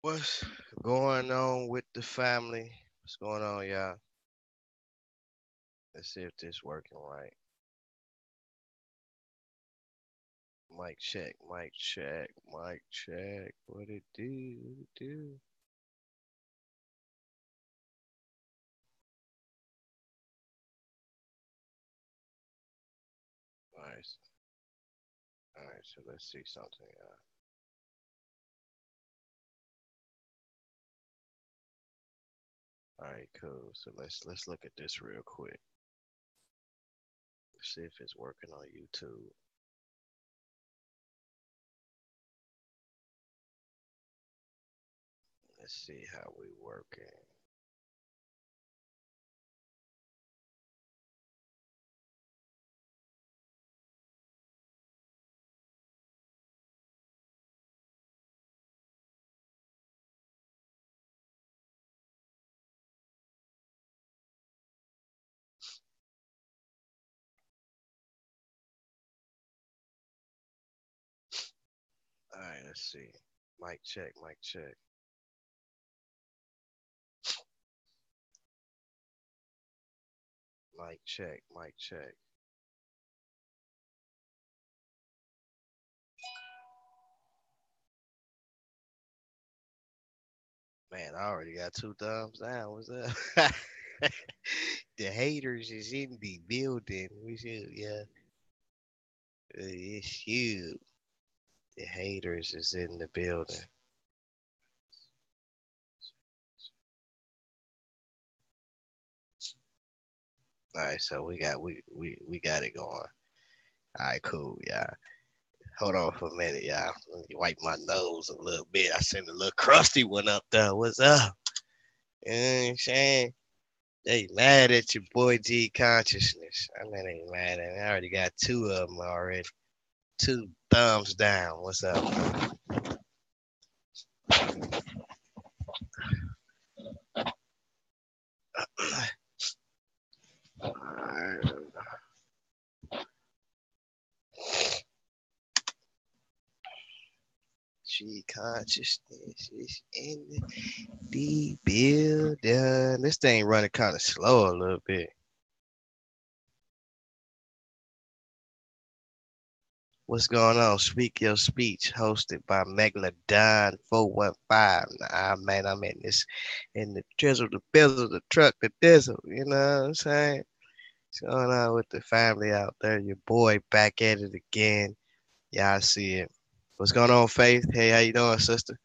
What's going on with the family? What's going on, y'all? Let's see if this working right. Mic check, mic check, mic check. What it do? What it do? All right, all right. So let's see something, y'all. All right, cool. So let's look at this real quick. Let's see if it's working on YouTube. Let's see how we working. All right, let's see. Mic check, mic check. Mic check, mic check. Man, I already got two thumbs down. What's up? The haters is in the building. We should, yeah. It's huge. The haters is in the building. All right, so we got it going. All right, cool, yeah. Hold on for a minute, y'all. Let me wipe my nose a little bit. I sent a little crusty one up there. What's up? You know what I'm saying? They mad at your boy G Consciousness. I mean, they mad at me. I already got two of them already. Two thumbs down. What's up? She consciousness is in the building. This thing running kind of slow a little bit. What's going on? Speak your speech, hosted by Megalodon 415. Nah, man, I'm in this, in the drizzle, the bizzle, the truck, the dizzle. You know what I'm saying? What's going on with the family out there? Your boy back at it again. Y'all see it. What's going on, Faith? Hey, how you doing, sister?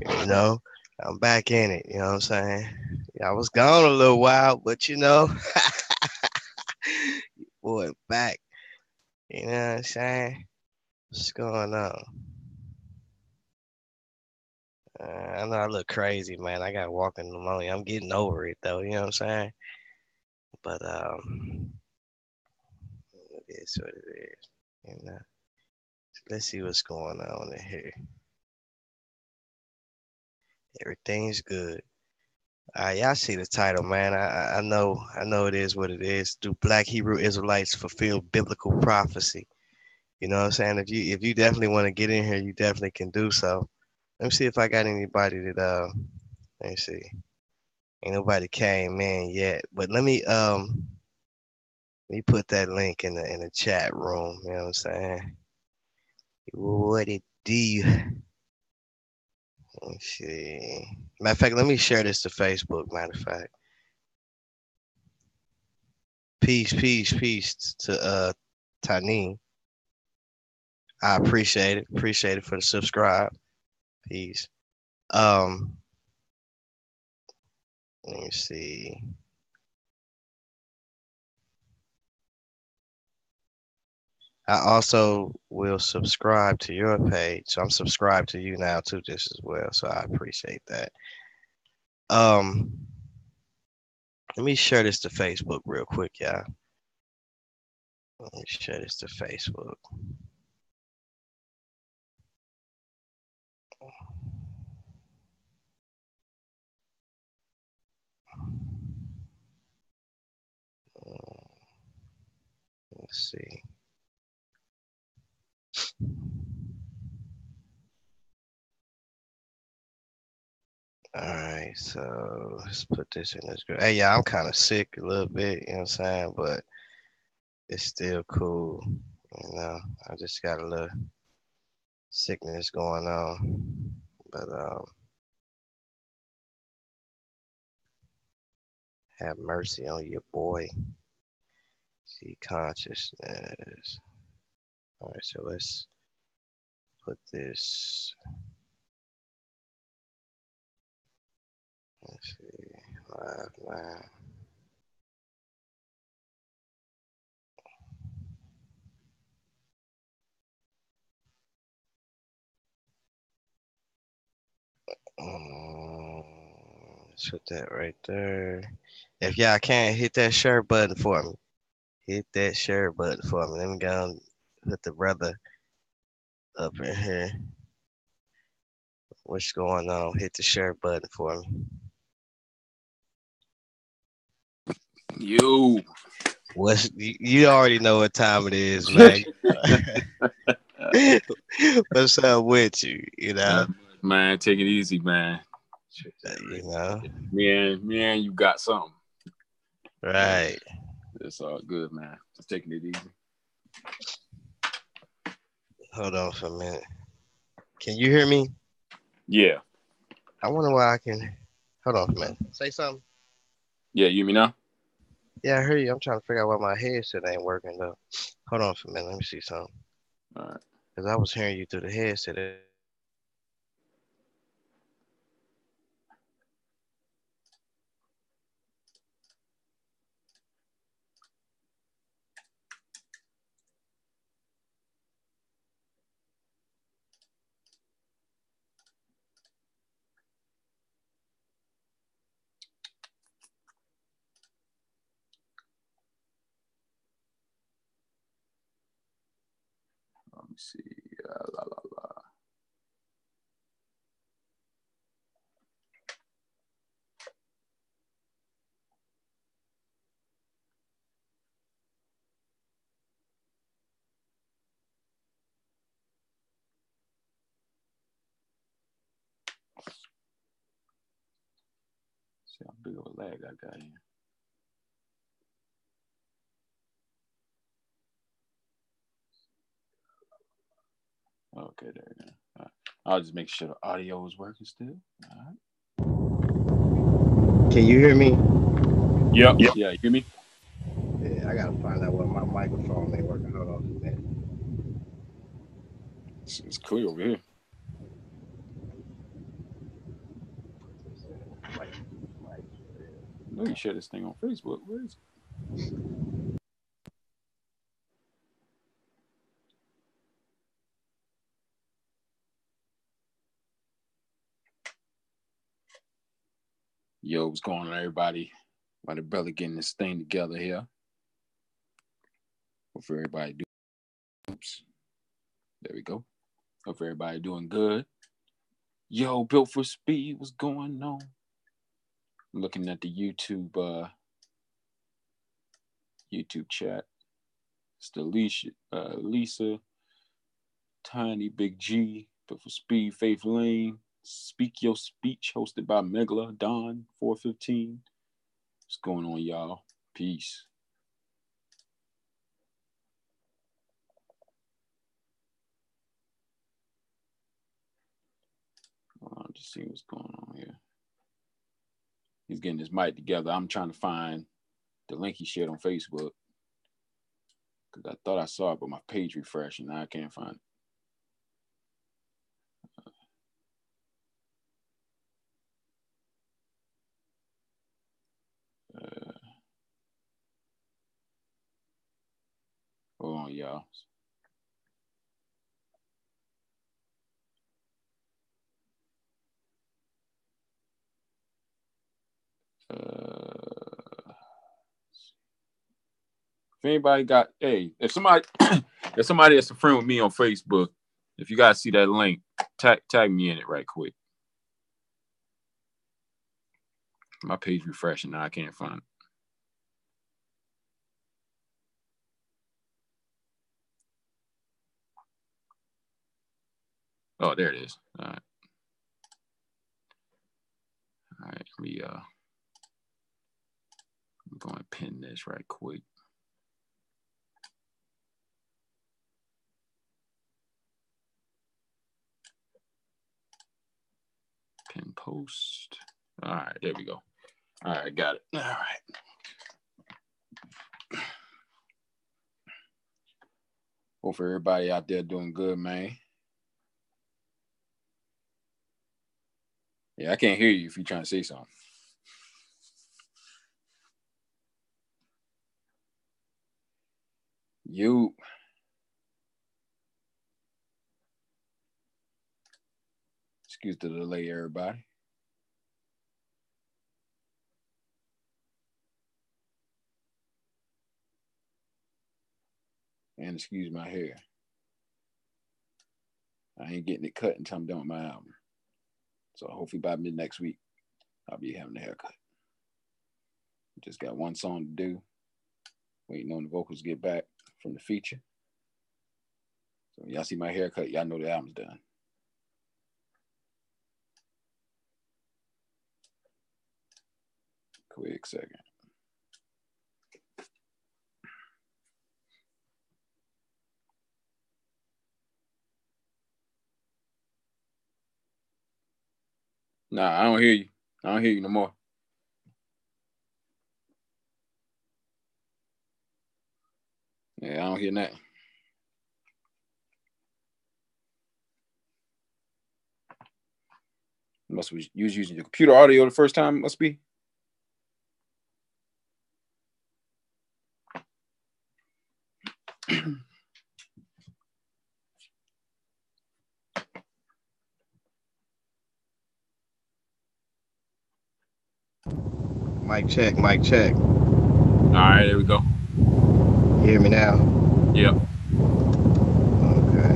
You know, I'm back in it. You know what I'm saying? Yeah, I was gone a little while, but boy, back. You know what I'm saying? What's going on? I know I look crazy, man. I got walking pneumonia. I'm getting over it though. You know what I'm saying? But it is what it is. You know. Let's see what's going on in here. Everything's good. Y'all see the title, man. I know it is what it is. Do Black Hebrew Israelites fulfill biblical prophecy? You know what I'm saying? If you definitely want to get in here, you definitely can do so. Let me see if I got anybody that let me see. Ain't nobody came in yet. But let me put that link in the chat room. You know what I'm saying? What it do? Let me see. Matter of fact, let me share this to Facebook. Matter of fact. Peace, peace, peace to Tani. I appreciate it. Appreciate it for the subscribe. Peace. Um, let me see. I also will subscribe to your page. So I'm subscribed to you now too, just as well. So I appreciate that. Um, let me share this to Facebook real quick, y'all. Let me share this to Facebook. Let's see. All right, so let's put this in this group. Hey, yeah, I'm kind of sick a little bit, you know what I'm saying? But it's still cool. You know, I just got a little sickness going on. But have mercy on your boy. See consciousness. All right, so let's put this. Let's see, live now. Let's put that right there. If y'all can't hit that share button for me, hit that share button for me. Let me go and put the brother up in here. What's going on? Hit the share button for me. You. You already know what time it is, man. What's up with you? You know, Man, take it easy, man. you know, Me and you got something. right? It's all good, man. Just taking it easy. Hold on for a minute. Can you hear me? Yeah. I wonder why I can. Hold on for a minute. Say something. Yeah, you hear me now? Yeah, I hear you. I'm trying to figure out why my headset ain't working though. Hold on for a minute. Let me see something. All right. Cause I was hearing you through the headset. Let me see. La, la, la. See how big of a lag I got here. Okay, there we go. All right. I'll just make sure the audio is working still. All right. Can you hear me? Yep. Yep. Yeah, you hear me? Yeah, I gotta find out why my microphone ain't working. Hold on a minute. It's clear over here. I know you share this thing on Facebook. Where is it? Yo, what's going on, everybody? Why the brother getting this thing together here? Hope everybody do. Oops. There we go. Hope everybody doing good. Yo, Built for Speed, what's going on? I'm looking at the YouTube chat. It's the Lisa, Tiny, Big G, Built for Speed, Faith Lane, Speak Your Speech, hosted by Megla, Don, 415. What's going on, y'all? Peace. I'm just seeing what's going on here. He's getting his mic together. I'm trying to find the link he shared on Facebook because I thought I saw it, but my page refreshed and now I can't find it. Hold on, y'all. If anybody got, hey, if somebody that's a friend with me on Facebook, if you guys see that link, tag me in it right quick. My page refreshing now. I can't find it. Oh, there it is. All right. All right, I'm going to pin this right quick. Pin post. All right, there we go. All right, got it. All right. Hope everybody out there doing good, man. Yeah, I can't hear you if you're trying to say something. You. Excuse the delay, everybody. And excuse my hair. I ain't getting it cut until I'm done with my album. So hopefully by mid next week, I'll be having a haircut. Just got one song to do. Waiting on the vocals to get back from the feature. So when y'all see my haircut, y'all know the album's done. Quick second. Nah, I don't hear you. I don't hear you no more. Yeah, I don't hear nothing. Must be you was using your computer audio the first time, must be. Mic check, mic check. All right, there we go. You hear me now? Yep. Okay.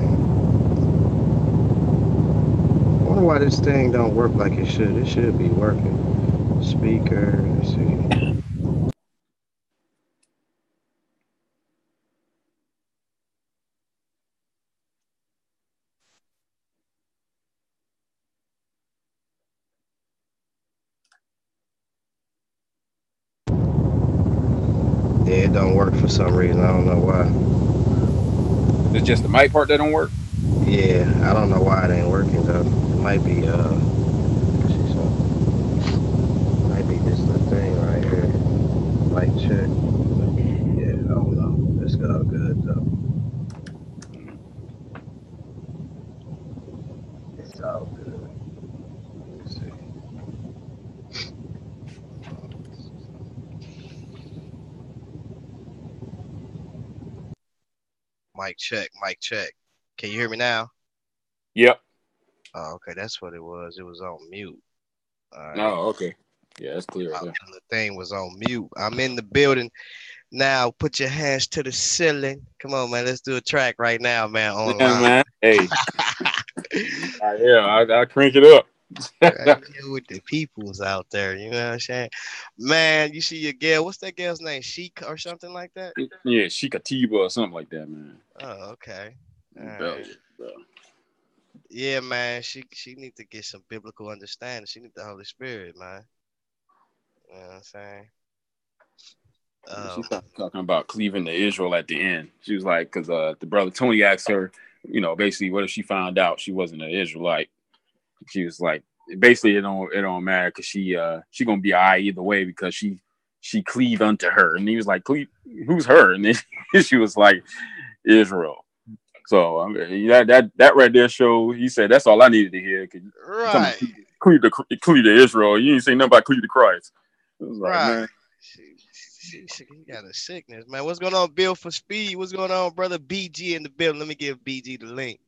I wonder why this thing don't work like it should. It should be working. Speaker, let's see. Yeah, it don't work for some reason. I don't know why. It's just the mic part that don't work. Yeah, I don't know why it ain't working though. It might be see might be this the thing right here. Mic check. Yeah, I don't know. It's all good though. It's all good. Let's see. Mic check, mic check. Can you hear me now? Yep. Oh, okay, that's what it was. It was on mute. All right. Oh, okay. Yeah, that's clear right there. The thing was on mute. I'm in the building now. Put your hands to the ceiling. Come on, man. Let's do a track right now, man. Yeah, Online. man. Hey. Yeah, I crank it up. Right here with the peoples out there. You know what I'm saying? Man, you see your girl. What's that girl's name? Sheik or something like that? Yeah, Shikatiba or something like that, man. Oh, okay. All right. Rebellion, bro. Yeah, man. She need to get some biblical understanding. She need the Holy Spirit, man. You know what I'm saying? Yeah, she Um, started talking about cleaving to Israel at the end. She was like, because the brother Tony asked her, basically, what if she found out she wasn't an Israelite? She was like, basically, it don't matter because she gonna be all right either way because she cleaved unto her. And he was like, cleave, who's her? And then she was like, Israel. So I mean, that right there show. He said that's all I needed to hear. Cause you talking right, about cleave to Israel. You ain't say nothing about cleave to Christ. It was like, right. man. She got a sickness, man. What's going on, Bill for Speed? What's going on, brother BG in the building? Let me give BG the link.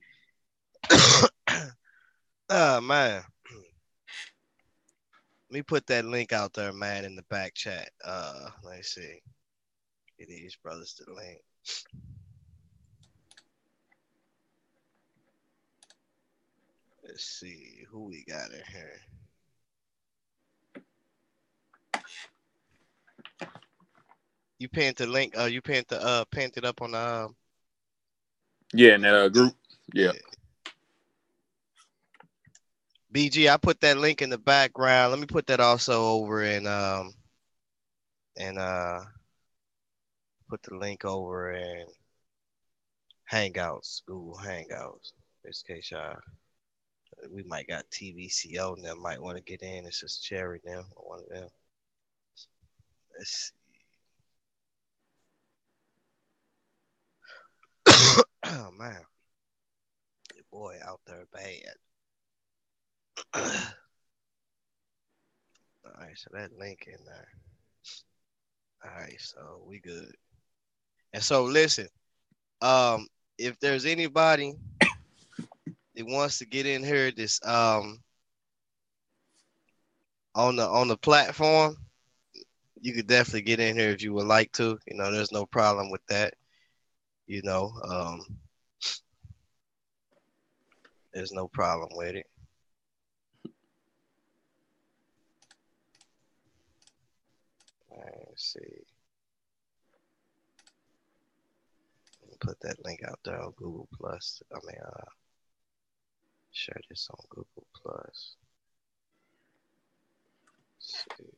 Oh man. Let me put that link out there, man, in the back chat. Let's see. Get these brothers the link. Let's see who we got in here. You pinned the link. You pinned it up on the. Yeah, in that group. Yeah. Yeah. BG, I put that link in the background. Let me put that also over and put the link over in Hangouts, Google Hangouts. In this case, y'all, we might got TVCO and them might want to get in. It's just Cherry now, one of them. Let's see. Oh man, your boy out there bad. All right, so that link in there. All right, so we good. And so listen, um, if there's anybody that wants to get in here, this on the platform, you could definitely get in here if you would like to. You know, there's no problem with that. You know, there's no problem with it. All right, let's see. Put that link out there on Google Plus. I mean, share this on Google Plus. Let's see.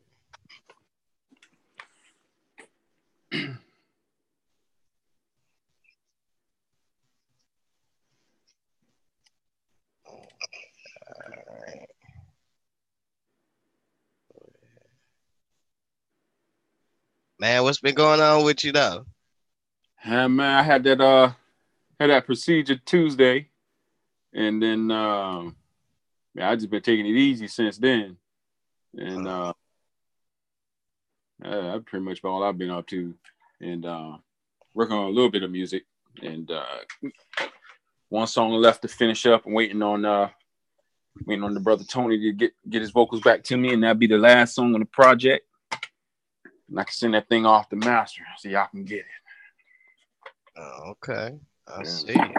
All right. Man, what's been going on with you though? Yeah, man, I had that procedure Tuesday, and then yeah, I just been taking it easy since then, and that's pretty much all I've been up to, and working on a little bit of music, and one song left to finish up. I'm waiting on the brother Tony to get his vocals back to me, and that'll be the last song on the project. And I can send that thing off to master so y'all can get it. Oh, okay. I Yeah. see you.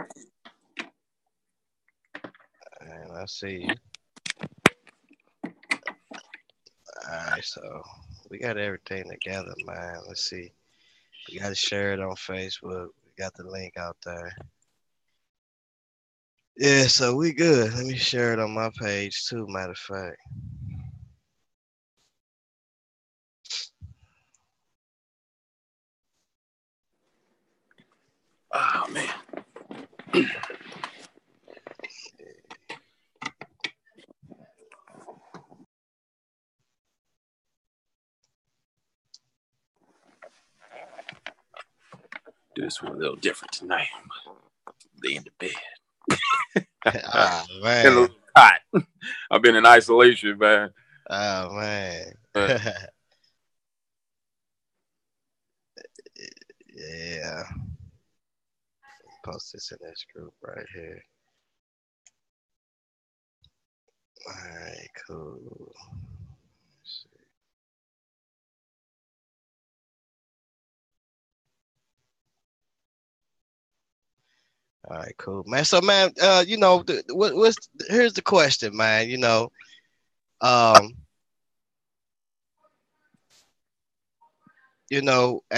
And I see you. All right, so we got everything together, man. Let's see. We got to share it on Facebook. We got the link out there. Yeah, so we good. Let me share it on my page too, matter of fact. Oh man. Do this one a little different tonight. Lay in the bed. Oh Get a man. little hot. I've been in isolation, man. Oh man. Uh, Yeah. Post this in this group right here. All right, cool. Let's see. All right, cool, man. So, man, you know, here's the question, man. Um, and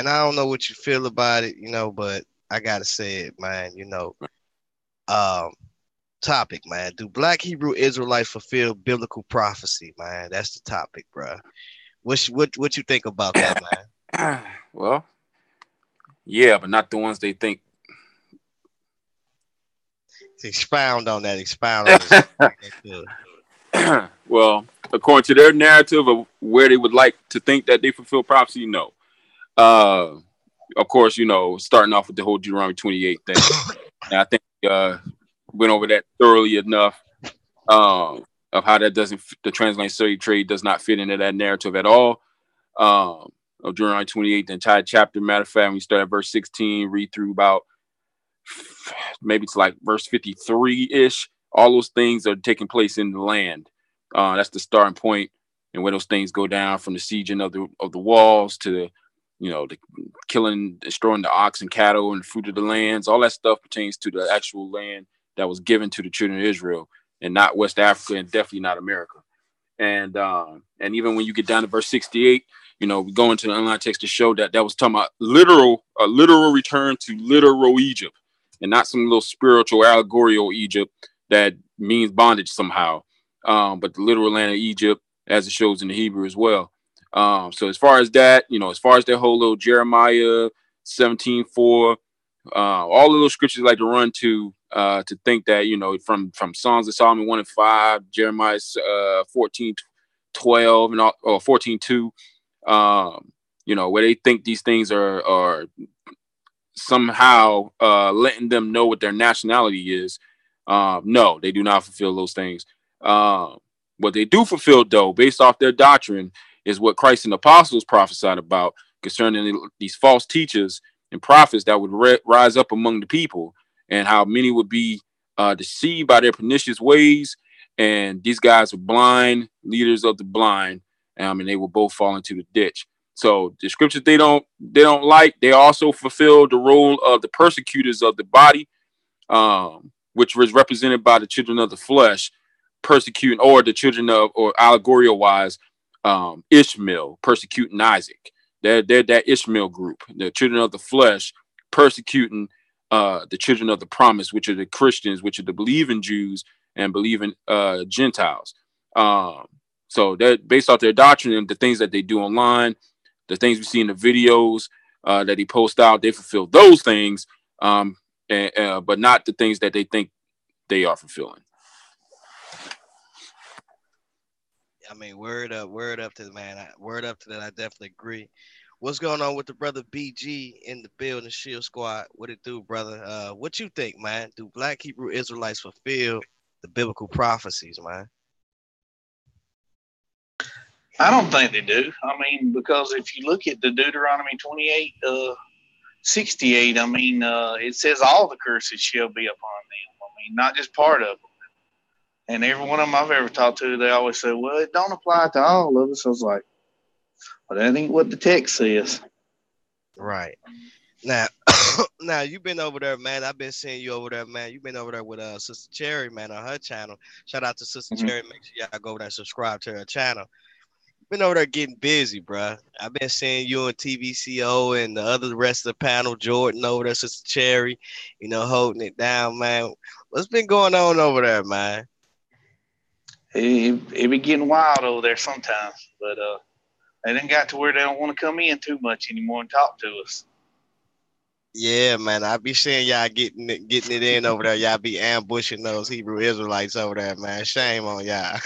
I don't know what you feel about it, but I gotta say it, man. Um, topic, man. Do Black Hebrew Israelites fulfill biblical prophecy, man? That's the topic, bro. What you think about that, man? well, yeah, but not the ones they think. Expound on that. Expound on this. Well, according to their narrative of where they would like to think that they fulfill prophecy, no. Uh, of course, starting off with the whole Deuteronomy 28 thing. And I think went over that thoroughly enough of how that doesn't, the transatlantic slave trade does not fit into that narrative at all. Of Deuteronomy 28, the entire chapter. Matter of fact, when you start at verse 16, read through about maybe it's like verse 53-ish. All those things are taking place in the land. That's the starting point, and where those things go down from the sieging of the walls to the killing, destroying the ox and cattle and fruit of the lands. All that stuff pertains to the actual land that was given to the children of Israel, and not West Africa, and definitely not America. And even when you get down to verse 68, we go into the online text to show that was talking about a literal return to literal Egypt, and not some little spiritual allegorical Egypt that means bondage somehow. but the literal land of Egypt, as it shows in the Hebrew as well. So as far as that, as far as that whole little Jeremiah 17:4, all of those scriptures like to run to think that from Songs of Solomon 1:5, Jeremiah 14:12 and all, or 14:2, where they think these things are somehow letting them know what their nationality is. No, they do not fulfill those things. What they do fulfill, though, based off their doctrine, is what Christ and the apostles prophesied about concerning these false teachers and prophets that would rise up among the people, and how many would be deceived by their pernicious ways. And these guys are blind leaders of the blind, and they will both fall into the ditch. So the scriptures they don't like. They also fulfill the role of the persecutors of the body, which was represented by the children of the flesh, persecuting, or the children of, or allegorical wise, Ishmael persecuting Isaac. They're that Ishmael group, the children of the flesh persecuting the children of the promise, which are the Christians, which are the believing Jews and believing Gentiles. So that based off their doctrine and the things that they do online, the things we see in the videos that he posts out, they fulfill those things, but not the things that they think they are fulfilling. I mean, word up to the man. Word up to that. I definitely agree. What's going on with the brother BG in the building, Shield Squad? What it do, brother? What you think, man? Do Black Hebrew Israelites fulfill the biblical prophecies, man? I don't think they do. I mean, because if you look at the Deuteronomy 28, 68, I mean, it says all the curses shall be upon them. I mean, not just part of them. And every one of them I've ever talked to, they always say, well, it don't apply to all of us. I was like, well, that ain't what the text says. Right. Now, now you've been over there, man. I've been seeing you over there, man. You've been over there with Sister Cherry, man, on her channel. Shout out to Sister Cherry. Make sure y'all go over there and subscribe to her channel. Been over there getting busy, bro. I've been seeing you and TVCO and the other rest of the panel, Jordan over there, Sister Cherry, holding it down, man. What's been going on over there, man? It be getting wild over there sometimes, but they done got to where they don't want to come in too much anymore and talk to us. Yeah, man. I be seeing y'all getting it in over there. Y'all be ambushing those Hebrew Israelites over there, man. Shame on y'all.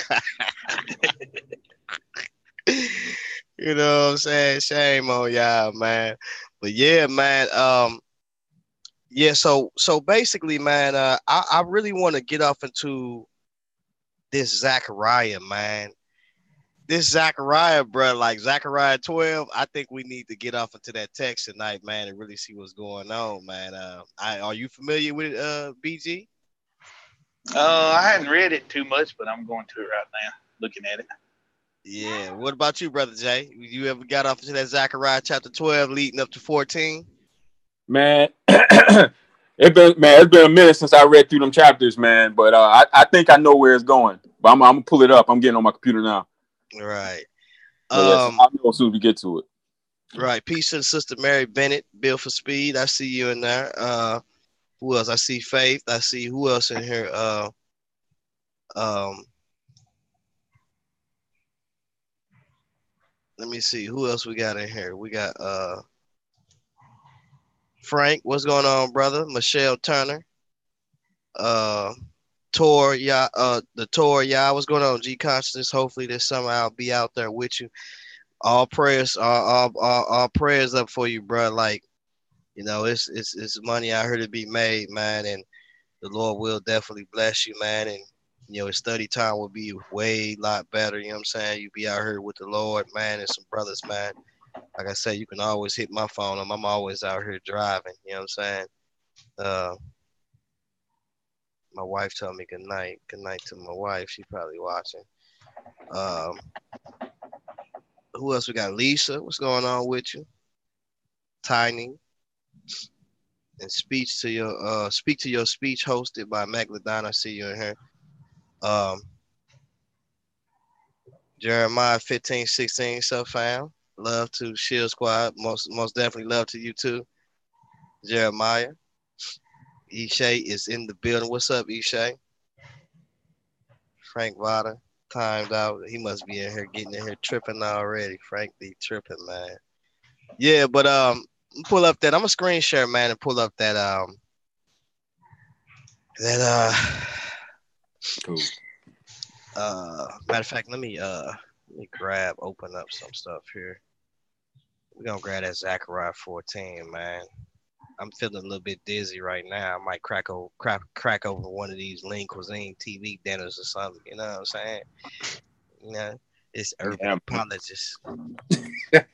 You know what I'm saying? Shame on y'all, man. But yeah, man. Yeah. So basically, man. I really want to get off into this Zechariah, man. This Zechariah, bro, like Zechariah 12. I think we need to get off into that text tonight, man, and really see what's going on, man. Are you familiar with BG? I hadn't read it too much, but I'm going to it right now, looking at it. Yeah. What about you, brother Jay? You ever got off into that Zechariah chapter 12 leading up to 14? Man, it's been a minute since I read through them chapters, man. But I think I know where it's going. But I'm gonna pull it up. I'm getting on my computer now. Right. But yes, I'll know as soon as we get to it. Right. Peace to the sister Mary Bennett, Bill for Speed. I see you in there. Who else? I see Faith. I see who else in here? Um, let me see who else we got in here. We got Frank. What's going on, brother? Michelle Turner. Uh Tor, yeah, the Tor, yeah. What's going on, G Consciousness? Hopefully this summer I'll be out there with you. All prayers, all prayers up for you, bro. Like, it's money out here to be made, man, and the Lord will definitely bless you, man. And his study time will be way lot better. You know what I'm saying? You be out here with the Lord, man, and some brothers, man. Like I said, you can always hit my phone. I'm always out here driving. You know what I'm saying? Uh, my wife told me good night. Good night to my wife. She probably watching. Um, who else we got? Lisa. What's going on with you? Tiny. And speak to your speech hosted by Megalodon. I see you in here. Um, Jeremiah 15:16. So fam. Love to Shield Squad. Most definitely love to you too. Jeremiah. Ishay is in the building. What's up, Ishay? Frank Vada. timed out. He must be in here getting in here tripping already. Frankly, tripping, man. Yeah, but pull up that. I'm a screen share, man, and pull up that Cool. matter of fact, let me open up some stuff here. We're gonna grab that Zechariah 14, man. I'm feeling a little bit dizzy right now. I might crack over one of these lean cuisine TV dinners or something. You know what I'm saying? You know, it's urban Yeah, man. apologists,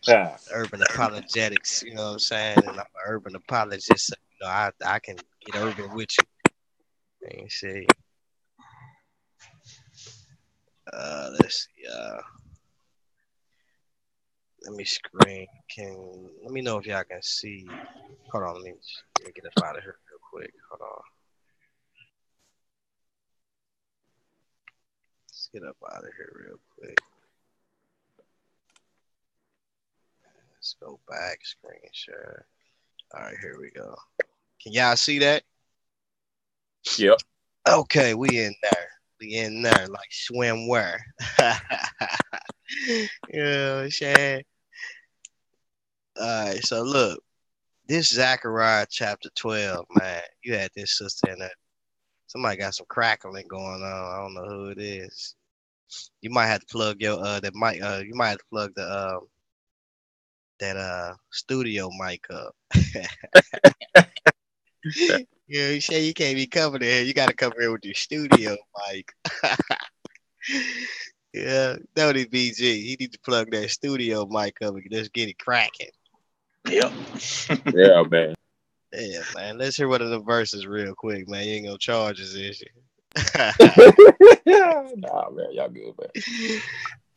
Yeah. urban apologetics. You know what I'm saying? And I'm an urban apologist. So, I can get urban with you. Let me see. Let's see. Let me screen. Let me know if y'all can see. Hold on. Let me get up out of here real quick. Hold on. Let's get up out of here real quick. Let's go back. Screen share. All right, here we go. Can y'all see that? Yep. Okay, we in there. We in there like swimwear. Yeah, Shad. All right, so look, this Zechariah chapter 12, man. You had this sister in there. Somebody got some crackling going on. I don't know who it is. You might have to plug your that mic. You might have to plug the that studio mic up. Yeah, you say you can't be coming in here. You got to come here with your studio mic. Yeah, that would be BG. He need to plug that studio mic up and just get it cracking. Yep. Yeah, man. Yeah, man. Let's hear one of the verses real quick, man. You ain't gonna charge us, is you? Nah, man, y'all good, man. Get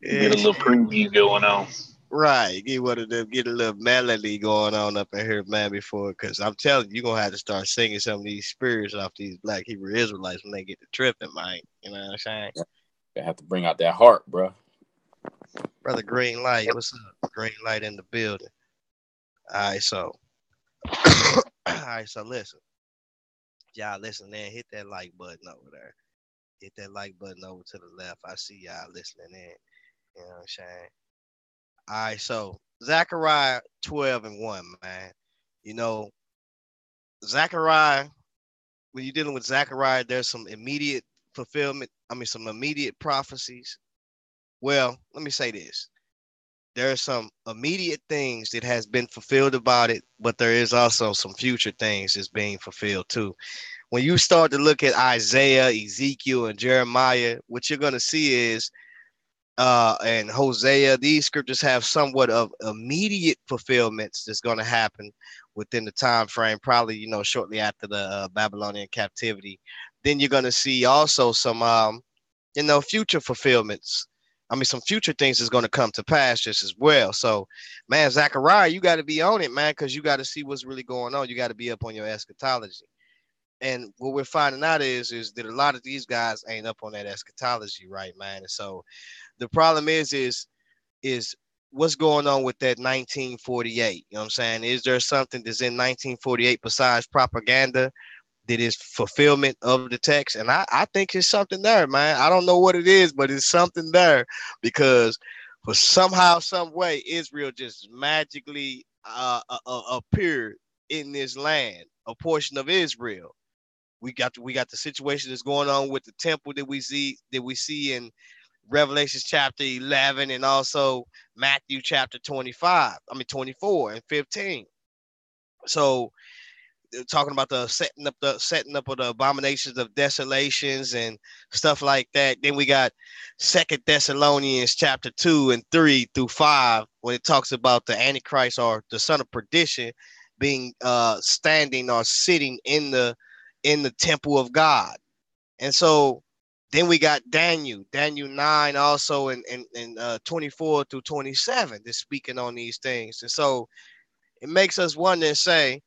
Yeah, a little preview going on. right. Get one of them. Get a little melody going on up in here, man. Before, because I'm telling you, you're gonna have to start singing some of these spirits off these Black Hebrew Israelites when they get to tripping, man. You know what I'm saying? They have to bring out that heart, bro. Brother Green Light, what's up? Green Light in the building. All right, so, all right, so listen, y'all listen there. Hit that like button over there. Hit that like button over to the left. I see y'all listening in. You know what I'm saying? All right, so Zechariah 12 and 1, man. You know, Zechariah, when you're dealing with Zechariah, there's some immediate fulfillment. I mean, some immediate prophecies. Well, let me say this. There are some immediate things that has been fulfilled about it, but there is also some future things that's being fulfilled too. When you start to look at Isaiah, Ezekiel, and Jeremiah, what you're going to see is and Hosea, these scriptures have somewhat of immediate fulfillments that's going to happen within the time frame, probably shortly after the Babylonian captivity. Then you're going to see also some future fulfillments. I mean, some future things is going to come to pass just as well. So, man, Zechariah, you got to be on it, man, because you got to see what's really going on. You got to be up on your eschatology. And what we're finding out is that a lot of these guys ain't up on that eschatology, right, man? And so the problem is what's going on with that 1948? You know what I'm saying? Is there something that's in 1948 besides propaganda that is fulfillment of the text? And I think it's something there, man. I don't know what it is, but it's something there because for somehow, some way, Israel just magically appeared in this land, a portion of Israel. We got the situation that's going on with the temple that we see in Revelation chapter 11 and also Matthew chapter 25. I mean 24 and 15. So talking about the setting up of the abominations of desolations and stuff like that. Then we got Second Thessalonians chapter 2 and 3 through 5 when it talks about the Antichrist or the son of perdition being standing or sitting in the temple of God. And so then we got Daniel 9 also in 24 through 27 that's speaking on these things. And so it makes us wonder and say,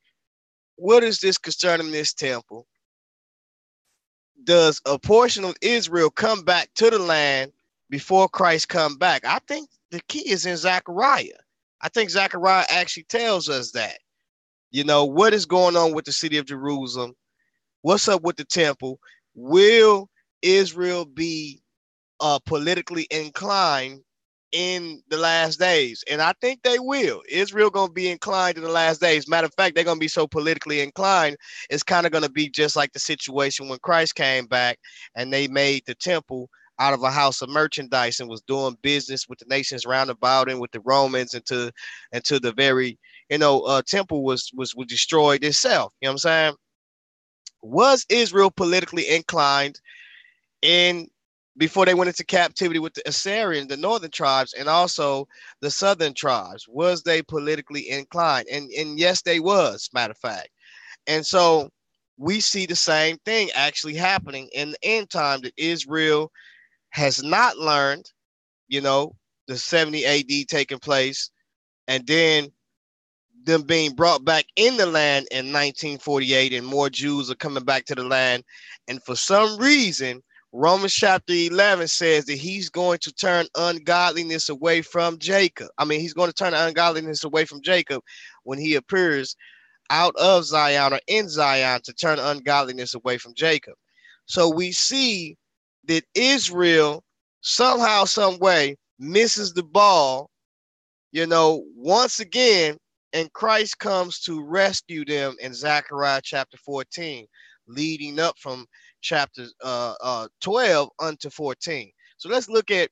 what is this concerning this temple? Does a portion of Israel come back to the land before Christ come back? I think the key is in Zechariah. I think Zechariah actually tells us that. What is going on with the city of Jerusalem? What's up with the temple? Will Israel be politically inclined in the last days. And I think they will. Israel going to be inclined in the last days. Matter of fact, they're going to be so politically inclined, it's kind of going to be just like the situation when Christ came back and they made the temple out of a house of merchandise and was doing business with the nations round about and with the Romans until the very, temple was destroyed itself. You know what I'm saying? Was Israel politically inclined in before they went into captivity with the Assyrians, the northern tribes, and also the southern tribes? Was they politically inclined? And yes, they was, matter of fact. And so we see the same thing actually happening in the end time, that Israel has not learned, the 70 AD taking place, and then them being brought back in the land in 1948, and more Jews are coming back to the land. And for some reason, Romans chapter 11 says that he's going to turn ungodliness away from Jacob. I mean, he's going to turn ungodliness away from Jacob when he appears out of Zion or in Zion to turn ungodliness away from Jacob. So we see that Israel somehow, some way misses the ball, once again, and Christ comes to rescue them in Zechariah chapter 14, leading up from chapter 12 unto 14. So let's look at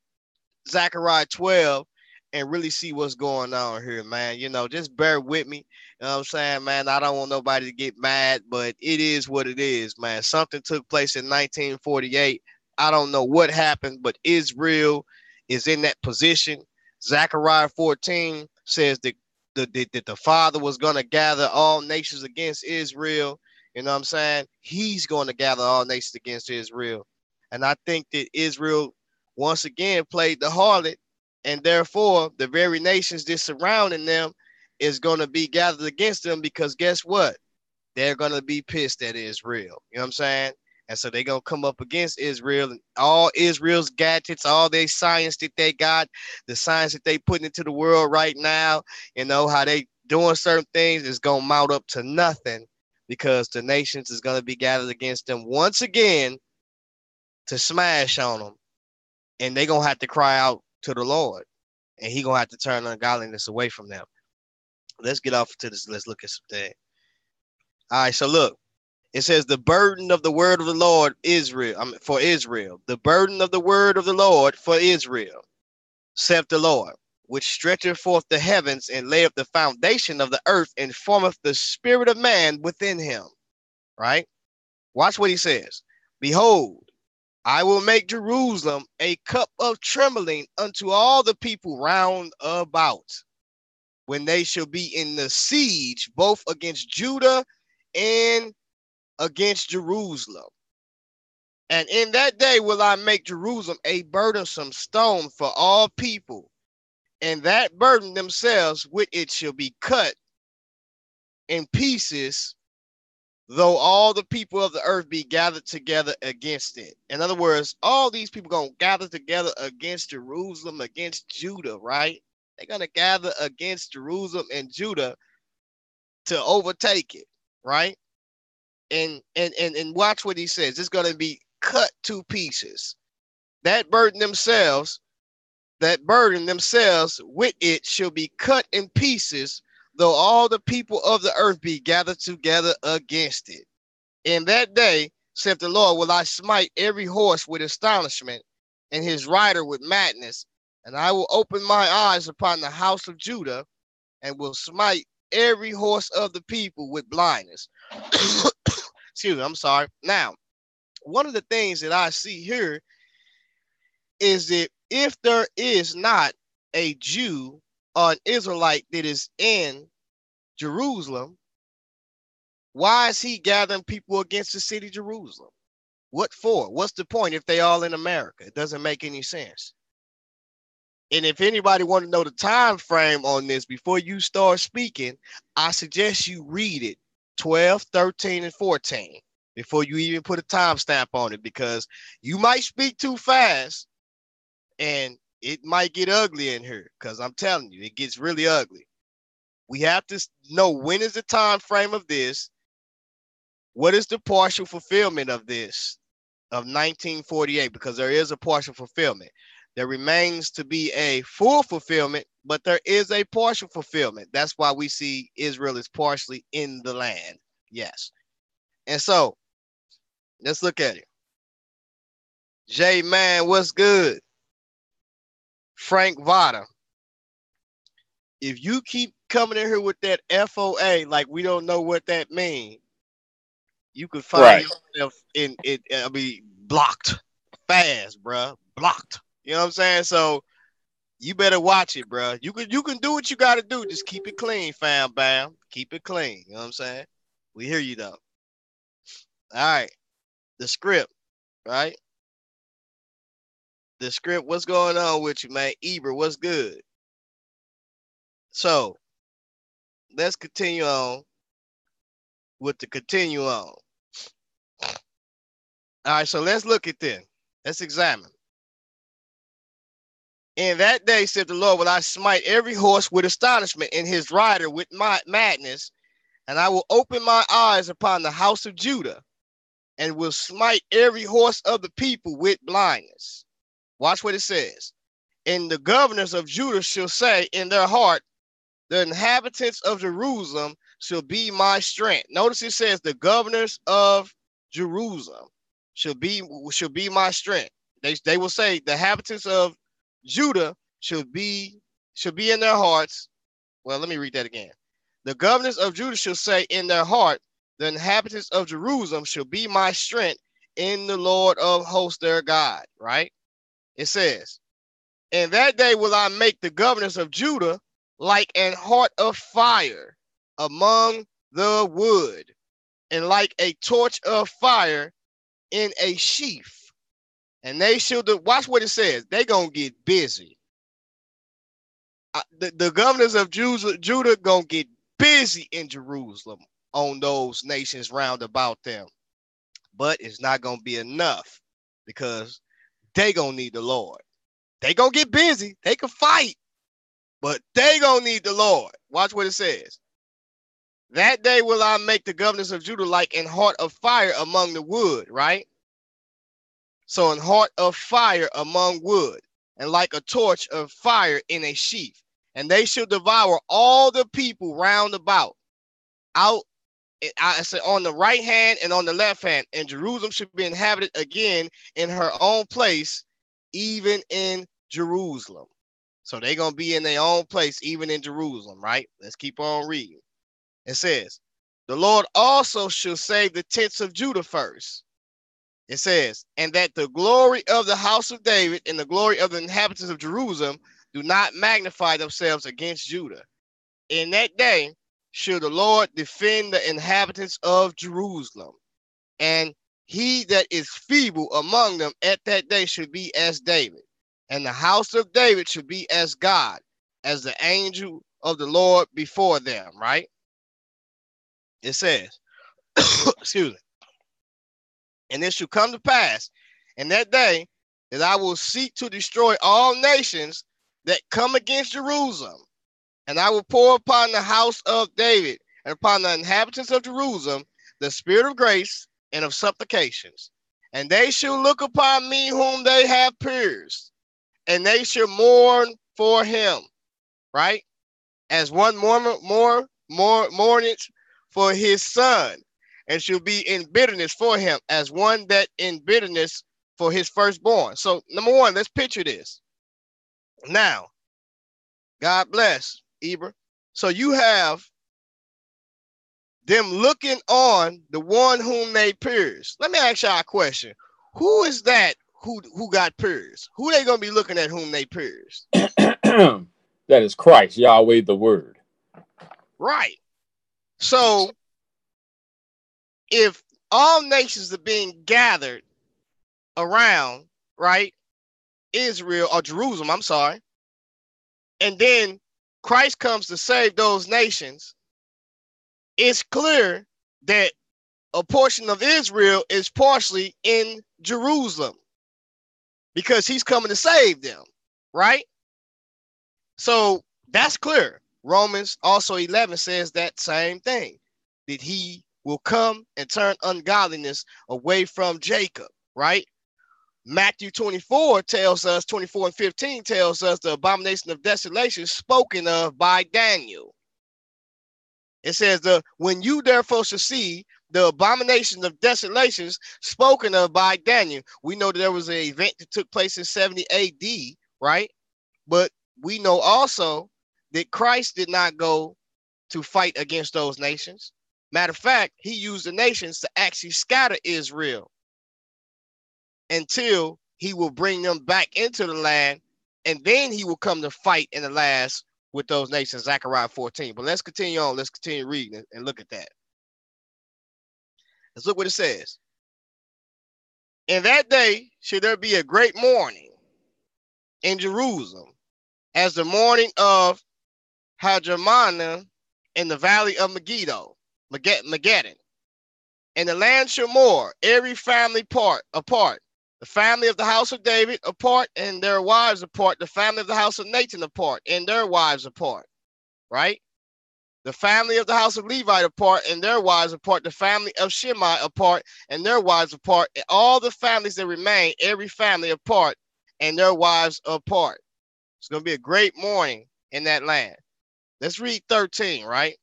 Zechariah 12 and really see what's going on here, man. Just bear with me. You know what I'm saying, man? I don't want nobody to get mad, but it is what it is, man. Something took place in 1948. I don't know what happened, but Israel is in that position. Zechariah 14 says that the Father was going to gather all nations against Israel. You know what I'm saying? He's going to gather all nations against Israel. And I think that Israel once again played the harlot, and therefore the very nations that surrounding them is going to be gathered against them, because guess what? They're going to be pissed at Israel. You know what I'm saying? And so they're going to come up against Israel, and all Israel's gadgets, all their science that they got, the science that they putting into the world right now, how they doing certain things is going to mount up to nothing, because the nations is going to be gathered against them once again to smash on them. And they're going to have to cry out to the Lord, and he going to have to turn ungodliness away from them. Let's get off to this. Let's look at some things. All right, so look. It says the burden of the word of the Lord for Israel. The burden of the word of the Lord for Israel, saith the Lord, which stretcheth forth the heavens and layeth the foundation of the earth and formeth the spirit of man within him. Right? Watch what he says. Behold, I will make Jerusalem a cup of trembling unto all the people round about, when they shall be in the siege, both against Judah and against Jerusalem. And in that day will I make Jerusalem a burdensome stone for all people, and that burden themselves with it shall be cut in pieces, though all the people of the earth be gathered together against it. In other words, all these people going to gather together against Jerusalem, against Judah, right? They're going to gather against Jerusalem and Judah to overtake it, right? And watch what he says. It's going to be cut to pieces. That burden themselves with it shall be cut in pieces, though all the people of the earth be gathered together against it. In that day, saith the Lord, will I smite every horse with astonishment, and his rider with madness, and I will open my eyes upon the house of Judah, and will smite every horse of the people with blindness. Excuse me, I'm sorry. Now, one of the things that I see here is that if there is not a Jew or an Israelite that is in Jerusalem, why is he gathering people against the city of Jerusalem? What for? What's the point if they all in America? It doesn't make any sense. And if anybody want to know the time frame on this before you start speaking, I suggest you read it 12, 13, and 14 before you even put a timestamp on it, because you might speak too fast and it might get ugly in here, because I'm telling you, it gets really ugly. We have to know when is the time frame of this, what is the partial fulfillment of this, of 1948, because there is a partial fulfillment. There remains to be a full fulfillment, but there is a partial fulfillment. That's why we see Israel is partially in the land. Yes. And so let's look at it. J Man, what's good? Frank Vada. If you keep coming in here with that FOA, like we don't know what that means, you could find yourself in it. I mean, blocked fast, bruh. Blocked. You know what I'm saying? So you better watch it, bruh. You can do what you got to do. Just keep it clean, fam, bam. Keep it clean. You know what I'm saying? We hear you though. All right. The script, right? The script. What's going on with you, man? Eber, what's good? So let's continue on with the continue on. All right, so let's look at this. Let's examine. In that day, said the Lord, will I smite every horse with astonishment, and his rider with madness, and I will open my eyes upon the house of Judah, and will smite every horse of the people with blindness. Watch what it says. And the governors of Judah shall say in their heart, the inhabitants of Jerusalem shall be my strength. Notice it says the governors of Jerusalem shall be my strength. They will say the inhabitants of Judah should be in their hearts. Well, let me read that again. The governors of Judah shall say in their heart, the inhabitants of Jerusalem shall be my strength in the Lord of hosts their God. Right? It says, in that day will I make the governors of Judah like an heart of fire among the wood, and like a torch of fire in a sheaf. And they shall do, watch what it says. They gonna get busy. The governors of Judah gonna get busy in Jerusalem on those nations round about them. But it's not gonna be enough, because they gonna need the Lord. They gonna get busy. They can fight, but they gonna need the Lord. Watch what it says. That day will I make the governors of Judah like an heart of fire among the wood, right? So an heart of fire among wood, and like a torch of fire in a sheaf. And they shall devour all the people round about, out, I said, on the right hand and on the left hand. And Jerusalem should be inhabited again in her own place, even in Jerusalem. So they're going to be in their own place, even in Jerusalem, right? Let's keep on reading. It says, the Lord also shall save the tents of Judah first. It says, and that the glory of the house of David and the glory of the inhabitants of Jerusalem do not magnify themselves against Judah. In that day shall the Lord defend the inhabitants of Jerusalem. And he that is feeble among them at that day should be as David. And the house of David should be as God, as the angel of the Lord before them, right? It says, excuse me. And it shall come to pass in that day that I will seek to destroy all nations that come against Jerusalem. And I will pour upon the house of David and upon the inhabitants of Jerusalem the spirit of grace and of supplications. And they shall look upon me whom they have pierced, and they shall mourn for him, right? As one mourneth for his son, and shall be in bitterness for him, as one that in bitterness for his firstborn. So, number one, let's picture this. Now, God bless, Eber. So you have them looking on the one whom they pierced. Let me ask y'all a question. Who is that who got pierced? Who they going to be looking at whom they pierced? That is Christ, Yahweh the Word. Right. So, if all nations are being gathered around, right, Israel or Jerusalem, I'm sorry, and then Christ comes to save those nations, it's clear that a portion of Israel is partially in Jerusalem because he's coming to save them, right? So that's clear. Romans also 11 says that same thing, that he will come and turn ungodliness away from Jacob. right? Matthew 24 tells us, 24 and 15 tells us the abomination of desolation spoken of by Daniel. It says, when you therefore shall see the abomination of desolations spoken of by Daniel. We know that there was an event that took place in 70 AD, right? But we know also that Christ did not go to fight against those nations. Matter of fact, he used the nations to actually scatter Israel until he will bring them back into the land, and then he will come to fight in the last with those nations, Zechariah 14. But let's continue on. Let's continue reading and look at that. Let's look what it says. In that day should there be a great mourning in Jerusalem, as the mourning of Hadramana in the valley of Megiddo, Megaddon. And the land shall mourn, every family apart. The family of the house of David apart, and their wives apart. The family of the house of Nathan apart, and their wives apart. Right? The family of the house of Levite apart, and their wives apart. The family of Shimei apart, and their wives apart. And all the families that remain, every family apart, and their wives apart. It's going to be a great mourning in that land. Let's read 13, right?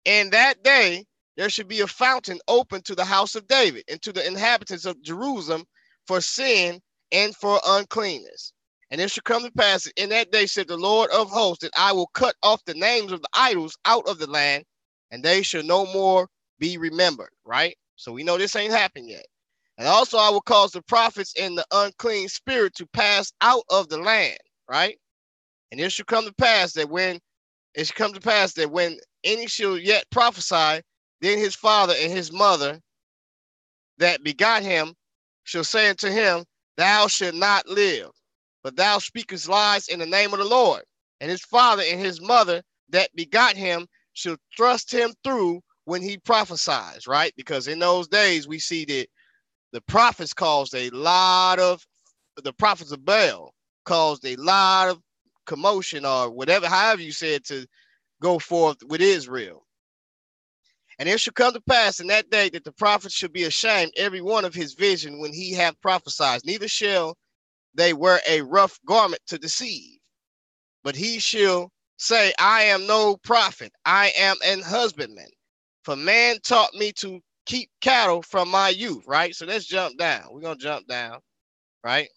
In that day, there should be a fountain open to the house of David and to the inhabitants of Jerusalem for sin and for uncleanness. And it shall come to pass that in that day, said the Lord of hosts, that I will cut off the names of the idols out of the land, and they shall no more be remembered, right? So we know this ain't happened yet. And also I will cause the prophets and the unclean spirit to pass out of the land, right? And it shall come to pass that when any shall yet prophesy, then his father and his mother that begot him shall say unto him, thou shalt not live, but thou speakest lies in the name of the Lord. And his father and his mother that begot him shall thrust him through when he prophesies, right? Because in those days we see that the prophets caused a lot of, the prophets of Baal caused a lot of commotion, or whatever, however you said, to go forth with Israel. And it shall come to pass in that day that the prophet shall be ashamed every one of his vision when he hath prophesied. Neither shall they wear a rough garment to deceive, but he shall say, I am no prophet, I am an husbandman. For man taught me to keep cattle from my youth, right? So let's jump down. We're going to jump down, right?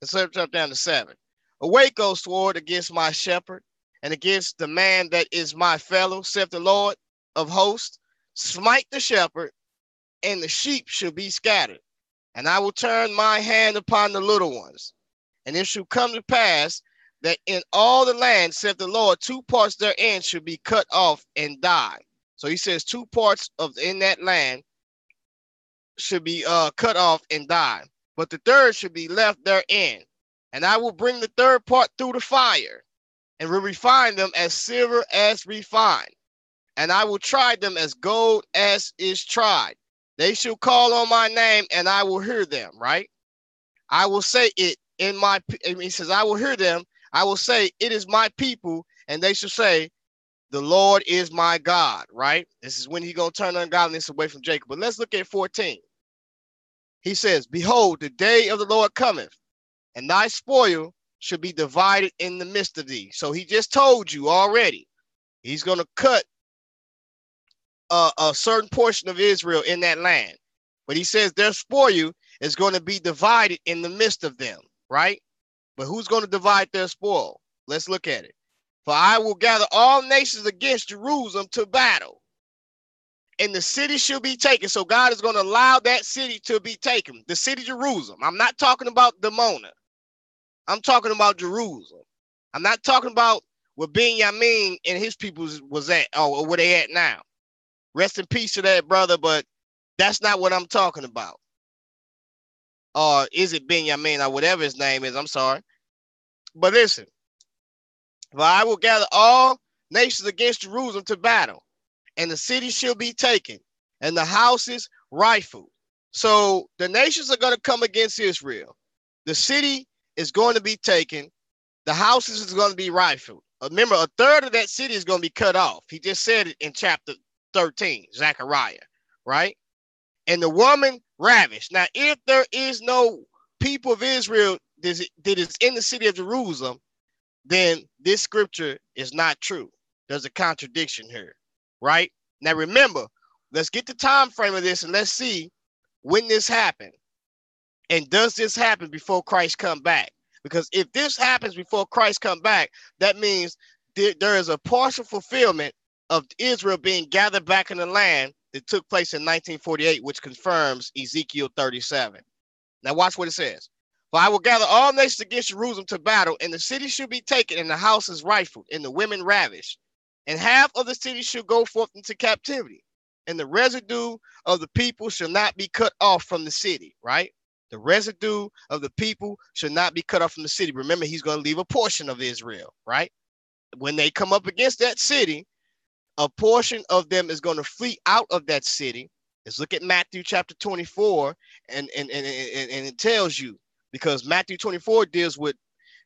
Let's jump down to 7. Awake, O sword, against my shepherd, and against the man that is my fellow, saith the Lord of hosts. Smite the shepherd, and the sheep shall be scattered. And I will turn my hand upon the little ones. And it shall come to pass that in all the land, saith the Lord, 2 parts therein shall be cut off and die. So he says 2 parts in that land should be cut off and die. But the third should be left therein. And I will bring the third part through the fire, and will refine them as silver as refined. And I will try them as gold as is tried. They shall call on my name, and I will hear them, right? I will say it in my, he says, I will hear them. I will say, it is my people, and they shall say, the Lord is my God, right? This is when he's going to turn ungodliness away from Jacob. But let's look at 14. He says, behold, the day of the Lord cometh, and thy spoil shall be divided in the midst of thee. So he just told you already, he's going to cut a certain portion of Israel in that land. But he says their spoil is going to be divided in the midst of them, right? But who's going to divide their spoil? Let's look at it. For I will gather all nations against Jerusalem to battle, and the city shall be taken. So God is going to allow that city to be taken. The city Jerusalem. I'm not talking about Damona. I'm talking about Jerusalem. I'm not talking about where Benjamin and his people was at, or where they at now. Rest in peace to that brother, but that's not what I'm talking about. Or is it Benjamin or whatever his name is? I'm sorry. But listen, for I will gather all nations against Jerusalem to battle, and the city shall be taken, and the houses rifled. So the nations are going to come against Israel. The city is going to be taken. The houses is going to be rifled. Remember, a third of that city is going to be cut off. He just said it in chapter 13, Zechariah, right? And the woman ravished. Now, if there is no people of Israel that is in the city of Jerusalem, then this scripture is not true. There's a contradiction here, right? Now, remember, let's get the time frame of this and let's see when this happened. And does this happen before Christ come back? Because if this happens before Christ come back, that means there is a partial fulfillment of Israel being gathered back in the land that took place in 1948, which confirms Ezekiel 37. Now watch what it says. For I will gather all nations against Jerusalem to battle, and the city should be taken, and the houses rifled, and the women ravished. And half of the city shall go forth into captivity, and the residue of the people shall not be cut off from the city, right? The residue of the people should not be cut off from the city. Remember, he's going to leave a portion of Israel, right? When they come up against that city, a portion of them is going to flee out of that city. Let's look at Matthew chapter 24, and it tells you, because Matthew 24 deals with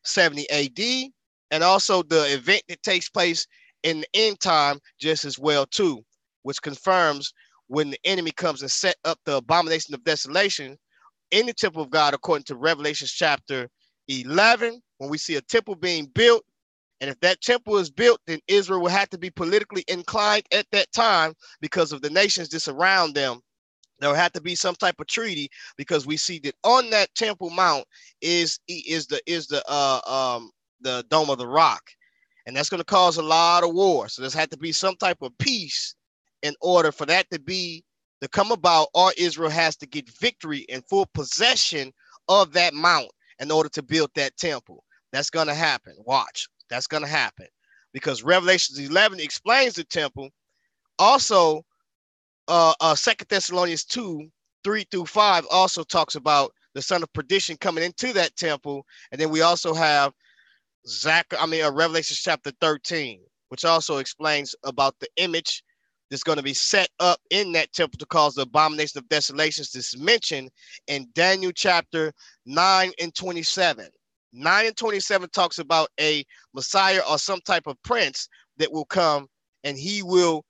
70 AD and also the event that takes place in the end time just as well too, which confirms when the enemy comes and set up the abomination of desolation in the temple of God, according to Revelation chapter 11, when we see a temple being built. And if that temple is built, then Israel will have to be politically inclined at that time because of the nations that surround them. There will have to be some type of treaty, because we see that on that Temple Mount is the Dome of the Rock, and that's going to cause a lot of war. So there's had to be some type of peace in order for that to come about, or Israel has to get victory and full possession of that mount in order to build that temple. That's going to happen. Watch. That's going to happen, because Revelation 11 explains the temple. Also, 2 Thessalonians 2, 3-5 also talks about the son of perdition coming into that temple. And then we also have Revelation chapter 13, which also explains about the image that's going to be set up in that temple to cause the abomination of desolations. This is mentioned in Daniel chapter 9 and 27. 9 and 27 talks about a Messiah or some type of prince that will come, and he will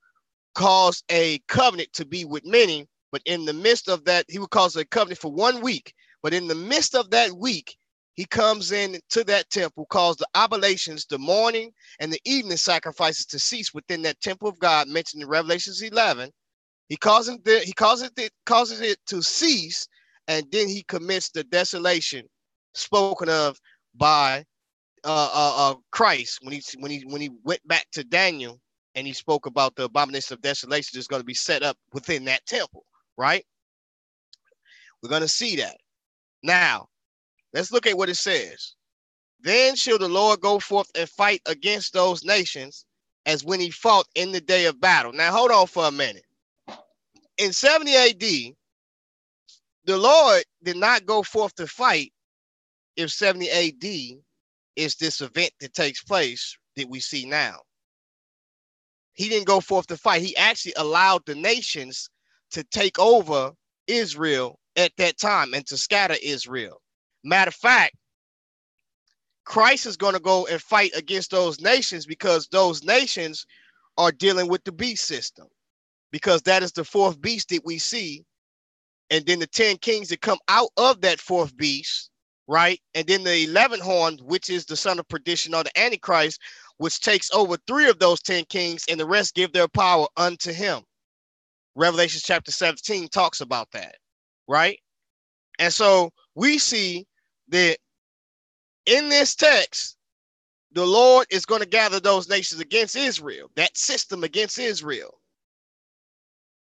cause a covenant to be with many. But in the midst of that, he will cause a covenant for 1 week. But in the midst of that week, he comes in to that temple, cause the oblations, the morning and the evening sacrifices to cease within that temple of God mentioned in Revelations 11. He causes it to cease, and then he commits the desolation spoken of by Christ when he went back to Daniel, and he spoke about the abomination of desolation that's going to be set up within that temple, right? We're going to see that. Now, let's look at what it says. Then shall the Lord go forth and fight against those nations as when he fought in the day of battle. Now, hold on for a minute. In 70 AD, the Lord did not go forth to fight if 70 AD is this event that takes place that we see now. He didn't go forth to fight. He actually allowed the nations to take over Israel at that time and to scatter Israel. Matter of fact, Christ is going to go and fight against those nations, because those nations are dealing with the beast system, because that is the fourth beast that we see. And then the 10 kings that come out of that fourth beast, right? And then the 11th horn, which is the son of perdition or the Antichrist, which takes over 3 of those 10 kings, and the rest give their power unto him. Revelation chapter 17 talks about that, right? And so we see that in this text, the Lord is going to gather those nations against Israel, that system against Israel.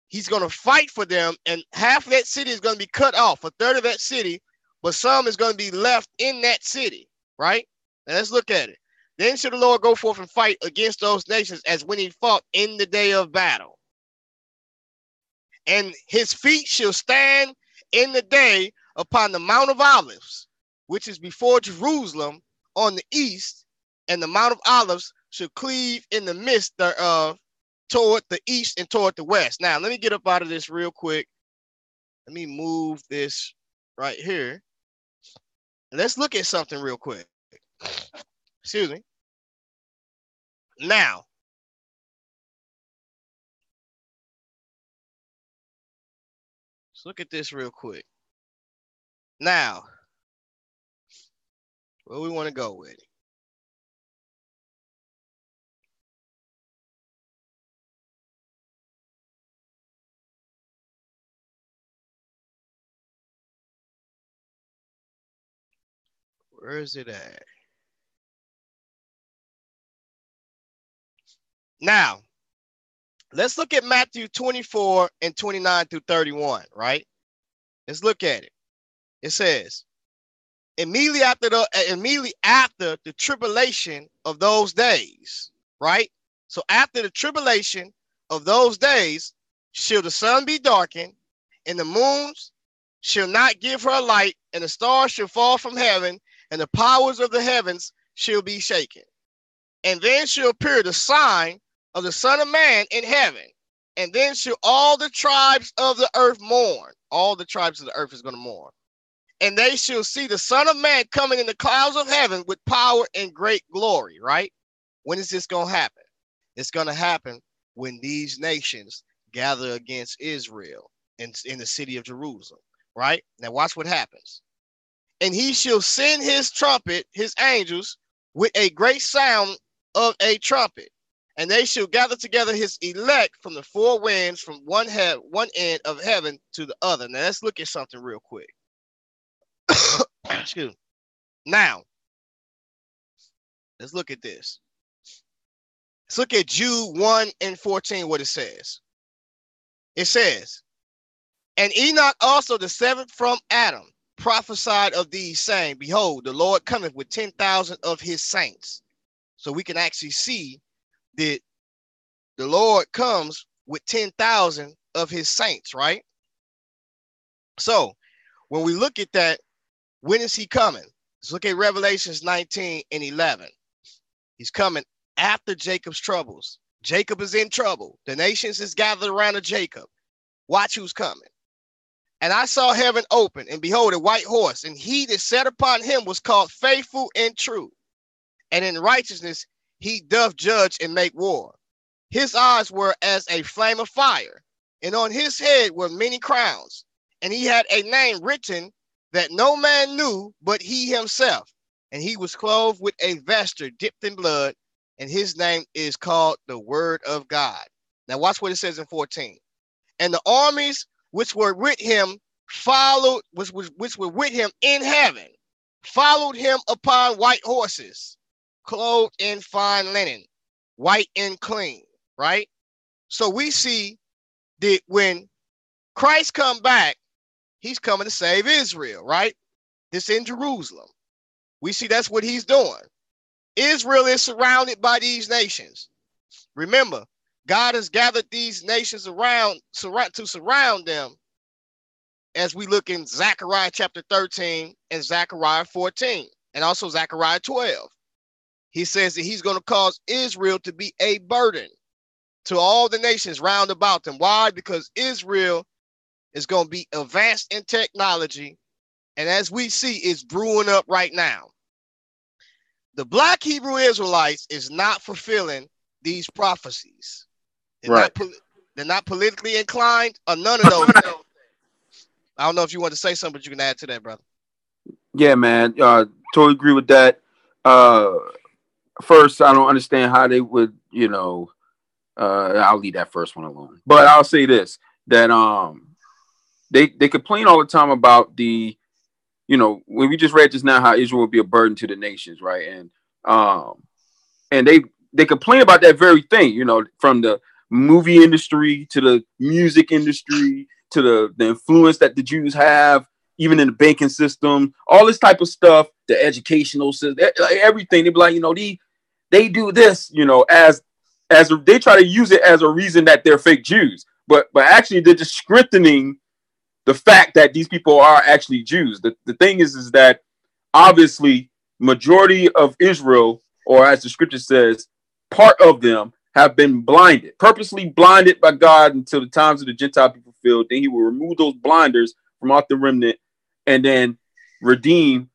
He's going to fight for them, and half of that city is going to be cut off, a third of that city, but some is going to be left in that city, right? Now let's look at it. Then shall the Lord go forth and fight against those nations as when he fought in the day of battle. And his feet shall stand in the day upon the Mount of Olives, which is before Jerusalem on the east, and the Mount of Olives shall cleave in the midst thereof toward the east and toward the west. Now, let me get up out of this real quick. Let me move this right here. Let's look at something real quick. Excuse me. Now, Let's look at this real quick. Now, where we want to go with it. Where is it at? Now, let's look at Matthew 24 and 29 through 31, right? Let's look at it. It says, immediately after the tribulation of those days, right? So after the tribulation of those days, shall the sun be darkened, and the moons shall not give her light, and the stars shall fall from heaven, and the powers of the heavens shall be shaken. And then shall appear the sign of the Son of Man in heaven. And then shall all the tribes of the earth mourn. All the tribes of the earth is going to mourn. And they shall see the Son of Man coming in the clouds of heaven with power and great glory, right? When is this going to happen? It's going to happen when these nations gather against Israel in the city of Jerusalem, right? Now watch what happens. And he shall send his trumpet, his angels, with a great sound of a trumpet. And they shall gather together his elect from the four winds, from one end of heaven to the other. Now let's look at something real quick. Excuse me. Now, let's look at this. Let's look at Jude 1 and 14, what it says. It says, and Enoch also, the seventh from Adam, prophesied of these, saying, behold, the Lord cometh with 10,000 of his saints. So we can actually see that the Lord comes with 10,000 of his saints, right? So when we look at that, when is he coming? Let's look at Revelations 19 and 11. He's coming after Jacob's troubles. Jacob is in trouble. The nations is gathered around of Jacob. Watch who's coming. And I saw heaven open, and behold, a white horse, and he that sat upon him was called Faithful and True. And in righteousness he doth judge and make war. His eyes were as a flame of fire, and on his head were many crowns. And he had a name written that no man knew but he himself. And he was clothed with a vesture dipped in blood, and his name is called the Word of God. Now watch what it says in 14. And the armies which were with him followed, which were with him in heaven, followed him upon white horses, clothed in fine linen, white and clean, right? So we see that when Christ come back, he's coming to save Israel, right? This in Jerusalem. We see that's what he's doing. Israel is surrounded by these nations. Remember, God has gathered these nations around to surround them, as we look in Zechariah chapter 13 and Zechariah 14, and also Zechariah 12. He says that he's going to cause Israel to be a burden to all the nations round about them. Why? Because Israel is going to be advanced in technology, and as we see, it's brewing up right now. The Black Hebrew Israelites is not fulfilling these prophecies. They're Right. They're not politically inclined or none of those things. I don't know if you want to say something, but you can add to that, brother. Yeah, man. Totally agree with that. First, I don't understand how they would, I'll leave that first one alone. But I'll say this, that they complain all the time about the, when we just read just now how Israel would be a burden to the nations, right? And they complain about that very thing, from the movie industry to the music industry to the influence that the Jews have, even in the banking system, all this type of stuff, the educational system, everything. They be like, they do this, as they try to use it as a reason that they're fake Jews, but actually they're just strengthening the fact that these people are actually Jews. The thing is that obviously majority of Israel, or as the scripture says, part of them have been blinded, purposely blinded by God until the times of the Gentile people fulfilled. Then he will remove those blinders from out the remnant and then redeem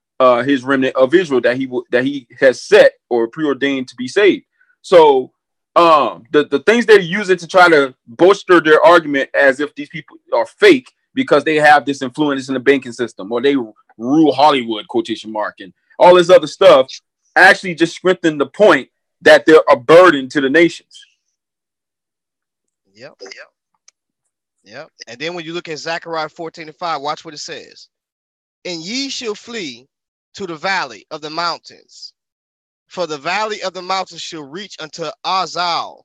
his remnant of Israel that he has set or preordained to be saved. So the things they're using to try to bolster their argument as if these people are fake, because they have this influence in the banking system, or they rule Hollywood, quotation mark, and all this other stuff, actually just strengthen the point that they're a burden to the nations. Yep. Yep. And then when you look at Zechariah 14:5, watch what it says. And ye shall flee to the valley of the mountains, for the valley of the mountains shall reach unto Azal.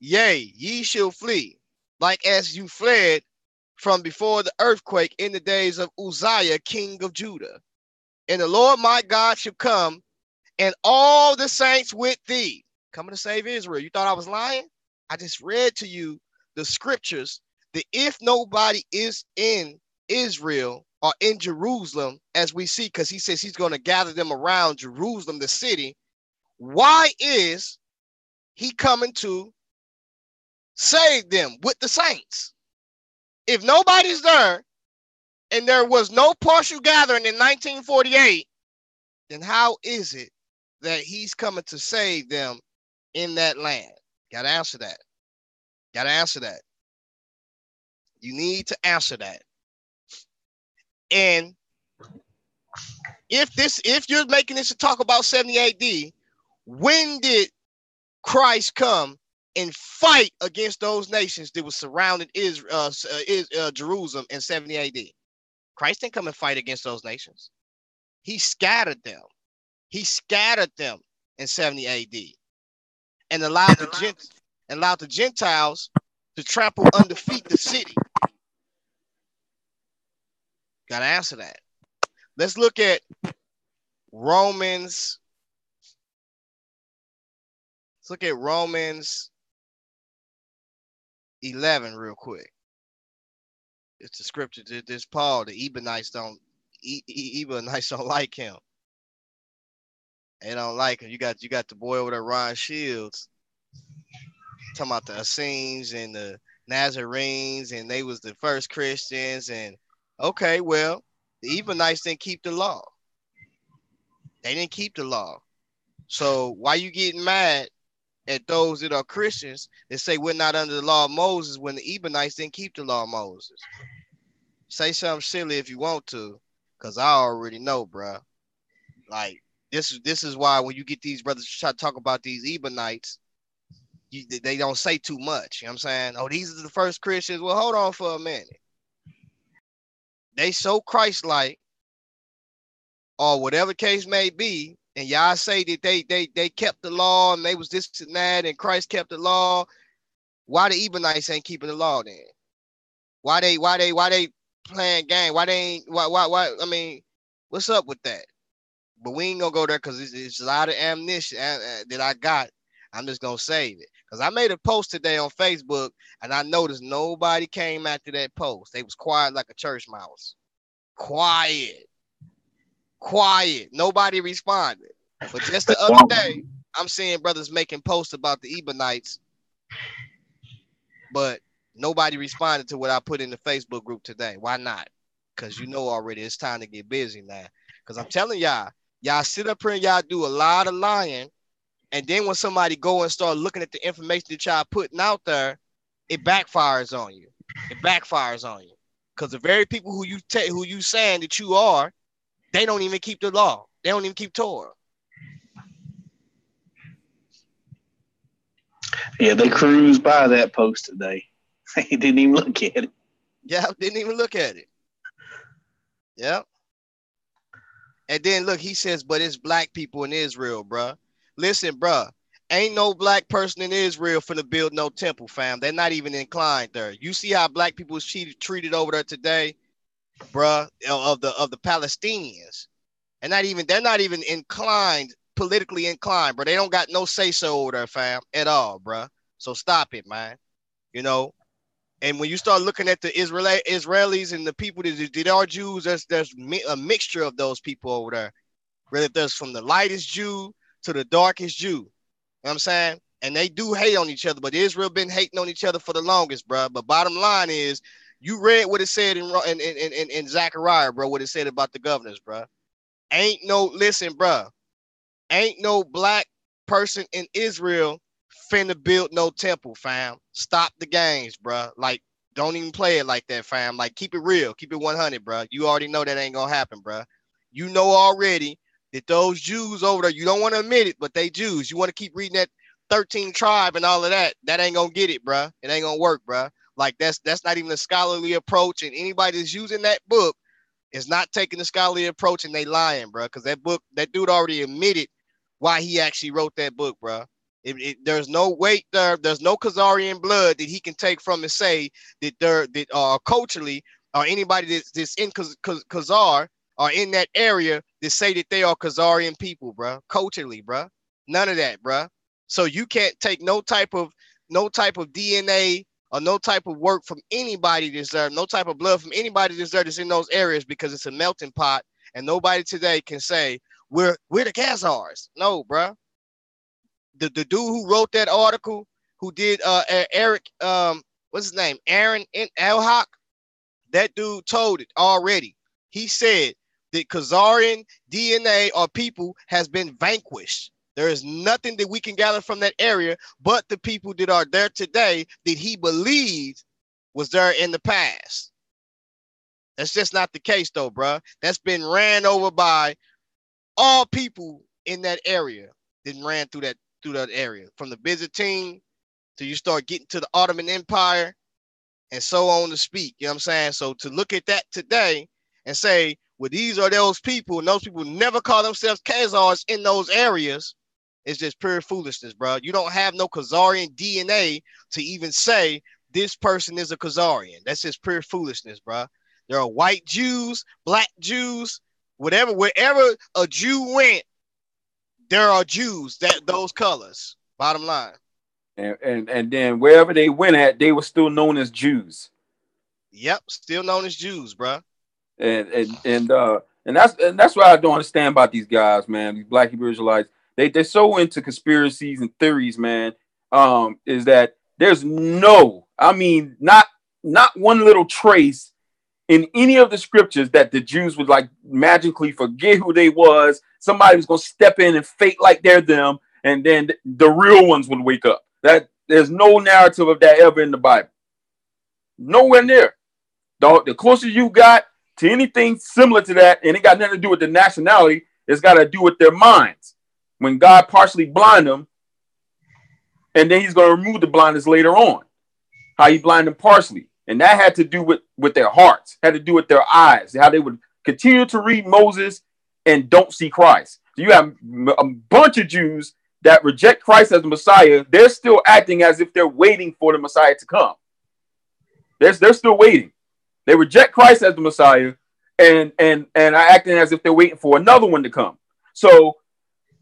Yea, ye shall flee, like as you fled from before the earthquake in the days of Uzziah, king of Judah. And the Lord my God shall come, and all the saints with thee. Coming to save Israel. You thought I was lying? I just read to you the scriptures that if nobody is in Israel or in Jerusalem, as we see, because he says he's going to gather them around Jerusalem, the city, why is he coming to save them with the saints? If nobody's there and there was no partial gathering in 1948, then how is it that he's coming to save them in that land? Gotta answer that. Gotta answer that. You need to answer that. And if you're making this to talk about 70 AD, when did Christ come and fight against those nations that was surrounding Jerusalem in 70 AD? Christ didn't come and fight against those nations. He scattered them. He scattered them in 70 AD and allowed the Gentiles to trample under feet the city. Got to answer that. Let's look at Romans. Let's look at Romans 11 real quick. It's the scripture. This Paul. The Ebionites don't like him. They don't like him. You got the boy over there, Ron Shields, talking about the Essenes and the Nazarenes, and they was the first Christians. And okay, well, the Ebionites didn't keep the law. They didn't keep the law. So why you getting mad at those that are Christians that say we're not under the law of Moses when the Ebionites didn't keep the law of Moses? Say something silly if you want to, because I already know, bro. Like, this is why when you get these brothers try to talk about these Ebionites, they don't say too much. You know what I'm saying? Oh, these are the first Christians. Well, hold on for a minute. They so Christ-like, or whatever case may be, and y'all say that they kept the law and they was this and that, and Christ kept the law. Why the Ebionites ain't keeping the law then? Why they playing game? Why? I mean, what's up with that? But we ain't gonna go there because it's a lot of ammunition that I got. I'm just gonna save it because I made a post today on Facebook and I noticed nobody came after that post. They was quiet like a church mouse. Quiet. Nobody responded. But just the other day, I'm seeing brothers making posts about the Ebionites, but nobody responded to what I put in the Facebook group today. Why not? Because you know already it's time to get busy now. Because I'm telling y'all sit up here and y'all do a lot of lying. And then when somebody go and start looking at the information that y'all putting out there, it backfires on you. Because the very people who you saying that you are, they don't even keep the law. They don't even keep Torah. Yeah, they cruised by that post today. They didn't even look at it. Yeah, didn't even look at it. Yeah. And then look, he says, but it's black people in Israel, bruh. Listen, bruh, ain't no black person in Israel finna build no temple, fam. They're not even inclined there. You see how black people is treated over there today, bruh, of the Palestinians. And they're not even politically inclined, bro. They don't got no say-so over there, fam, at all, bruh. So stop it, man. You know, and when you start looking at the Israelis and the people that are Jews, there's a mixture of those people over there. Whether there's from the lightest Jew to the darkest Jew. You know what I'm saying? And they do hate on each other, but Israel been hating on each other for the longest, bro. But bottom line is, you read what it said in Zechariah, bro, what it said about the governors, bro. Ain't no black person in Israel finna build no temple, fam. Stop the games, bro. Like, Don't even play it like that, fam. Like, keep it real. Keep it 100, bro. You already know that ain't gonna happen, bro. You know already that those Jews over there, you don't want to admit it, but they Jews. You want to keep reading that 13 tribe and all of that. That ain't gonna get it, bro. It ain't gonna work, bro. Like, that's not even a scholarly approach. And anybody that's using that book is not taking the scholarly approach, and they lying, bro. Because that book, that dude already admitted why he actually wrote that book, bro. There's no weight there. There's no Khazarian blood that he can take from and say that culturally, or anybody that's in Khazar or in that area that say that they are Khazarian people, bro. Culturally, bro. None of that, bro. So you can't take no type of DNA or no type of work from anybody that's there, no type of blood from anybody that's there that's in those areas, because it's a melting pot, and nobody today can say we're the Khazars. No, bro. The dude who wrote that article, who did Eric, what's his name? Aaron Elhak, that dude told it already. He said that Khazarian DNA or people has been vanquished. There is nothing that we can gather from that area but the people that are there today that he believed was there in the past. That's just not the case, though, bro. That's been ran over by all people in that area that ran through that area, from the Byzantine till you start getting to the Ottoman Empire and so on to speak. You know what I'm saying? So to look at that today and say, well, these are those people, and those people never call themselves Khazars in those areas, it's just pure foolishness, bro. You don't have no Khazarian DNA to even say this person is a Khazarian. That's just pure foolishness, bro. There are white Jews, black Jews, whatever, wherever a Jew went, there are Jews those colors. Bottom line. And then wherever they went at, they were still known as Jews. Yep, still known as Jews, bro. And that's what I don't understand about these guys, man. These Black Hebrew Israelites, they're so into conspiracies and theories, man. Is that there's not one little trace in any of the scriptures that the Jews would like magically forget who they was. Somebody was gonna step in and fake like they're them, and then the real ones would wake up. That there's no narrative of that ever in the Bible. Nowhere near. The closer you got to anything similar to that, and it got nothing to do with the nationality, it's got to do with their minds. When God partially blind them, and then he's going to remove the blindness later on. How he blind them partially. And that had to do with their hearts, had to do with their eyes, how they would continue to read Moses and don't see Christ. So you have a bunch of Jews that reject Christ as the Messiah. They're still acting as if they're waiting for the Messiah to come. They're still waiting. They reject Christ as the Messiah and are acting as if they're waiting for another one to come. So,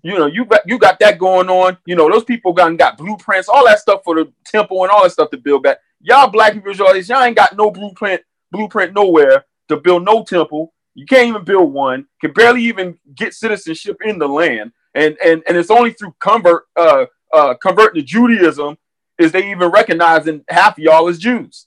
you got that going on. Those people got blueprints, all that stuff for the temple and all that stuff to build back. Y'all Black people, y'all ain't got no blueprint nowhere to build no temple. You can't even build one. Can barely even get citizenship in the land. And it's only through converting to Judaism is they even recognizing half of y'all as Jews.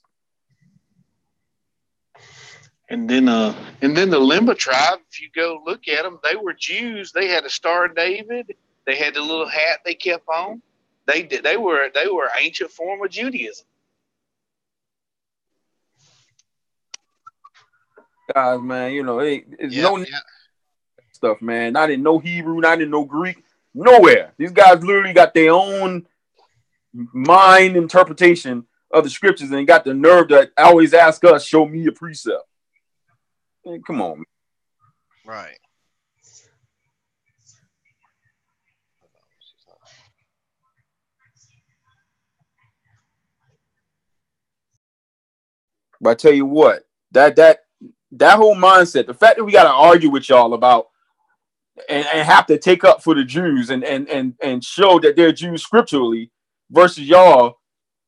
And then the Limba tribe, if you go look at them, they were Jews. They had a Star of David. They had the little hat they kept on. They were ancient form of Judaism. Guys, man, it's no stuff, man. Not in no Hebrew, not in no Greek, nowhere. These guys literally got their own mind interpretation of the scriptures and got the nerve to always ask us, show me a precept. Man, come on, man. Right. But I tell you what, that whole mindset, the fact that we got to argue with y'all about and have to take up for the Jews and show that they're Jews scripturally versus y'all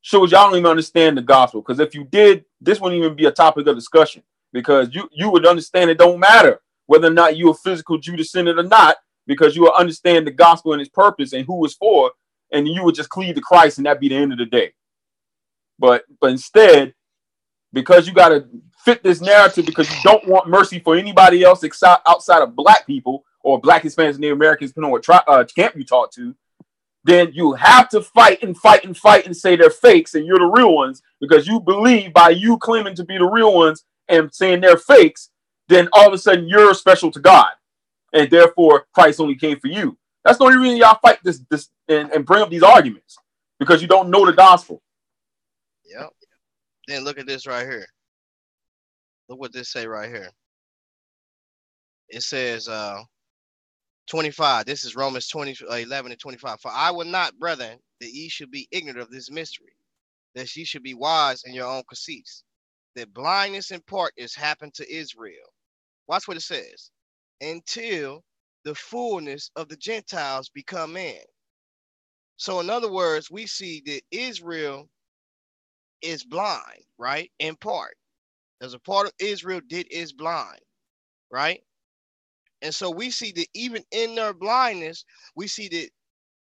shows y'all don't even understand the gospel. Because if you did, this wouldn't even be a topic of discussion, because you would understand it don't matter whether or not you're a physical Jew descendant or not, because you will understand the gospel and its purpose and who it's for, and you would just cleave to Christ and that'd be the end of the day. But instead, because you got to fit this narrative, because you don't want mercy for anybody else outside of Black people or Black Hispanics, Native Americans, depending on what camp you talk to, then you have to fight and fight and fight and say they're fakes and you're the real ones, because you believe by you claiming to be the real ones and saying they're fakes, then all of a sudden you're special to God. And therefore Christ only came for you. That's the only reason y'all fight this and bring up these arguments, because you don't know the gospel. Yep. Then look at this right here. Look what this say right here. It says 25. This is Romans 20, 11 and 25. For I will not, brethren, that ye should be ignorant of this mystery, that ye should be wise in your own conceits, that blindness in part is happened to Israel. Watch what it says. Until the fullness of the Gentiles become in. So in other words, we see that Israel is blind, right? In part. There's a part of Israel that is blind, right? And so we see that even in their blindness, we see that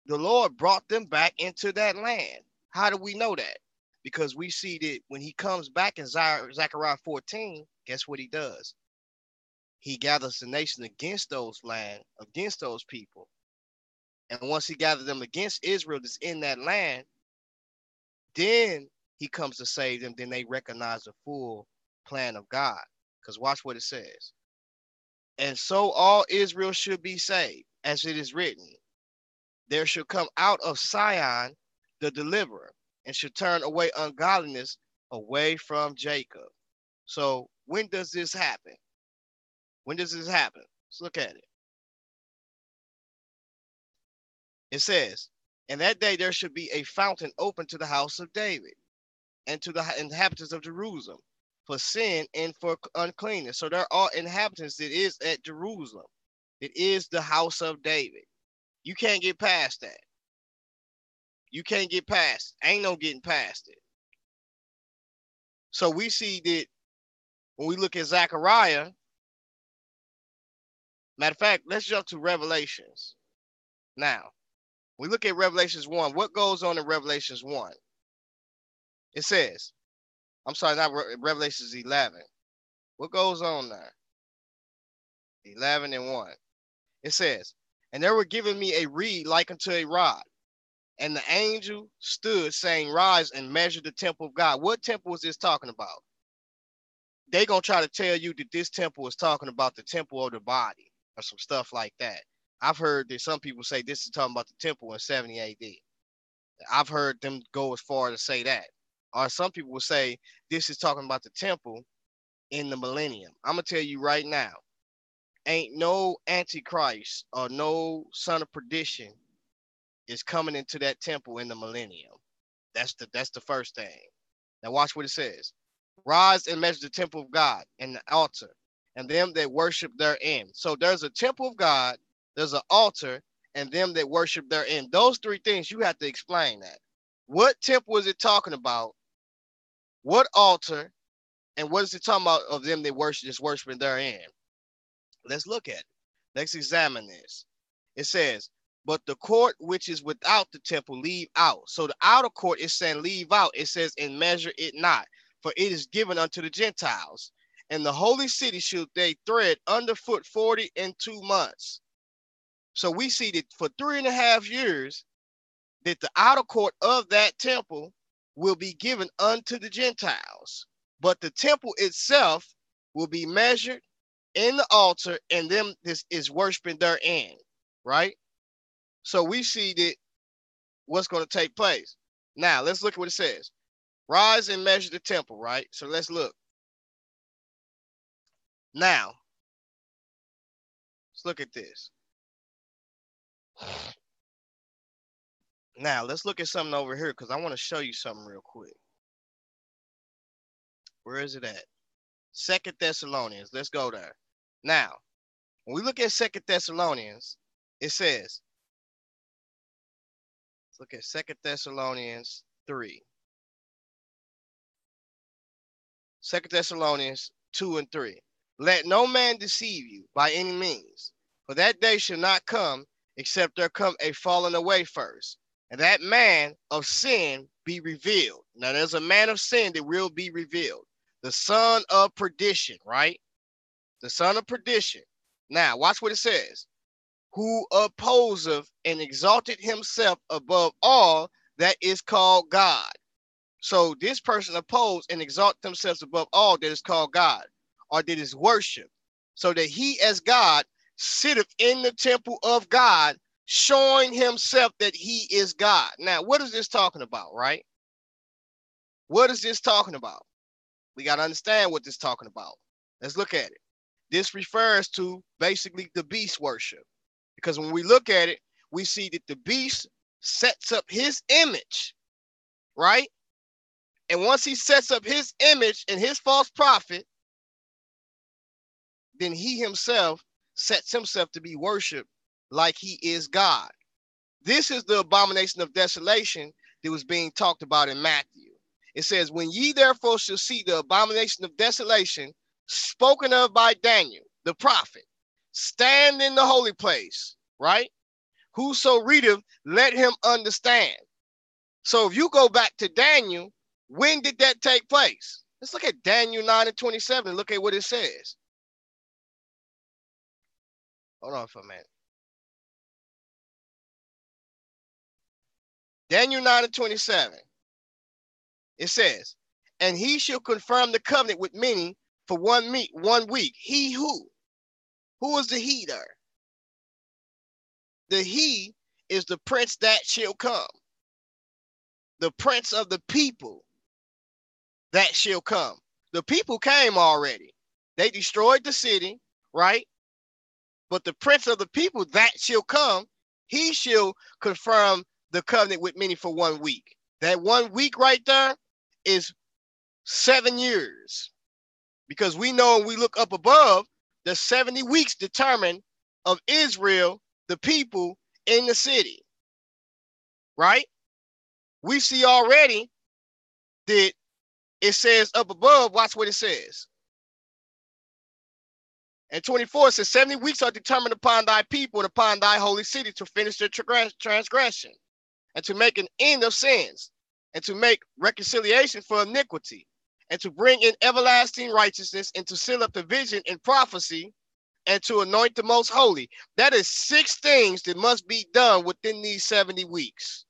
the Lord brought them back into that land. How do we know that? Because we see that when he comes back in Zechariah 14, guess what he does? He gathers the nation against those land, against those people. And once he gathers them against Israel that's in that land, then he comes to save them. Then they recognize the full plan of God. Because watch what it says. And so all Israel should be saved, as it is written. There shall come out of Sion the deliverer, and should turn away ungodliness away from Jacob. So when does this happen? When does this happen? Let's look at it. It says, in that day there should be a fountain open to the house of David and to the inhabitants of Jerusalem for sin and for uncleanness. So there are inhabitants that is at Jerusalem. It is the house of David. You can't get past that. You can't get past it. Ain't no getting past it. So we see that when we look at Zechariah, matter of fact, let's jump to Revelations. Now, we look at Revelations 1. What goes on in Revelations 1? It says, I'm sorry, not Revelations 11. What goes on there? 11 and 1. It says, and there were given me a reed like unto a rod, and the angel stood, saying, rise and measure the temple of God. What temple is this talking about? They gonna try to tell you that this temple is talking about the temple of the body or some stuff like that. I've heard that some people say this is talking about the temple in 70 AD. I've heard them go as far to say that. Or some people will say this is talking about the temple in the millennium. I'm gonna tell you right now, ain't no antichrist or no son of perdition is coming into that temple in the millennium. That's the first thing. Now watch what it says. Rise and measure the temple of God and the altar, and them that worship therein. So there's a temple of God, there's an altar, and them that worship therein. Those three things, you have to explain that. What temple is it talking about? What altar? And what is it talking about of them that worship, just worshiping therein? Let's look at it. Let's examine this. It says, but the court which is without the temple leave out. So the outer court is saying leave out. It says, and measure it not, for it is given unto the Gentiles. And the holy city should they tread underfoot 42 months. So we see that for 3.5 years, that the outer court of that temple will be given unto the Gentiles. But the temple itself will be measured in the altar, and them this is worshiping therein, right? So we see that what's going to take place. Now let's look at what it says. Rise and measure the temple, right? So let's look. Now, let's look at this. Now, let's look at something over here because I want to show you something real quick. Where is it at? 2 Thessalonians. Let's go there. Now, when we look at 2 Thessalonians, it says, let's look at 2 Thessalonians 3. 2 Thessalonians 2 and 3. Let no man deceive you by any means, for that day shall not come except there come a falling away first, and that man of sin be revealed. Now there's a man of sin that will be revealed. The son of perdition, right? The son of perdition. Now watch what it says. who opposeth and exalted himself above all that is called God. So this person opposed and exalted themselves above all that is called God, or that is worship, so that he as God sitteth in the temple of God, showing himself that he is God. Now, what is this talking about, right? What is this talking about? We got to understand what this is talking about. Let's look at it. This refers to basically the beast worship, because when we look at it, we see that the beast sets up his image, right? And once he sets up his image and his false prophet, then he himself sets himself to be worshiped like he is God. This is the abomination of desolation that was being talked about in Matthew. It says, when ye therefore shall see the abomination of desolation spoken of by Daniel, the prophet, stand in the holy place, right? Whoso readeth, let him understand. So if you go back to Daniel, when did that take place? Let's look at Daniel 9 and 27 and look at what it says. Hold on for a minute. Daniel 9 and 27. It says, and he shall confirm the covenant with many for 1 week. He who? Who is the he there? The he is the prince that shall come. The prince of the people that shall come. The people came already. They destroyed the city, right? But the prince of the people that shall come, he shall confirm the covenant with many for 1 week. That 1 week right there is 7 years. Because we know when we look up above, the 70 weeks determined of Israel, the people in the city. Right? We see already that it says up above, watch what it says. And 24 says, 70 weeks are determined upon thy people and upon thy holy city to finish their transgression, and to make an end of sins, and to make reconciliation for iniquity, and to bring in everlasting righteousness, and to seal up the vision and prophecy, and to anoint the most holy. That is 6 things that must be done within these 70 weeks.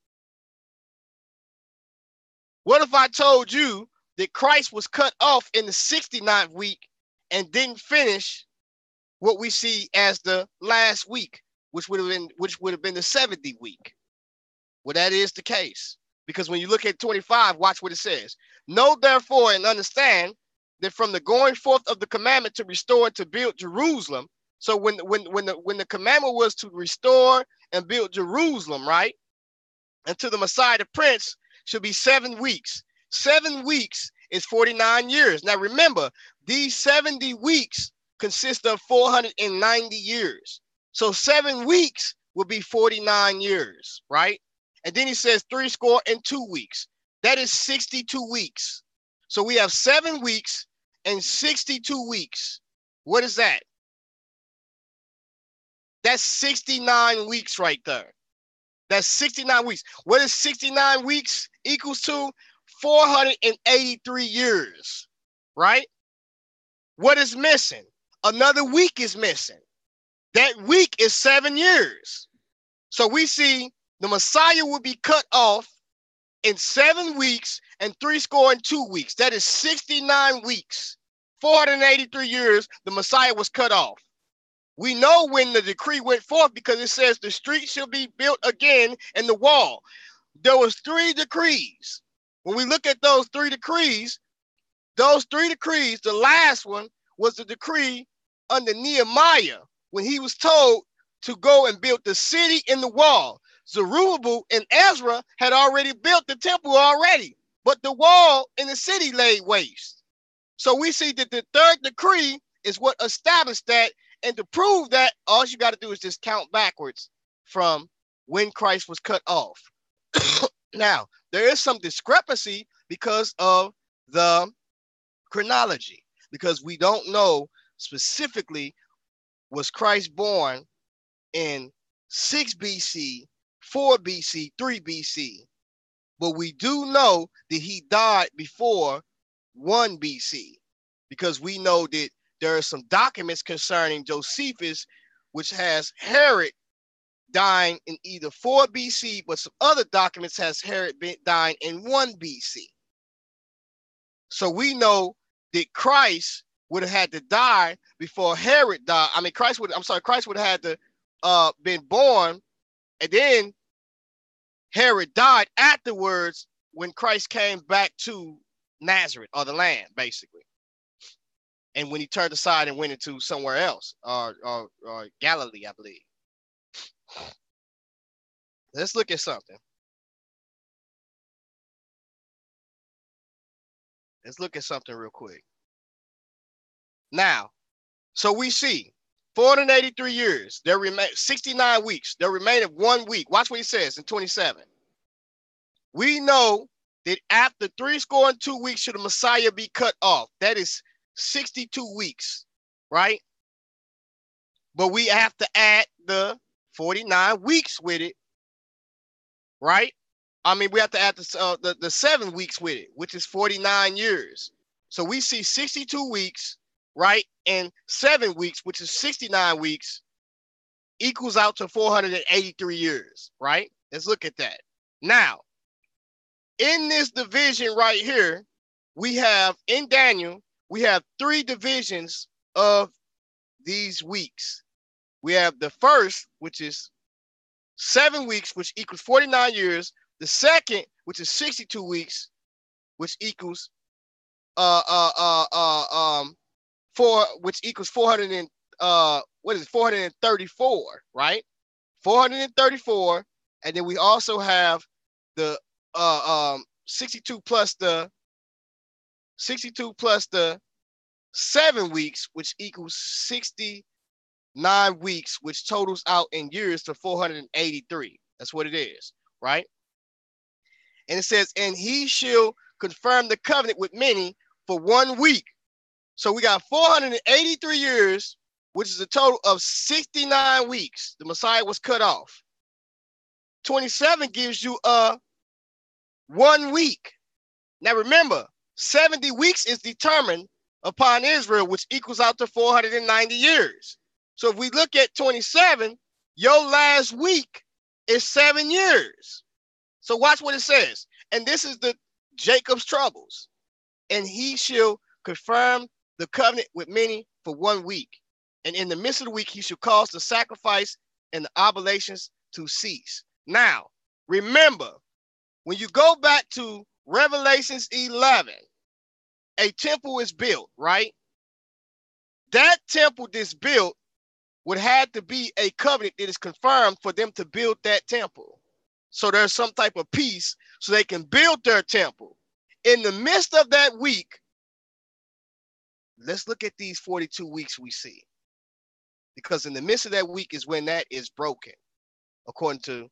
What if I told you that Christ was cut off in the 69th week and didn't finish what we see as the last week, which would have been the 70th week? Well, that is the case, because when you look at 25, watch what it says. Know therefore and understand that from the going forth of the commandment to restore and to build Jerusalem. So when the commandment was to restore and build Jerusalem, right, and to the Messiah the Prince should be 7 weeks. 7 weeks is 49 years. Now remember, these 70 weeks consist of 490 years. So 7 weeks will be 49 years, right? And then he says 62 weeks. That is 62 weeks. So we have 7 weeks and 62 weeks. What is that? That's 69 weeks right there. That's 69 weeks. What is 69 weeks equals to? 483 years, right? What is missing? Another week is missing. That week is 7 years. So we see the Messiah will be cut off in 7 weeks and 62 weeks. That is 69 weeks. 483 years, the Messiah was cut off. We know when the decree went forth because it says the street shall be built again and the wall. There was 3 decrees. When we look at those 3 decrees, the last one was the decree under Nehemiah when he was told to go and build the city and the wall. Zerubbabel and Ezra had already built the temple already, but the wall in the city laid waste. So we see that the 3rd decree is what established that, and to prove that, all you got to do is just count backwards from when Christ was cut off. Now, there is some discrepancy because of the chronology, because we don't know specifically, was Christ born in 6 BC, 4 BC, 3 BC. But we do know that he died before 1 BC, because we know that there are some documents concerning Josephus, which has Herod dying in either 4 BC, but some other documents has Herod been dying in 1 BC. So we know that Christ would have had to die before Herod died. I mean, Christ would have had to been born, and then Herod died afterwards when Christ came back to Nazareth, or the land, basically. And when he turned aside and went into somewhere else, or Galilee, I believe. Let's look at something. Let's look at something real quick. Now, so we see 483 years. There remain 69 weeks. There remain of 1 week. Watch what he says in 27. We know that after 62 weeks should the Messiah be cut off. That is 62 weeks, right? But we have to add the 49 weeks with it, right? I mean, we have to add the 7 weeks with it, which is 49 years. So we see 62 weeks, right? And 7 weeks, which is 69 weeks, equals out to 483 years, right? Let's look at that. Now, in this division right here, we have, in Daniel, we have 3 divisions of these weeks. We have the first, which is 7 weeks, which equals 49 years. The second, which is 62 weeks, which equals 434, right? 434, and then we also have the 62 plus the 7 weeks, which equals 69 weeks, which totals out in years to 483. That's what it is, right? And it says, and he shall confirm the covenant with many for 1 week. So we got 483 years, which is a total of 69 weeks. The Messiah was cut off. 27 gives you 1 week. Now remember, 70 weeks is determined upon Israel, which equals out to 490 years. So if we look at 27, your last week is 7 years. So watch what it says. And this is the Jacob's troubles. And he shall confirm the covenant with many for 1 week. And in the midst of the week, he shall cause the sacrifice and the oblations to cease. Now, remember, when you go back to Revelations 11, a temple is built, right? That temple that's built would have to be a covenant that is confirmed for them to build that temple. So there's some type of peace so they can build their temple. In the midst of that week, let's look at these 42 weeks we see. Because in the midst of that week is when that is broken, according to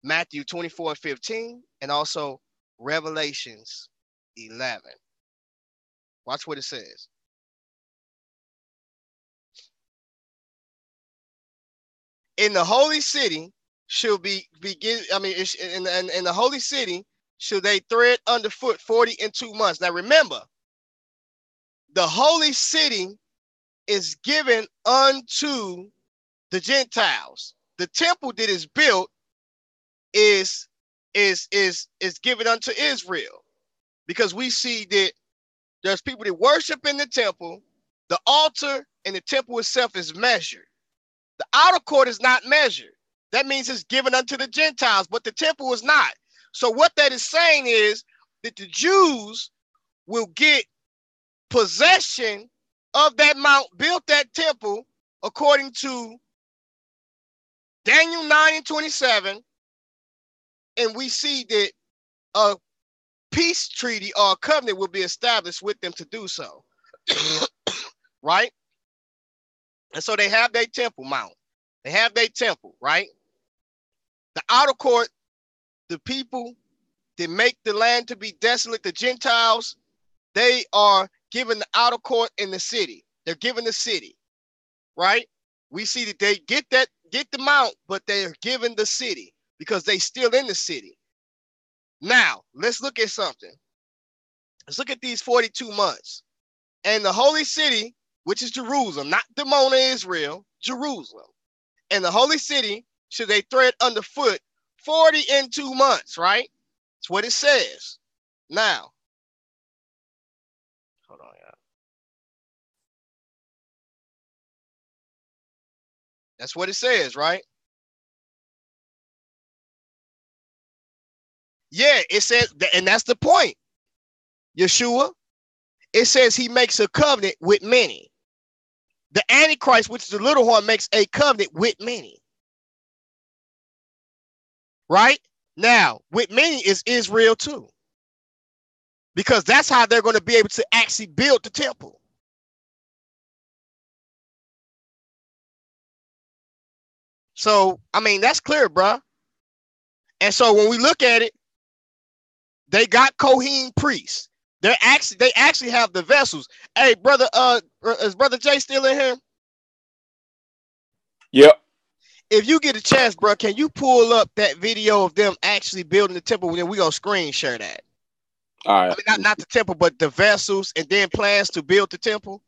Matthew 24:15 and also Revelations 11. Watch what it says. In the holy city shall in the holy city shall they tread underfoot 40 and 2 months. Now remember, the holy city is given unto the Gentiles. The temple that is built is given unto Israel, because we see that there's people that worship in the temple. The altar and the temple itself is measured. The outer court is not measured. That means it's given unto the Gentiles, but the temple is not. So what that is saying is that the Jews will get possession of that mount, built that temple, according to Daniel 9:27. And we see that a peace treaty or a covenant will be established with them to do so. Right? And so they have their temple mount. They have their temple, right? The outer court, the people that make the land to be desolate, the Gentiles, they are given the outer court in the city. They're given the city, right? We see that they get the mount, but they are given the city because they still in the city. Now, let's look at something. Let's look at these 42 months. And the holy city, which is Jerusalem, not Dimona, Israel, Jerusalem. and the holy city should they tread underfoot 40 and 2 months, right? That's what it says. Now, hold on, y'all. That's what it says, right? Yeah, it says, and that's the point. Yeshua, it says he makes a covenant with many. The Antichrist, which is the little horn, makes a covenant with many. Right? Now, with many is Israel too. Because that's how they're going to be able to actually build the temple. So, I mean, that's clear, bro. And so when we look at it, they got Kohen priests. They actually have the vessels. Hey, brother, is Brother Jay still in here? Yep. If you get a chance, bro, can you pull up that video of them actually building the temple? Then we gonna screen share that. All right. I mean, not the temple, but the vessels, and then plans to build the temple.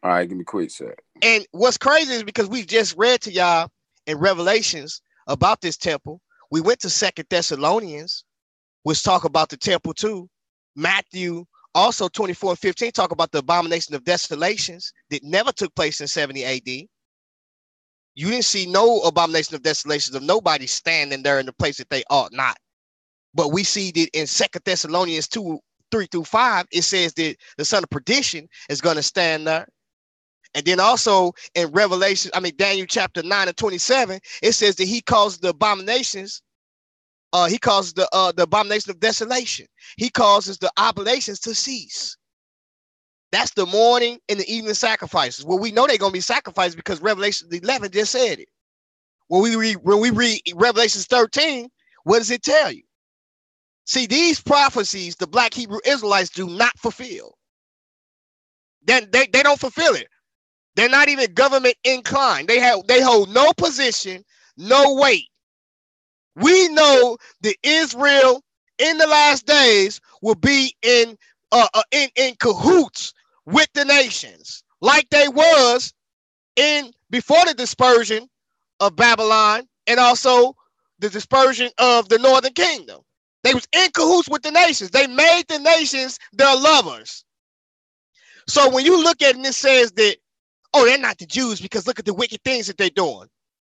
All right, give me a quick sec. And what's crazy is because we just read to y'all in Revelations about this temple. We went to 2 Thessalonians, which talk about the temple too. Matthew also 24 and 15 talk about the abomination of desolations that never took place in 70 AD. You didn't see no abomination of desolations of nobody standing there in the place that they ought not. But we see that in 2 Thessalonians 2, 3-5, it says that the son of perdition is going to stand there. And then also in Revelation, Daniel chapter 9 and 27, it says that he calls the abominations, he causes the abomination of desolation. He causes the oblations to cease. That's the morning and the evening sacrifices. Well, we know they're going to be sacrificed because Revelation 11 just said it. When we read Revelations 13, what does it tell you? See, these prophecies, the Black Hebrew Israelites do not fulfill. Then they don't fulfill it. They're not even government inclined. They hold no position, no weight. We know that Israel in the last days will be in cahoots with the nations, like they was in before the dispersion of Babylon and also the dispersion of the northern kingdom. They was in cahoots with the nations. They made the nations their lovers. So when you look at it and it says that, oh, they're not the Jews because look at the wicked things that they're doing.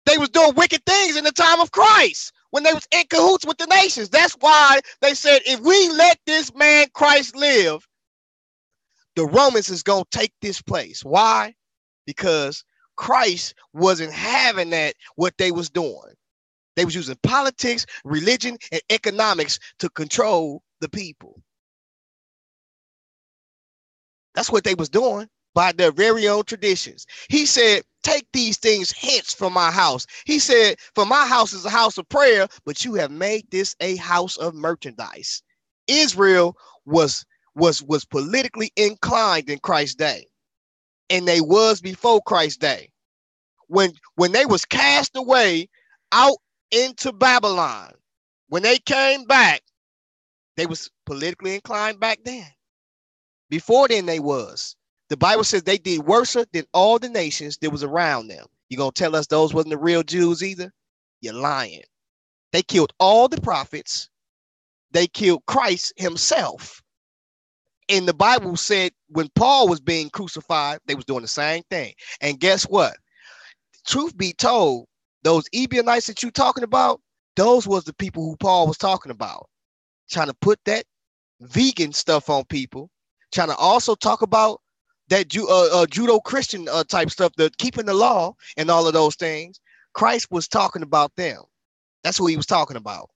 They was doing wicked things in the time of Christ when they was in cahoots with the nations. That's why they said, if we let this man Christ live, the Romans is going to take this place. Why? Because Christ wasn't having that, what they was doing. They was using politics, religion, and economics to control the people. That's what they was doing by their very own traditions. He said, take these things hence from my house. He said, for my house is a house of prayer, but you have made this a house of merchandise. Israel was politically inclined in Christ's day. And they was before Christ's day. When they was cast away out into Babylon, when they came back, they was politically inclined back then. Before then they was. The Bible says they did worse than all the nations that was around them. You gonna tell us those wasn't the real Jews either? You're lying. They killed all the prophets. They killed Christ himself. And the Bible said when Paul was being crucified, they was doing the same thing. And guess what? Truth be told, those Ebionites that you talking about, those was the people who Paul was talking about. Trying to put that vegan stuff on people. Trying to also talk about that Judo-Christian type stuff, the keeping the law and all of those things. Christ was talking about them. That's who he was talking about.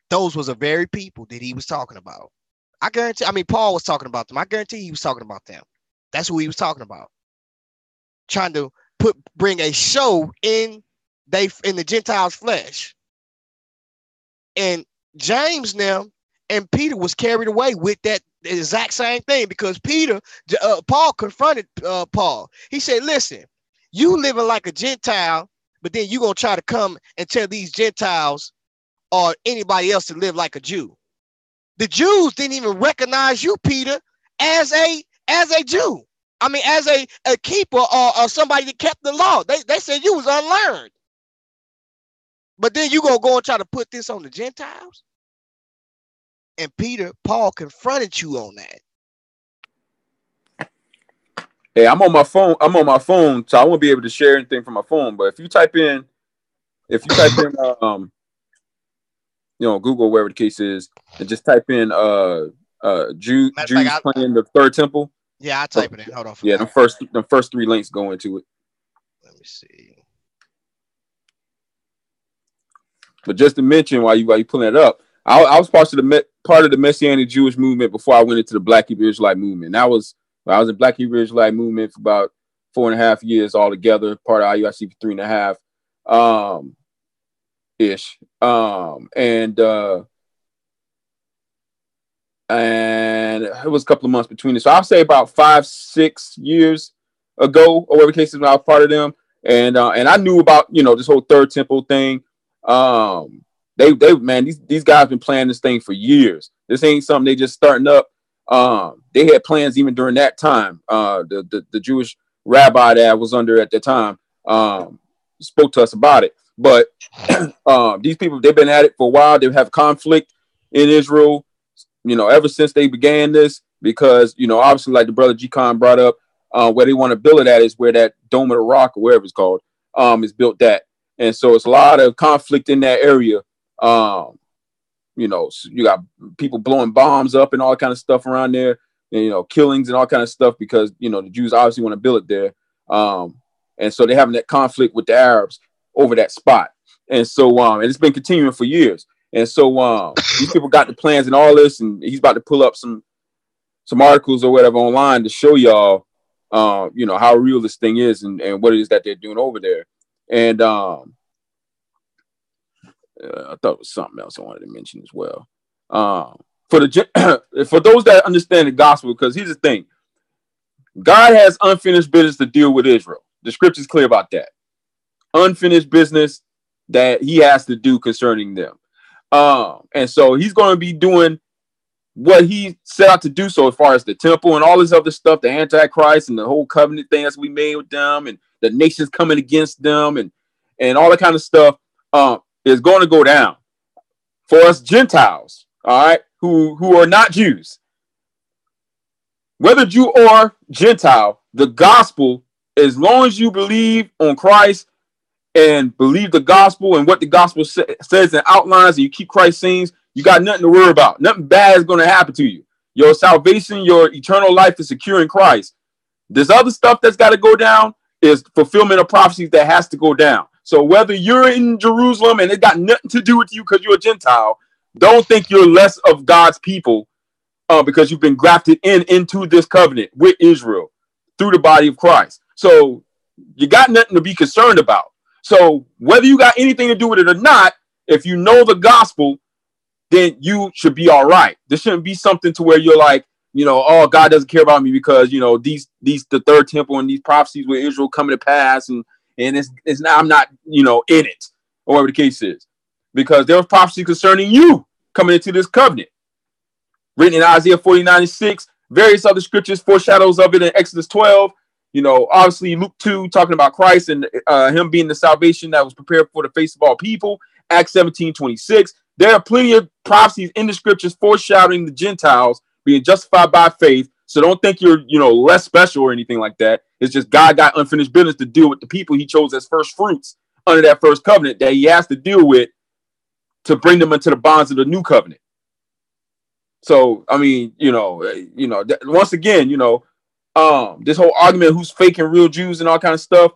Those was the very people that he was talking about. I guarantee, Paul was talking about them. I guarantee he was talking about them. That's who he was talking about. Trying to bring a show in the Gentiles' flesh. And James now and Peter was carried away with that exact same thing because Paul confronted Paul. He said, listen, you living like a Gentile, but then you gonna try to come and tell these Gentiles or anybody else to live like a Jew. The Jews didn't even recognize you, Peter, as a Jew. I mean, as a keeper or somebody that kept the law. They said you was unlearned. But then you gonna go and try to put this on the Gentiles? And Paul confronted you on that. Hey, I'm on my phone, so I won't be able to share anything from my phone. But if you type in, Google, wherever the case is, and just type in Jews Fact, playing the third temple. Yeah, I type it in. Hold on. Yeah, the first 3 links go into it. Let me see. But just to mention, while you pulling it up, I was part of the Messianic Jewish movement before I went into the Black Hebrew Israelite movement. And I was in the Black Hebrew Israelite movement for about 4.5 years altogether. Part of IUIC for 3.5 ish. And it was a couple of months between it. So I'll say about 5-6 years ago, or whatever cases, when I was part of them. And I knew about, this whole third temple thing. These guys been planning this thing for years. This ain't something they just starting up. They had plans even during that time. The Jewish rabbi that I was under at the time spoke to us about it. But these people, they've been at it for a while. They have conflict in Israel, ever since they began this, because, obviously, like the brother G-Con brought up, where they want to build it at is where that Dome of the Rock, or wherever it's called, is built at. And so it's a lot of conflict in that area. So you got people blowing bombs up and all kind of stuff around there, and, killings and all kind of stuff because, the Jews obviously want to build it there. And so they're having that conflict with the Arabs over that spot. And so, and it's been continuing for years. And so these people got the plans and all this, and he's about to pull up some articles or whatever online to show y'all, how real this thing is and what it is that they're doing over there. And I thought it was something else I wanted to mention as well. For those that understand the gospel, because here's the thing. God has unfinished business to deal with Israel. The scripture is clear about that. Unfinished business that he has to do concerning them. And so he's going to be doing what he set out to do. So as far as the temple and all this other stuff, the Antichrist and the whole covenant thing as we made with them and the nations coming against them and all that kind of stuff is going to go down for us Gentiles, all right, who are not Jews. Whether Jew or Gentile, the gospel, as long as you believe on Christ and believe the gospel and what the gospel says and outlines, and you keep Christ's sayings, you got nothing to worry about. Nothing bad is going to happen to you. Your salvation, your eternal life is secure in Christ. This other stuff that's got to go down is fulfillment of prophecies that has to go down. So whether you're in Jerusalem and it got nothing to do with you because you're a Gentile, don't think you're less of God's people because you've been grafted into this covenant with Israel through the body of Christ. So you got nothing to be concerned about. So whether you got anything to do with it or not, if you know the gospel, then you should be all right. There shouldn't be something to where you're like, oh, God doesn't care about me because, the third temple and these prophecies with Israel coming to pass and it's now I'm not, in it, or whatever the case is. Because there was prophecy concerning you coming into this covenant. Written in Isaiah 49:6, various other scriptures, foreshadows of it in Exodus 12. Obviously Luke 2 talking about Christ and him being the salvation that was prepared for the face of all people. Acts 17:26. There are plenty of prophecies in the scriptures foreshadowing the Gentiles being justified by faith. So don't think you're, less special or anything like that. It's just God got unfinished business to deal with the people he chose as first fruits under that first covenant that he has to deal with to bring them into the bonds of the new covenant. So, I mean, once again, this whole argument of who's fake and real Jews and all kind of stuff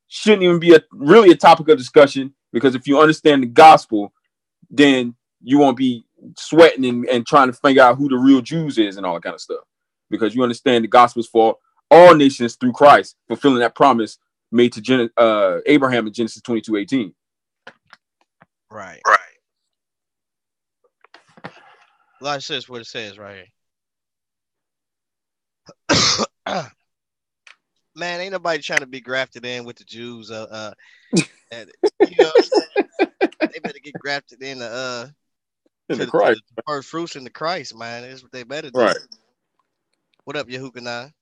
shouldn't even be really a topic of discussion, because if you understand the gospel, then you won't be sweating and trying to figure out who the real Jews is and all that kind of stuff, because you understand the gospel is for all nations through Christ, fulfilling that promise made to Abraham in Genesis 22:18. Right. Like says what it says right here. Man, ain't nobody trying to be grafted in with the Jews. They better get grafted in to the first fruits in the Christ, man. That's what they better do. Right. What up, Yahukanah?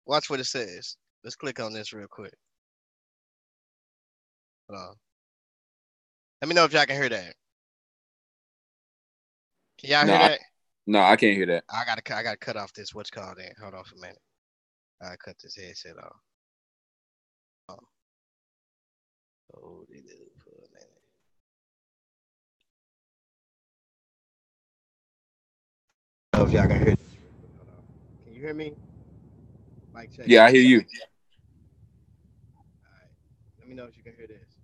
Watch what it says. Let's click on this real quick. Hold on. Let me know if y'all can hear that. Can y'all hear that? No, I can't hear that. I gotta cut off this. What's called in? Hold on for a minute. I cut this headset off. Hold it up for a minute. I don't know if y'all can hear this. Hold on. Can you hear me? Mic check. Yeah, I hear you. All right. Let me know if you can hear this.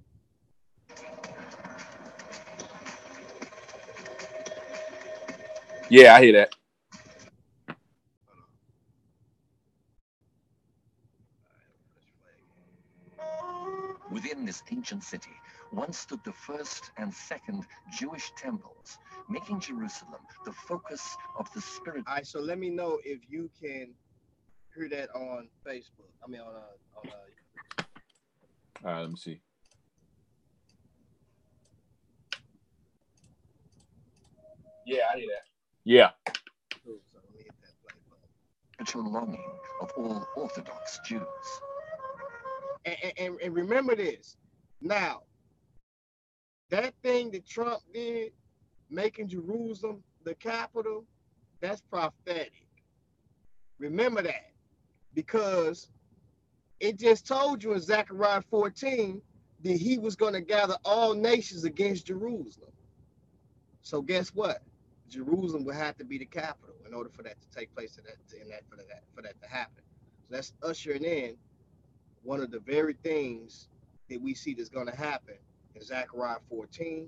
Yeah, I hear that. Within this ancient city, once stood the first and second Jewish temples, making Jerusalem the focus of the spirit. All right, so let me know if you can hear that on Facebook. I mean, on All right, let me see. Yeah, I hear that. Yeah. cool. So let me hit that play button. Spiritual longing of all Orthodox Jews. And remember this. Now, that thing that Trump did, making Jerusalem the capital, that's prophetic. Remember that. Because it just told you in Zechariah 14 that he was going to gather all nations against Jerusalem. So guess what? Jerusalem would have to be the capital in order for that to take place, for that to happen. So that's ushering in one of the very things that we see that's going to happen in Zechariah 14,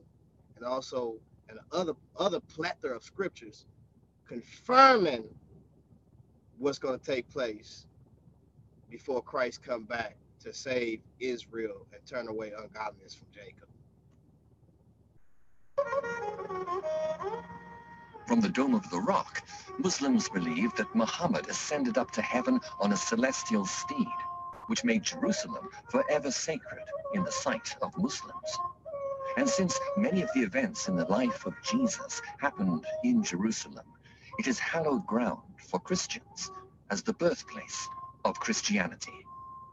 and also in other plethora of scriptures confirming what's going to take place before Christ come back to save Israel and turn away ungodliness from Jacob. From the Dome of the Rock, Muslims believe that Muhammad ascended up to heaven on a celestial steed, which made Jerusalem forever sacred in the sight of Muslims. And since many of the events in the life of Jesus happened in Jerusalem, it is hallowed ground for Christians as the birthplace of Christianity.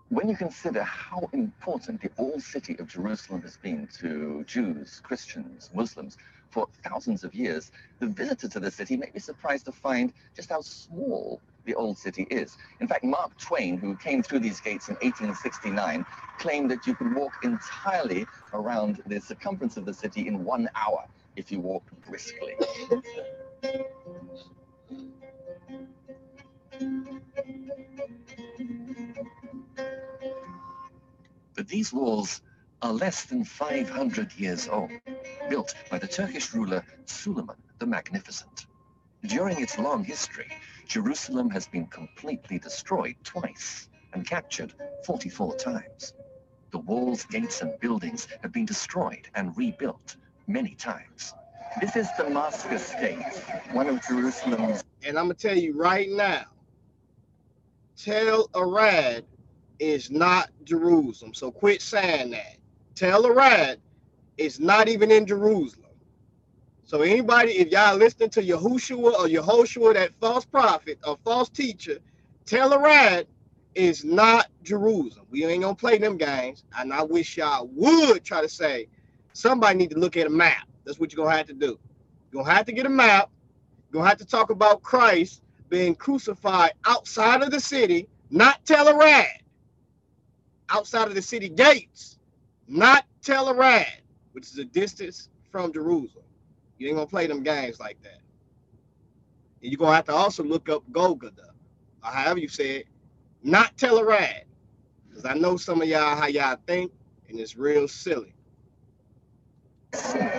When you consider how important the old city of Jerusalem has been to Jews, Christians, Muslims for thousands of years, the visitor to the city may be surprised to find just how small the old city is. In fact, Mark Twain, who came through these gates in 1869, claimed that you could walk entirely around the circumference of the city in 1 hour if you walked briskly. But these walls are less than 500 years old, built by the Turkish ruler Suleiman the Magnificent. During its long history, Jerusalem has been completely destroyed twice and captured 44 times. The walls, gates, and buildings have been destroyed and rebuilt many times. This is Damascus Gate, one of Jerusalem's. And I'm going to tell you right now, Tel Arad is not Jerusalem. So quit saying that. Tel Arad is not even in Jerusalem. So anybody, if y'all listening to Yahushua or Yehoshua, that false prophet or false teacher, Tel Arad is not Jerusalem. We ain't gonna play them games. And I wish y'all would try to say, somebody need to look at a map. That's what you're gonna have to do. You're gonna have to get a map. You're gonna have to talk about Christ being crucified outside of the city, not Tel Arad. Outside of the city gates, not Tel Arad, which is a distance from Jerusalem. You ain't gonna play them games like that. And you're gonna have to also look up Golgotha, or however you say it, not Tel Arad. Because I know some of y'all how y'all think, and it's real silly.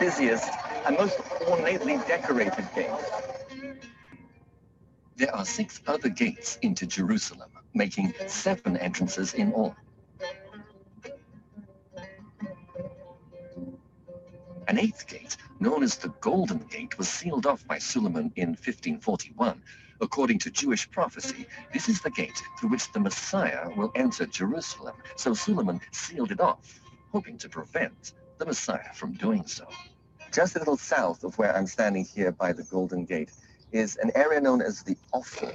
Busiest and most ornately decorated gate. There are 6 other gates into Jerusalem, making 7 entrances in all. An 8th gate, known as the Golden Gate, was sealed off by Suleiman in 1541. According to Jewish prophecy, this is the gate through which the Messiah will enter Jerusalem. So Suleiman sealed it off, hoping to prevent the Messiah from doing so. Just a little south of where I'm standing here by the Golden Gate is an area known as the Offal.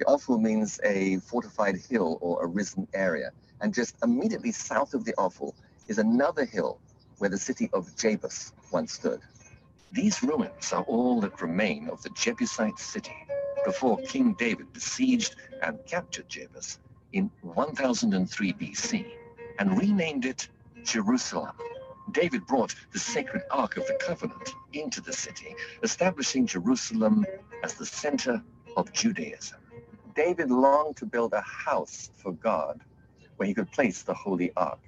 The Ophel means a fortified hill or a risen area. And just immediately south of the Ophel is another hill where the city of Jebus once stood. These ruins are all that remain of the Jebusite city before King David besieged and captured Jebus in 1003 BC and renamed it Jerusalem. David brought the sacred Ark of the Covenant into the city, establishing Jerusalem as the center of Judaism. David longed to build a house for God where he could place the Holy Ark.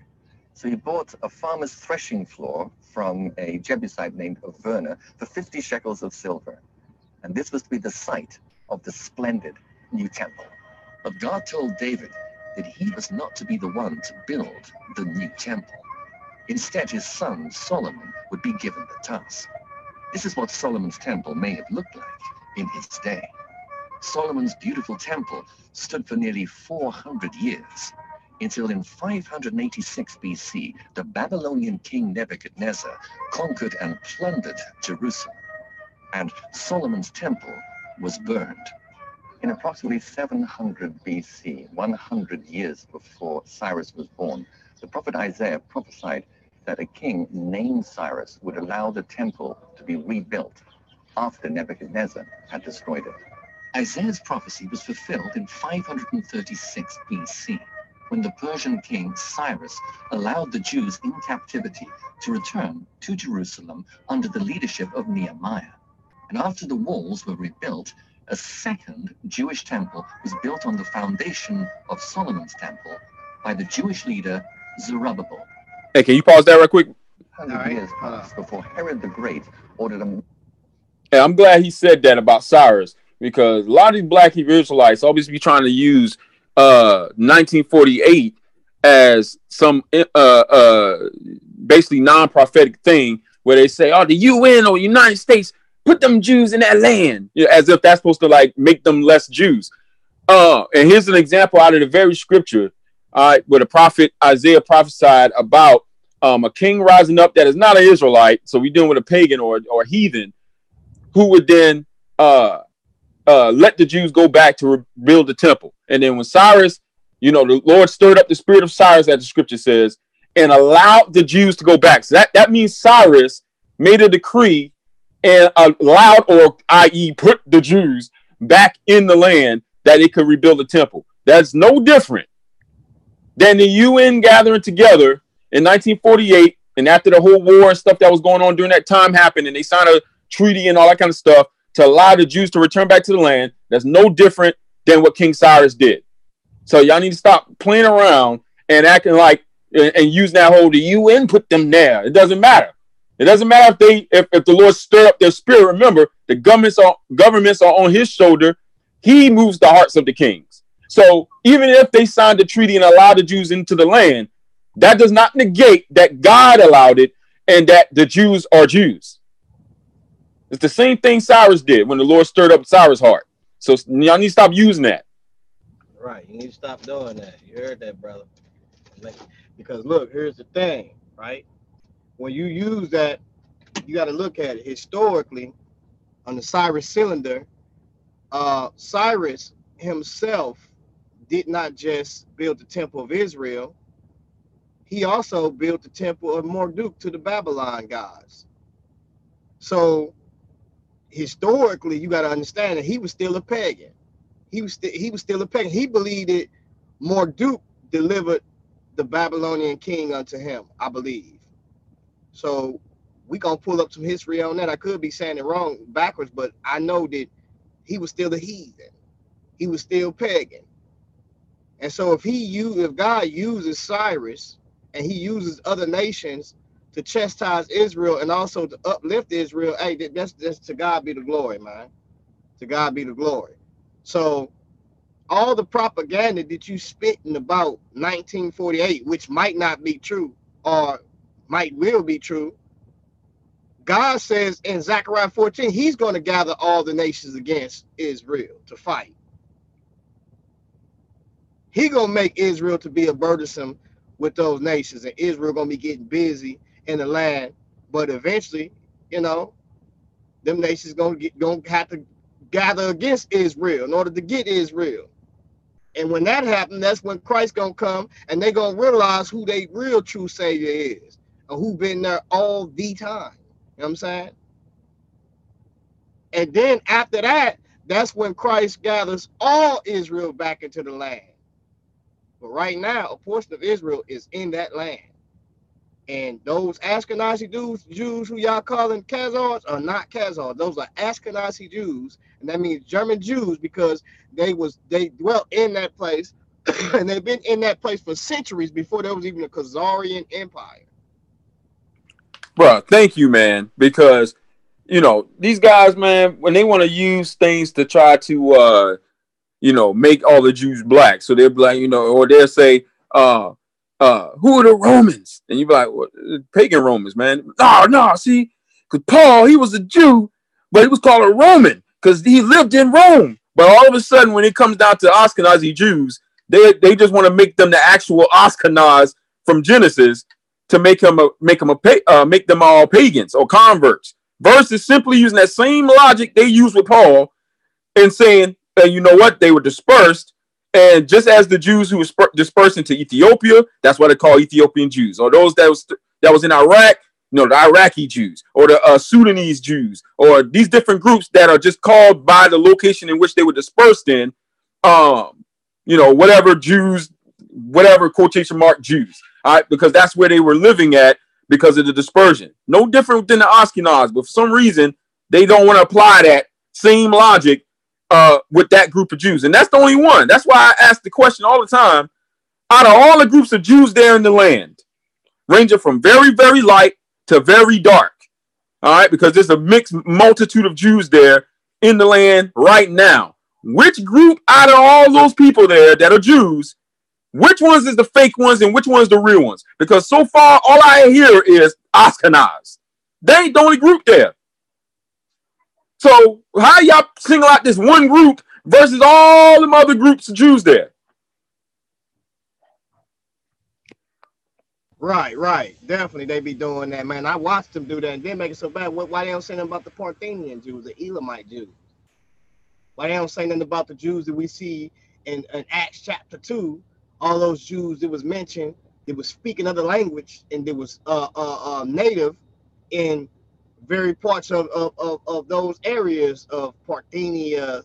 So he bought a farmer's threshing floor from a Jebusite named Verna for 50 shekels of silver. And this was to be the site of the splendid new temple. But God told David that he was not to be the one to build the new temple. Instead, his son Solomon would be given the task. This is what Solomon's temple may have looked like in his day. Solomon's beautiful temple stood for nearly 400 years, until in 586 BC, the Babylonian king Nebuchadnezzar conquered and plundered Jerusalem, and Solomon's temple was burned. In approximately 700 BC, 100 years before Cyrus was born, the prophet Isaiah prophesied that a king named Cyrus would allow the temple to be rebuilt after Nebuchadnezzar had destroyed it. Isaiah's prophecy was fulfilled in 536 BC, when the Persian king Cyrus allowed the Jews in captivity to return to Jerusalem under the leadership of Nehemiah. And after the walls were rebuilt, a second Jewish temple was built on the foundation of Solomon's temple by the Jewish leader Zerubbabel. Hey, can you pause that right quick? 100 years passed before Herod the Great ordered a... Hey, I'm glad he said that about Cyrus, because a lot of these Black Hebrew Israelites always be trying to use 1948 as some basically non-prophetic thing where they say, oh, the UN or United States put them Jews in that land, as if that's supposed to like make them less Jews. And here's an example out of the very scripture, where the prophet Isaiah prophesied about a king rising up that is not an Israelite, so we're dealing with a pagan or heathen, who would then let the Jews go back to rebuild the temple. And then when Cyrus, the Lord stirred up the spirit of Cyrus, as the scripture says, and allowed the Jews to go back. So that means Cyrus made a decree and allowed, or i.e. put the Jews back in the land that it could rebuild the temple. That's no different than the UN gathering together in 1948, and after the whole war and stuff that was going on during that time happened, and they signed a treaty and all that kind of stuff to allow the Jews to return back to the land. That's no different than what King Cyrus did. So y'all need to stop playing around and acting like and using that whole the UN put them there. It doesn't matter. It doesn't matter if the Lord stir up their spirit. Remember, the governments are on his shoulder. He moves the hearts of the kings. So even if they signed the treaty and allowed the Jews into the land, that does not negate that God allowed it and that the Jews are Jews. It's the same thing Cyrus did when the Lord stirred up Cyrus' heart. So y'all need to stop using that. Right. You need to stop doing that. You heard that, brother. Because look, here's the thing, right? When you use that, you got to look at it historically. On the Cyrus cylinder, Cyrus himself did not just build the temple of Israel. He also built the temple of Marduk to the Babylon gods. So historically, you got to understand that he was still a pagan. He was still a pagan. He believed that Marduk delivered the Babylonian king unto him, I believe. So we gonna pull up some history on that. I could be saying it wrong backwards, but I know that he was still a heathen. He was still pagan. And so if God uses Cyrus and he uses other nations to chastise Israel and also to uplift Israel, hey, that's to God be the glory, man. To God be the glory. So all the propaganda that you spitting about 1948, which might not be true or will be true, God says in Zechariah 14, he's going to gather all the nations against Israel to fight. He going to make Israel to be a burdensome with those nations, and Israel going to be getting busy in the land. But eventually, them nations going to have to gather against Israel in order to get Israel. And when that happens, that's when Christ gonna come, and they gonna realize who they real true Savior is, or who been there all the time. You know what I'm saying? And then after that, that's when Christ gathers all Israel back into the land. But right now, a portion of Israel is in that land. And those Ashkenazi Jews who y'all calling Khazars are not Khazars. Those are Ashkenazi Jews, and that means German Jews because they dwelt in that place, and they've been in that place for centuries before there was even a Khazarian Empire. Bro, thank you, man, because these guys, man, when they want to use things to try to make all the Jews black, so they'll be like, or they'll say, who are the Romans? And you be like, well, pagan Romans, man. No, see, because Paul, he was a Jew, but he was called a Roman because he lived in Rome. But all of a sudden, when it comes down to Ashkenazi Jews, they just want to make them the actual Ashkenaz from Genesis to make them all pagans or converts, versus simply using that same logic they used with Paul and saying, you know what, they were dispersed. And just as the Jews who were dispersed into Ethiopia, that's why they call Ethiopian Jews, or those that was in Iraq, the Iraqi Jews, or the Sudanese Jews, or these different groups that are just called by the location in which they were dispersed in, whatever Jews, whatever quotation mark Jews, all right, because that's where they were living at because of the dispersion. No different than the Ashkenaz, but for some reason they don't want to apply that same logic with that group of Jews. And that's the only one. That's why I ask the question all the time. Out of all the groups of Jews there in the land, ranging from very, very light to very dark, all right, because there's a mixed multitude of Jews there in the land right now. Which group out of all those people there that are Jews, which ones is the fake ones and which ones the real ones? Because so far, all I hear is Ashkenaz. They ain't the only group there. So how y'all single out this one group versus all them other groups of Jews there? Right. Definitely they be doing that, man. I watched them do that and then make it so bad. Why they don't say nothing about the Parthenian Jews, the Elamite Jews? Why they don't say nothing about the Jews that we see in Acts chapter 2? All those Jews that was mentioned, that was speaking other language and that was native in very parts of those areas of Parthenia.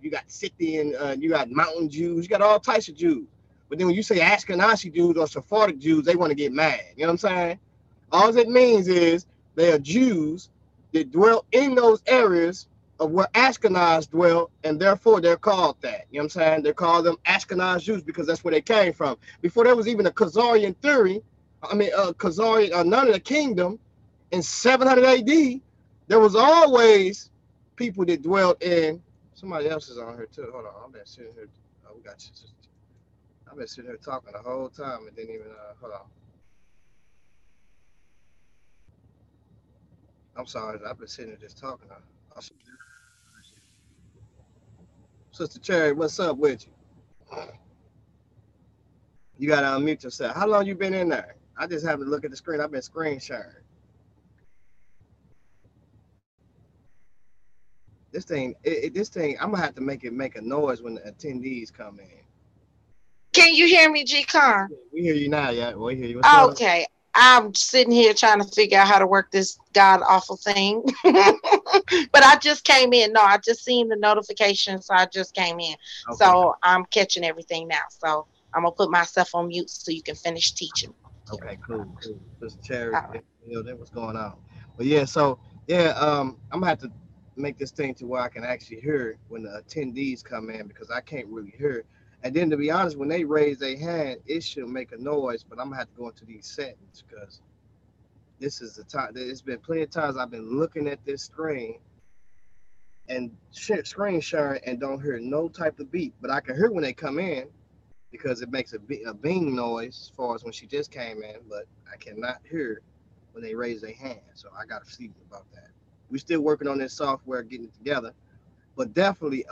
You got Scythian, you got mountain Jews, you got all types of Jews. But then when you say Ashkenazi Jews or Sephardic Jews, they want to get mad. You know what I'm saying? All it means is they are Jews that dwell in those areas of where Ashkenaz dwell, and therefore they're called that. You know what I'm saying? They call them Ashkenaz Jews because that's where they came from. Before there was even a Khazarian theory, Khazarian, none of the kingdom, in 700 AD, there was always people that dwelt in. Somebody else is on here too. Hold on, I've been sitting here. Oh, we got you. I've been sitting here talking the whole time and didn't even. Hold on. I'm sorry, I've been sitting here just talking. Sister Cherry, what's up with you? You gotta unmute yourself. How long you been in there? I just haven't looked at the screen. I've been screen sharing. This thing, I'm gonna have to make a noise when the attendees come in. Can you hear me, G-Con? We hear you now, yeah. We hear you. Okay. I'm sitting here trying to figure out how to work this god awful thing. But I just came in. No, I just seen the notification, so I just came in. Okay. So I'm catching everything now. So I'm gonna put myself on mute so you can finish teaching. Okay, cool. Just Cherry, right. What's going on? But yeah, I'm gonna have to make this thing to where I can actually hear when the attendees come in because I can't really hear. And then to be honest, when they raise their hand, it should make a noise, but I'm gonna have to go into these settings because this is the time. It's been plenty of times I've been looking at this screen and screen sharing and don't hear no type of beep, but I can hear when they come in because it makes a bing noise as far as when she just came in, but I cannot hear when they raise their hand. So I gotta see about that. We're still working on this software, getting it together, but definitely,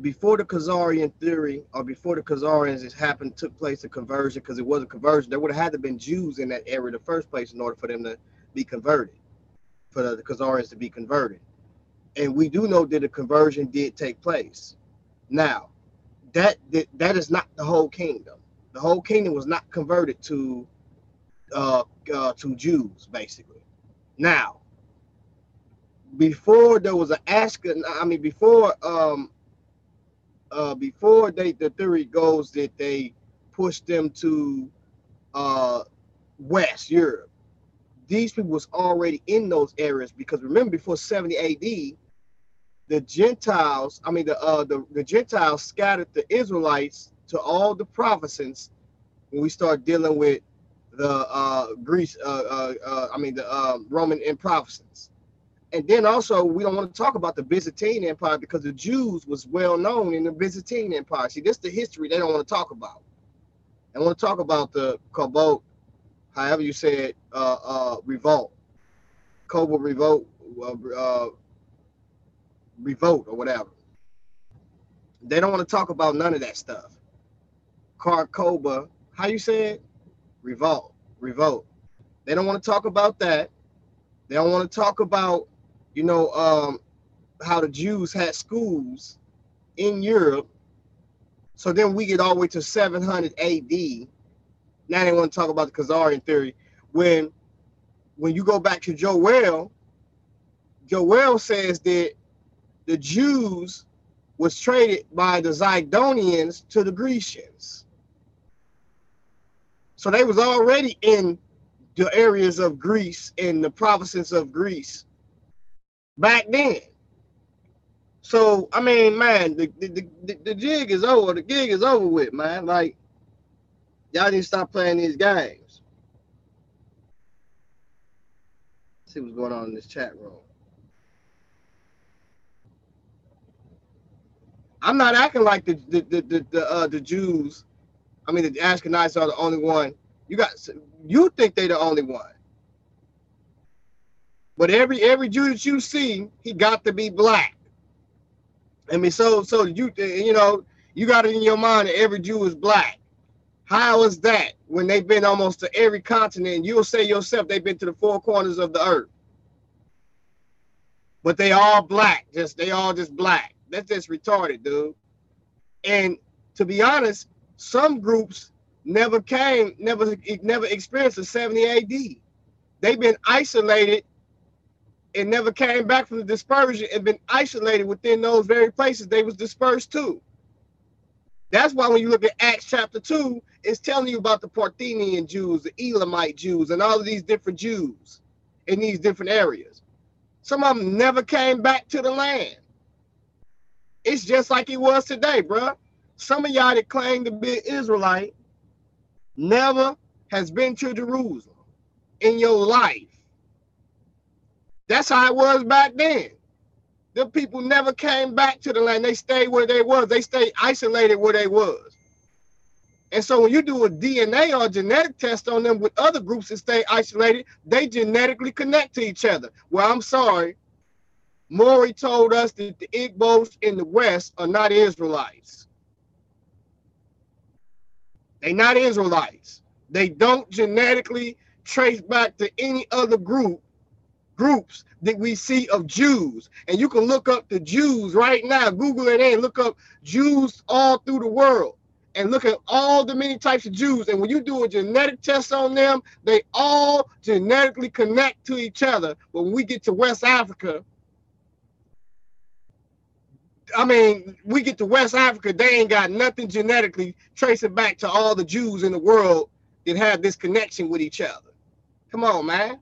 before the Khazarian theory or before the Khazarians took place, a conversion, because it was a conversion, there would have had to been Jews in that area in the first place in order for them be converted, for the Khazarians to be converted. And we do know that a conversion did take place. Now, that is not the whole kingdom. The whole kingdom was not converted to Jews, basically. Now, before there was an before the theory goes that they pushed them to West Europe, these people was already in those areas, because remember, before 70 AD, the Gentiles, the Gentiles scattered the Israelites to all the provinces when we start dealing with the Greece, the Roman and provinces. And then also, we don't want to talk about the Byzantine Empire, because the Jews was well known in the Byzantine Empire. See, this is the history they don't want to talk about. They want to talk about the Cobalt, however you say it, revolt, Cobalt revolt, revolt or whatever. They don't want to talk about none of that stuff. Carcoba, how you say it? Revolt. They don't want to talk about that. They don't want to talk about, how the Jews had schools in Europe. So then we get all the way to 700 AD. Now they want to talk about the Khazarian theory. When you go back to Joel says that the Jews was traded by the Zidonians to the Grecians. So they was already in the areas of Greece and the provinces of Greece back then. So, I mean, man, the jig is over. The gig is over with, man. Like, y'all need to stop playing these games. Let's see what's going on in this chat room. I'm not acting like the Jews, the Ashkenazites are the only one. You think they're the only one. But every Jew that you see, he got to be black. So you got it in your mind that every Jew is black. How is that when they've been almost to every continent? You'll say yourself they've been to the four corners of the earth. But they all black. They all just black. That's just retarded, dude. And to be honest, some groups never experienced the 70 AD. They've been isolated and never came back from the dispersion and been isolated within those very places they was dispersed to. That's why when you look at Acts chapter 2, it's telling you about the Parthenian Jews, the Elamite Jews, and all of these different Jews in these different areas. Some of them never came back to the land. It's just like it was today, bro. Some of y'all that claim to be Israelite never has been to Jerusalem in your life. That's how it was back then. The people never came back to the land. They stayed where they was. They stayed isolated where they was. And so when you do a DNA or a genetic test on them with other groups that stay isolated, they genetically connect to each other. Well, I'm sorry. Maury told us that the Igbos in the West are not Israelites. They're not Israelites. They don't genetically trace back to any other groups that we see of Jews. And you can look up the Jews right now. Google it and look up Jews all through the world. And look at all the many types of Jews. And when you do a genetic test on them, they all genetically connect to each other. But when we get to West Africa, we get to West Africa, they ain't got nothing genetically tracing back to all the Jews in the world that have this connection with each other. Come on, man.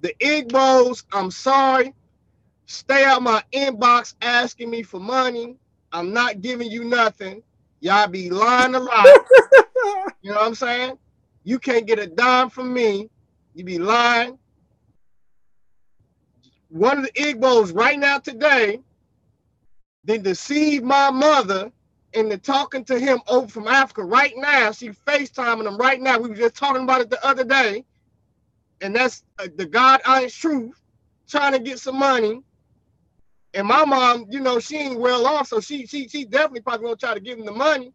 The Igbos, I'm sorry. Stay out my inbox asking me for money. I'm not giving you nothing. Y'all be lying a lot. You know what I'm saying? You can't get a dime from me. You be lying. One of the Igbos right now today, they deceived my mother into talking to him over from Africa right now. She FaceTiming him right now. We were just talking about it the other day. And that's the God honest truth, trying to get some money. And my mom, she ain't well off, so she definitely probably gonna try to give him the money.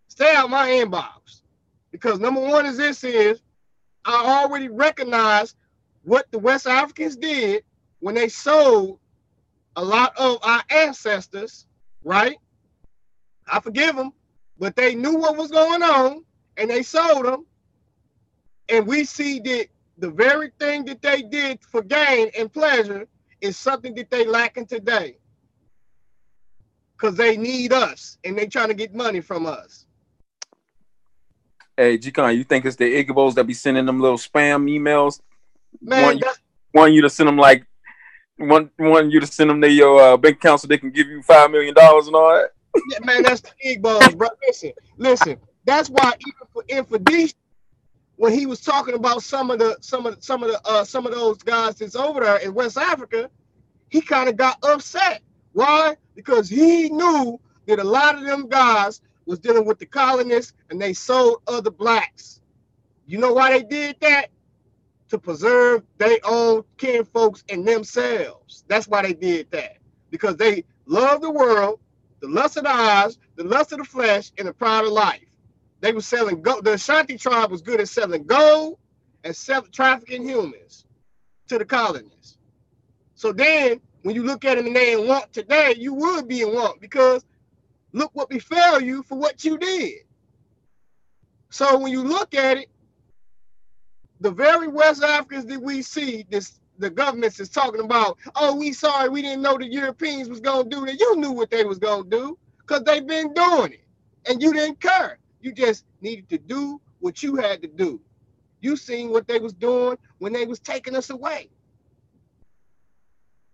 Stay out my inbox. Because number one is I already recognize what the West Africans did when they sold a lot of our ancestors, right? I forgive them, but they knew what was going on and they sold them. And we see that the very thing that they did for gain and pleasure is something that they lacking today because they need us and they trying to get money from us. Hey, G-Con, you think it's the Igbos that be sending them little spam emails? Man, Want you to send them like want you to send them to your bank account so they can give you $5 million and all that? yeah, man, that's the Igbos, bro. Listen. That's why even for Infidel, when he was talking about some of those guys that's over there in West Africa, he kind of got upset. Why? Because he knew that a lot of them guys was dealing with the colonists and they sold other blacks. You know why they did that? To preserve their own kinfolks and themselves. That's why they did that. Because they love the world, the lust of the eyes, the lust of the flesh, and the pride of life. They were selling gold. The Ashanti tribe was good at selling gold and trafficking humans to the colonists. So then, when you look at them and they in want today, you would be in want because look what befell you for what you did. So when you look at it, the very West Africans that we see, the governments is talking about, oh, we sorry, we didn't know the Europeans was gonna do that. You knew what they was gonna do because they've been doing it, and you didn't care. You just needed to do what you had to do. You seen what they was doing when they was taking us away.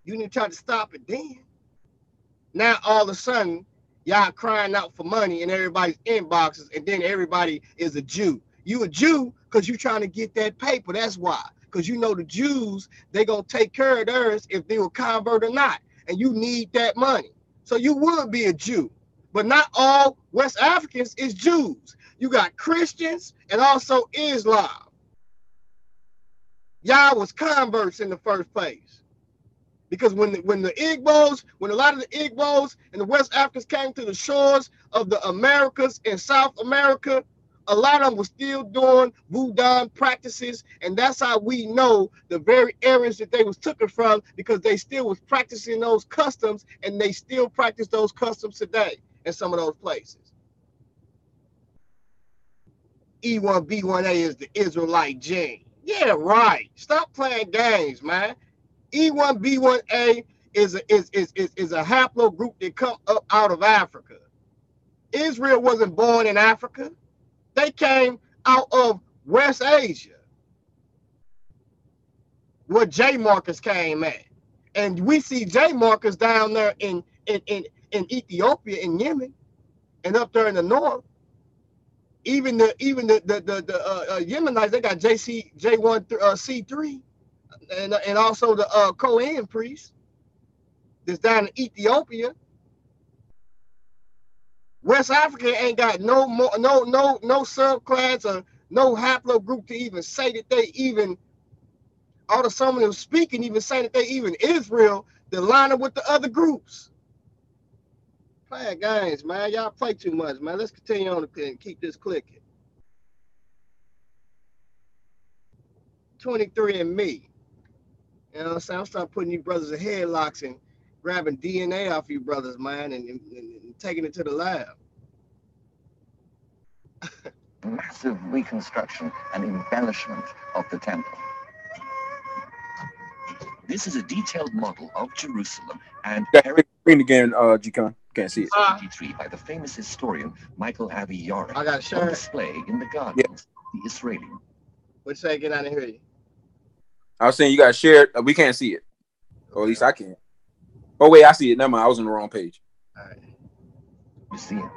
You didn't try to stop it then. Now all of a sudden, y'all crying out for money in everybody's inboxes, and then everybody is a Jew. You a Jew because you trying to get that paper. That's why. Because you know the Jews, they gonna take care of theirs if they will convert or not. And you need that money. So you would be a Jew. But not all West Africans is Jews. You got Christians and also Islam. Y'all was converts in the first place. Because when a lot of the Igbos and the West Africans came to the shores of the Americas and South America, a lot of them were still doing voodoo practices, and that's how we know the very areas that they was taken from, because they still was practicing those customs, and they still practice those customs today in some of those places. E1B1A is the Israelite gene. Yeah, right. Stop playing games, man. E1B1A is a haplogroup that come up out of Africa. Israel wasn't born in Africa. They came out of West Asia, where J markers came at. And we see J markers down there in Ethiopia and Yemen and up there in the north. Even the Yemenites, they got J1C3 and also the Kohen priests that's down in Ethiopia. West Africa ain't got no subclass or no haplogroup to even say that they even, all of someone who's speaking even say that they even Israel, to line up with the other groups. Playing games, man. Y'all play too much, man. Let's continue on and keep this clicking. 23andMe. You know what I'm saying? I'm starting putting you brothers in headlocks and grabbing DNA off you brothers, man, and taking it to the lab. Massive reconstruction and embellishment of the temple. This is a detailed model of Jerusalem and screen again, G-Con. Can't see it. 73 by the famous historian Michael Avi Yorick. I got on display in the gardens of the Israeli. What'd you say again? I didn't hear you. I was saying you got shared. We can't see it. Or at least I can't. Oh, wait, I see it. Never mind. I was on the wrong page. All right. Museum.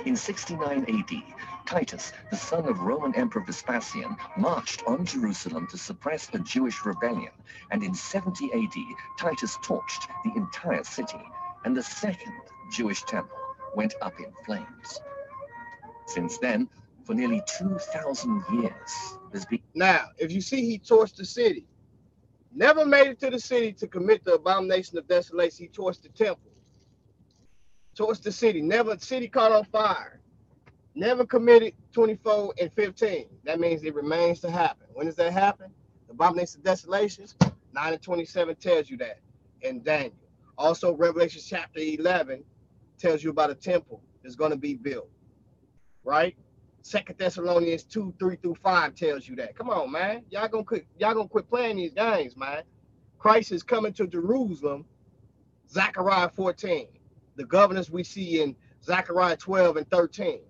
In 69 AD, Titus, the son of Roman Emperor Vespasian, marched on Jerusalem to suppress a Jewish rebellion, and in 70 AD, Titus torched the entire city, and the second Jewish temple went up in flames. Since then, for nearly 2,000 years, there's been... Now, if you see, he torched the city. Never made it to the city to commit the abomination of desolation. He torched the temple. Torched the city. Never, city caught on fire. Never committed 24 and 15. That means it remains to happen. When does that happen? The abomination of desolations, 9 and 27 tells you that in Daniel. Also, Revelation chapter 11 tells you about a temple that's going to be built, right? Second Thessalonians 2, 3 through 5 tells you that. Come on, man. Y'all gonna quit playing these games, man. Christ is coming to Jerusalem, Zechariah 14. The governors we see in Zechariah 12 and 13.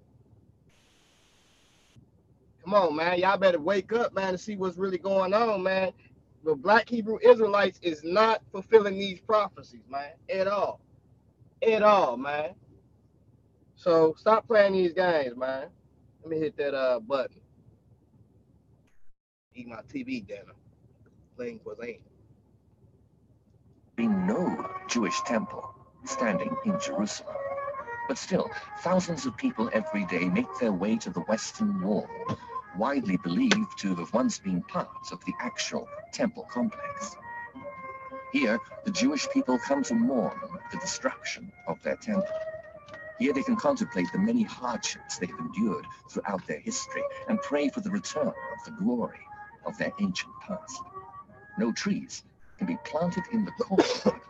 Come on, man. Y'all better wake up, man, and see what's really going on, man. The black Hebrew Israelites is not fulfilling these prophecies, man, at all. At all, man. So stop playing these games, man. Let me hit that button. Eat my TV dinner. Playing cuisine. Be no Jewish temple standing in Jerusalem. But still, thousands of people every day make their way to the Western Wall, widely believed to have once been part of the actual temple complex. Here, the Jewish people come to mourn the destruction of their temple. Here they can contemplate the many hardships they have endured throughout their history and pray for the return of the glory of their ancient past. No trees can be planted in the courtyard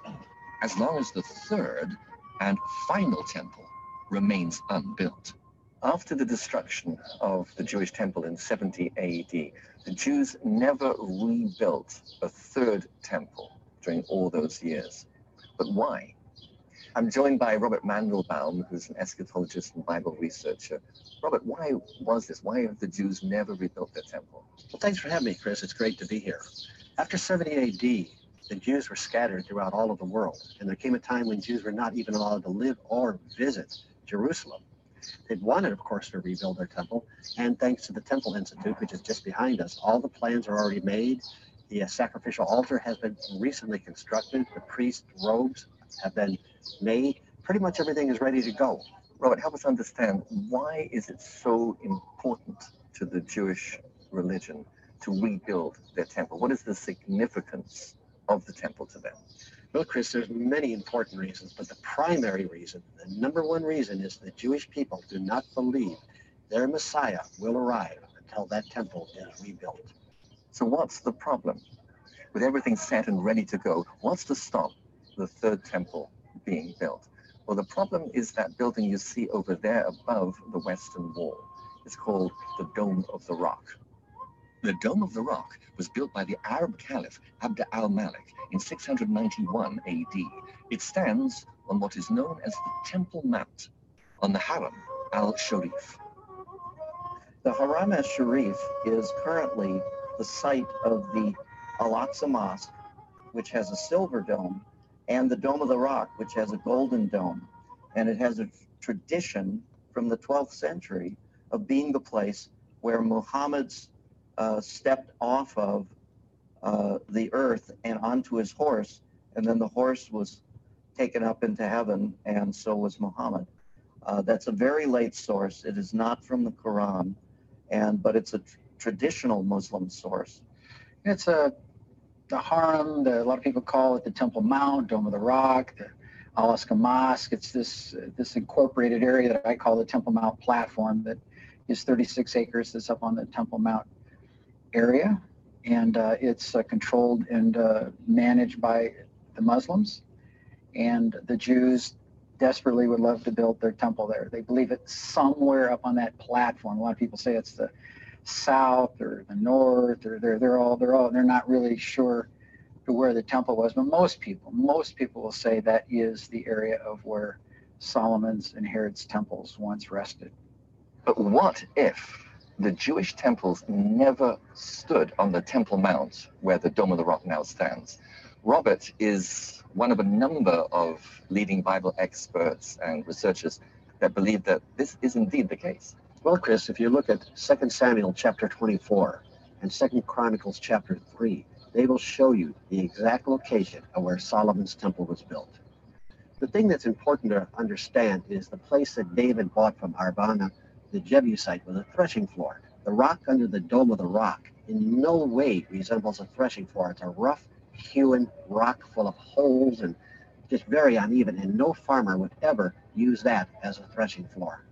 as long as the third and final temple remains unbuilt. After the destruction of the Jewish temple in 70 AD, the Jews never rebuilt a third temple during all those years. But why? I'm joined by Robert Mandelbaum, who's an eschatologist and Bible researcher. Robert, why was this? Why have the Jews never rebuilt their temple? Well, thanks for having me, Chris. It's great to be here. After 70 AD, the Jews were scattered throughout all of the world, and there came a time when Jews were not even allowed to live or visit Jerusalem. They'd wanted, of course, to rebuild their temple, and thanks to the Temple Institute, which is just behind us, all the plans are already made. The sacrificial altar has been recently constructed. The priest robes have been made. Pretty much everything is ready to go. Robert, help us understand, why is it so important to the Jewish religion to rebuild their temple? What is the significance of the temple to them? Well, Chris, there's many important reasons, but the primary reason, the number one reason, is the Jewish people do not believe their Messiah will arrive until that temple is rebuilt. So what's the problem? With everything set and ready to go, what's to stop the third temple being built? Well, the problem is that building you see over there above the Western Wall. It's called the Dome of the Rock. The Dome of the Rock was built by the Arab Caliph Abd al-Malik in 691 AD. It stands on what is known as the Temple Mount on the Haram al-Sharif. The Haram al-Sharif is currently the site of the Al-Aqsa Mosque, which has a silver dome, and the Dome of the Rock, which has a golden dome. And it has a tradition from the 12th century of being the place where Muhammad's stepped off of the earth and onto his horse, and then the horse was taken up into heaven, and so was Muhammad. That's a very late source. It is not from the Quran, but it's a traditional Muslim source. It's the Haram. A lot of people call it the Temple Mount, Dome of the Rock, the Al-Aqsa Mosque. It's this incorporated area that I call the Temple Mount platform that is 36 acres that's up on the Temple Mount area, and it's controlled and managed by the Muslims, and the Jews desperately would love to build their temple there. They believe it's somewhere up on that platform. A lot of people say it's the south or the north, or they're not really sure to where the temple was, but most people will say that is the area of where Solomon's and Herod's temples once rested. But what if the Jewish temples never stood on the Temple Mount where the Dome of the Rock now stands? Robert is one of a number of leading Bible experts and researchers that believe that this is indeed the case. Well, Chris, if you look at 2 Samuel chapter 24 and 2 Chronicles chapter 3, they will show you the exact location of where Solomon's temple was built. The thing that's important to understand is the place that David bought from Arbana, the Jebusite, was a threshing floor. The rock under the Dome of the Rock in no way resembles a threshing floor. It's a rough hewn rock full of holes and just very uneven, and no farmer would ever use that as a threshing floor.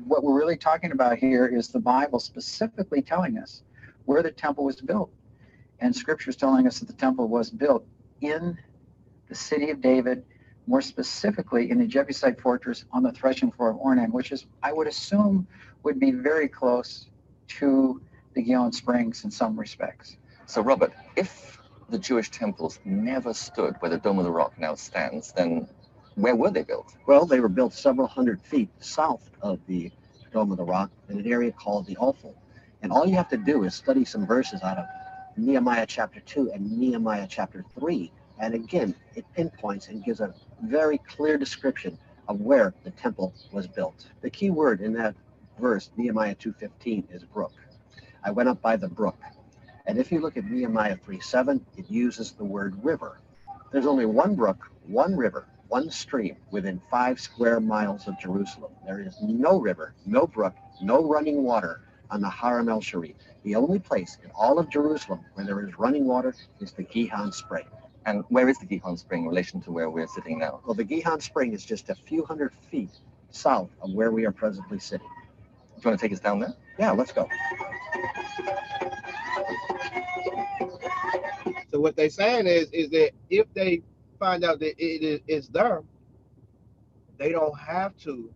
what we're really talking about here is the Bible specifically telling us where the temple was built. And Scripture is telling us that the temple was built in the city of David, more specifically in the Jebusite fortress on the threshing floor of Ornan, which is, I would assume, would be very close to the Gihon Springs in some respects. So, Robert, if the Jewish temples never stood where the Dome of the Rock now stands, then where were they built? Well, they were built several hundred feet south of the Dome of the Rock in an area called the Ophel. And all you have to do is study some verses out of Nehemiah chapter 2 and Nehemiah chapter 3. And again, it pinpoints and gives a very clear description of where the temple was built. The key word in that verse, Nehemiah 2:15, is brook. I went up by the brook. And if you look at Nehemiah 3:7, it uses the word river. There's only one brook, one river, one stream within 5 square miles of Jerusalem. There is no river, no brook, no running water on the Haram el Sharif. The only place in all of Jerusalem where there is running water is the Gihon Spring. And where is the Gihon Spring in relation to where we're sitting now? Well, the Gihon Spring is just a few hundred feet south of where we are presently sitting. Do you want to take us down there? Yeah, let's go. So what they're saying is that if they find out that it's there, they don't have to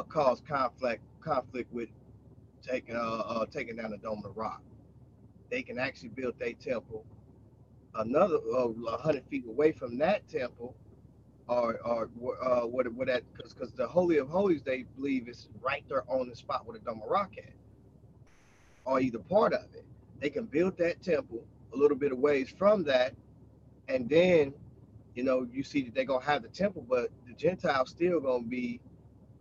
cause conflict with taking down the Dome of the Rock. They can actually build their temple another 100 feet away from that temple, or what that, because the Holy of Holies, they believe, is right there on the spot where the Dome of the Rock at, or either part of it. They can build that temple a little bit of ways from that, and then you see that they're gonna have the temple, but the Gentiles still gonna be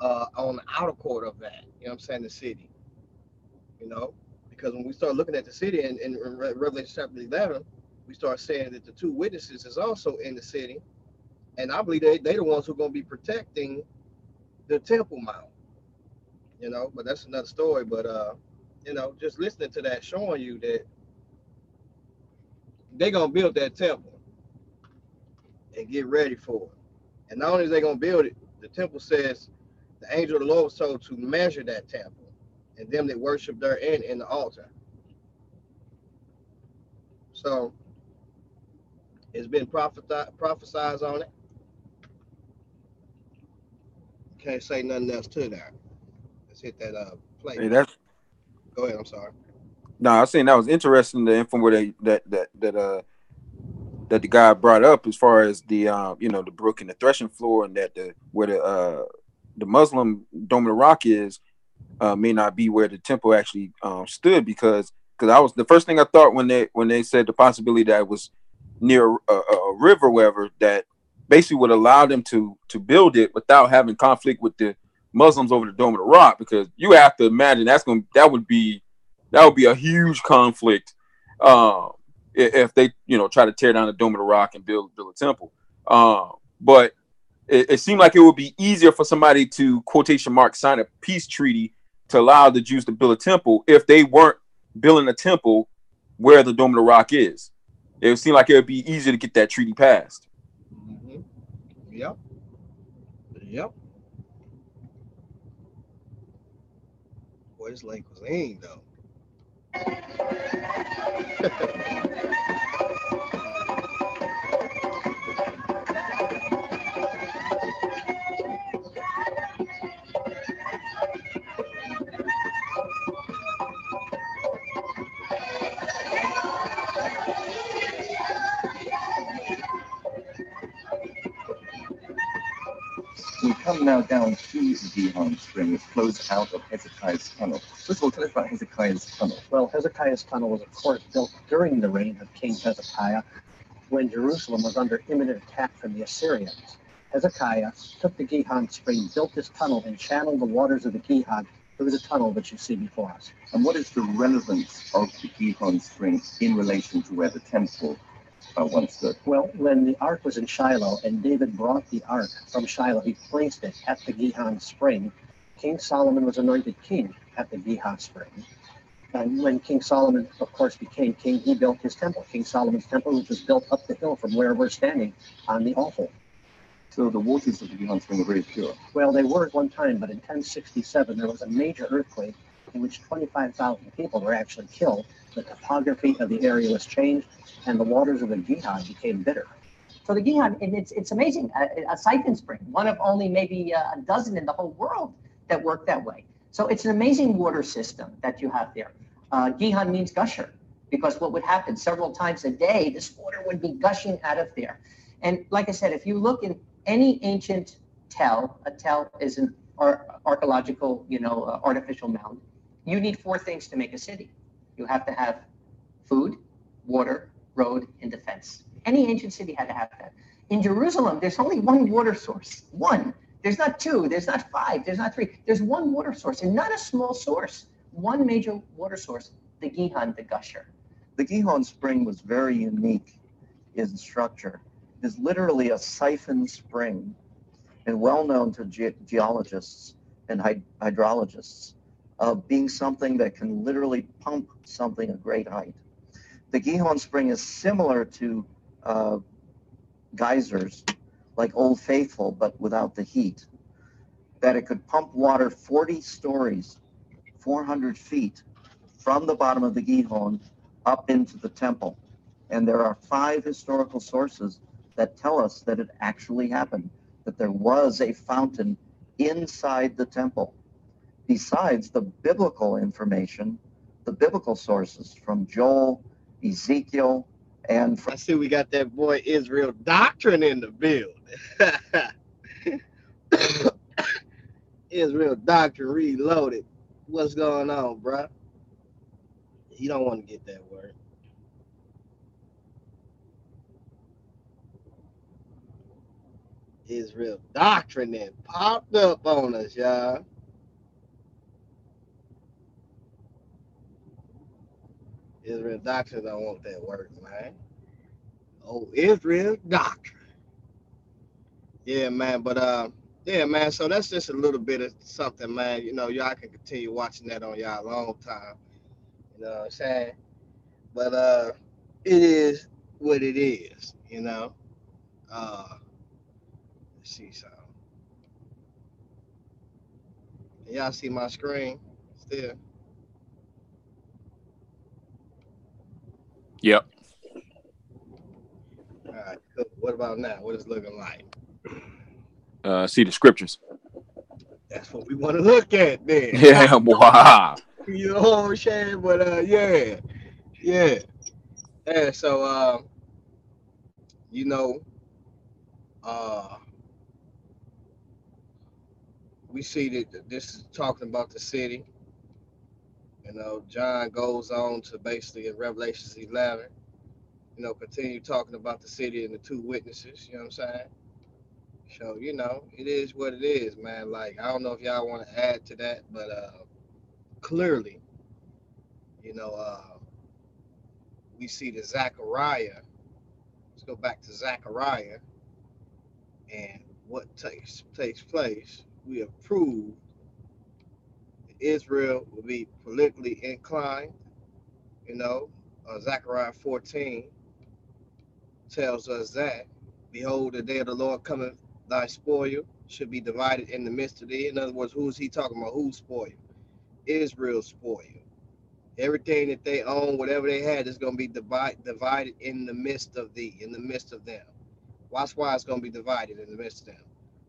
on the outer court of that. You know what I'm saying? The city. Because when we start looking at the city in Revelation chapter 11, we start saying that the two witnesses is also in the city, and I believe they the ones who are gonna be protecting the Temple Mount. But that's another story. But just listening to that, showing you that they're gonna build that temple and get ready for it. And not only is they gonna build it, the temple says the angel of the Lord was told to measure that temple and them that worship therein in the altar. So it's been prophesied on it. Can't say nothing else to that. Let's hit that play. Hey, that's Go ahead. I'm sorry. no, I was saying that was interesting. The info where that the guy brought up as far as the the brook and the threshing floor, and that where the Muslim Dome of the Rock is may not be where the temple actually stood, because I was, the first thing I thought when they said the possibility that it was near a river, wherever, that basically would allow them to build it without having conflict with the Muslims over the Dome of the Rock, because you have to imagine that would be a huge conflict if they try to tear down the Dome of the Rock and build a temple. But it seemed like it would be easier for somebody to, quotation mark, sign a peace treaty to allow the Jews to build a temple if they weren't building a temple where the Dome of the Rock is. It would seem like it would be easier to get that treaty passed. Mm-hmm. Yep. Boy, this lake was lean though. We come now down to the Gihon Spring, which flows out of Hezekiah's tunnel. First of all, tell us about Hezekiah's tunnel. Well, Hezekiah's tunnel was, of course, built during the reign of King Hezekiah, when Jerusalem was under imminent attack from the Assyrians. Hezekiah took the Gihon Spring, built this tunnel, and channeled the waters of the Gihon through the tunnel that you see before us. And what is the relevance of the Gihon Spring in relation to where the temple once stood? Well, when the ark was in Shiloh and David brought the ark from Shiloh, he placed it at the Gihon Spring. King Solomon was anointed king at the Gihon Spring. And when King Solomon, of course, became king, he built his temple, King Solomon's temple, which was built up the hill from where we're standing on the Ophel. So the waters of the Gihon Spring are very pure. Well, they were at one time, but in 1067 there was a major earthquake in which 25,000 people were actually killed. The topography of the area was changed, and the waters of the Gihon became bitter. So the Gihon, and it's amazing, a siphon spring, one of only maybe a dozen in the whole world that work that way. So it's an amazing water system that you have there. Gihon means gusher, because what would happen several times a day, this water would be gushing out of there. And like I said, if you look in any ancient tell, a tell is an archaeological, artificial mound. You need four things to make a city. You have to have food, water, road, and defense. Any ancient city had to have that. In Jerusalem, there's only one water source. One. There's not two, there's not five, there's not three. There's one water source, and not a small source. One major water source, the Gihon, the gusher. The Gihon Spring was very unique in structure. It is literally a siphon spring and well known to geologists and hydrologists of being something that can literally pump something at great height. The Gihon Spring is similar to geysers like Old Faithful, but without the heat, that it could pump water 40 stories, 400 feet from the bottom of the Gihon up into the temple. And there are 5 historical sources that tell us that it actually happened, that there was a fountain inside the temple. Besides the biblical information, the biblical sources from Joel, Ezekiel, and I see we got that boy Israel Doctrine in the building. Israel Doctrine Reloaded. What's going on, bro? You don't want to get that word. Israel Doctrine then popped up on us, y'all. Israel Doctrine don't want that word, man. Oh, Israel Doctrine. Yeah, man, but yeah, man, so that's just a little bit of something, man. Y'all can continue watching that on y'all long time. You know what I'm saying? But it is what it is. Let's see something. Y'all see my screen still? Yep. All right, cool. What about now? What is it looking like? See the scriptures. That's what we want to look at then. Yeah, wow. You know what I'm saying? But yeah. Yeah, so you know, uh we see that this is talking about the city. John goes on to basically in Revelations 11, continue talking about the city and the 2 witnesses, you know what I'm saying? So, it is what it is, man. Like, I don't know if y'all want to add to that, but clearly, we see that Zechariah, let's go back to Zechariah, and what takes place, we have proved that Israel will be politically inclined. Zechariah 14 tells us that, behold, the day of the Lord cometh, thy spoil should be divided in the midst of thee. In other words, who is he talking about? Who's spoil? Israel's spoil. Everything that they own, whatever they had, is going to be divided in the midst of thee, in the midst of them. Watch why it's going to be divided in the midst of them.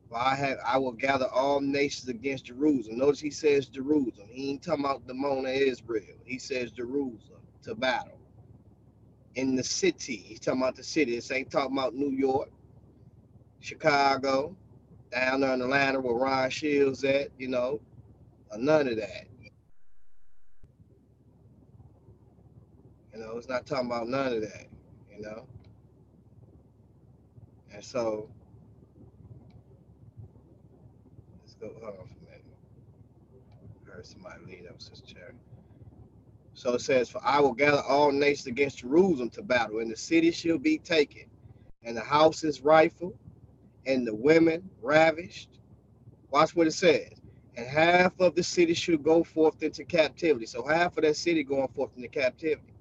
For I will gather all nations against Jerusalem. Notice he says Jerusalem. He ain't talking about the Mona Israel. He says Jerusalem to battle. In the city. He's talking about the city. This ain't talking about New York, Chicago, down there in Atlanta where Ron Shields at, none of that. It's not talking about none of that, And so, let's go, hold on for a minute. I heard somebody lean up this chair. So it says, for I will gather all nations against Jerusalem to battle, and the city shall be taken, and the houses rifled, and the women ravished. Watch what it says. And half of the city should go forth into captivity. So half of that city going forth into captivity.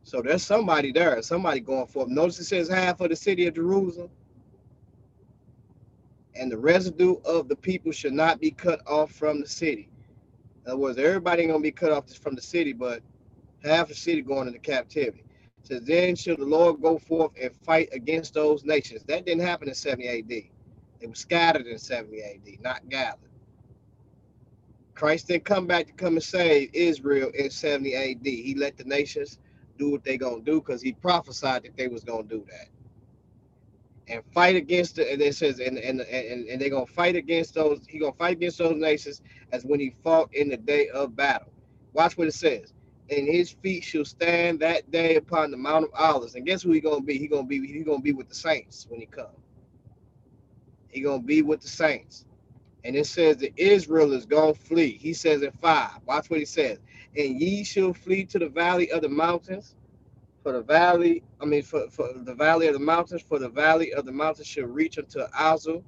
So there's somebody there, somebody going forth. Notice it says half of the city of Jerusalem. and the residue of the people should not be cut off from the city. In other words, everybody ain't gonna be cut off from the city, but half the city going into captivity. It says, then shall the Lord go forth and fight against those nations. That didn't happen in 70 AD. They were scattered in 70 AD, not gathered. Christ didn't come back to come and save Israel in 70 AD. He let the nations do what they gonna do because he prophesied that they was gonna do that. And fight against the, and it says, and they're gonna fight against those, he gonna fight against those nations as when he fought in the day of battle. Watch what it says. And his feet shall stand that day upon the Mount of Olives. And guess who he gonna be? He gonna be with the saints when he comes. He gonna be with the saints. And it says that Israel is gonna flee. He says in 5. Watch what he says. And ye shall flee to the valley of the mountains. For the valley, for the valley of the mountains, for the valley of the mountains shall reach unto Azul,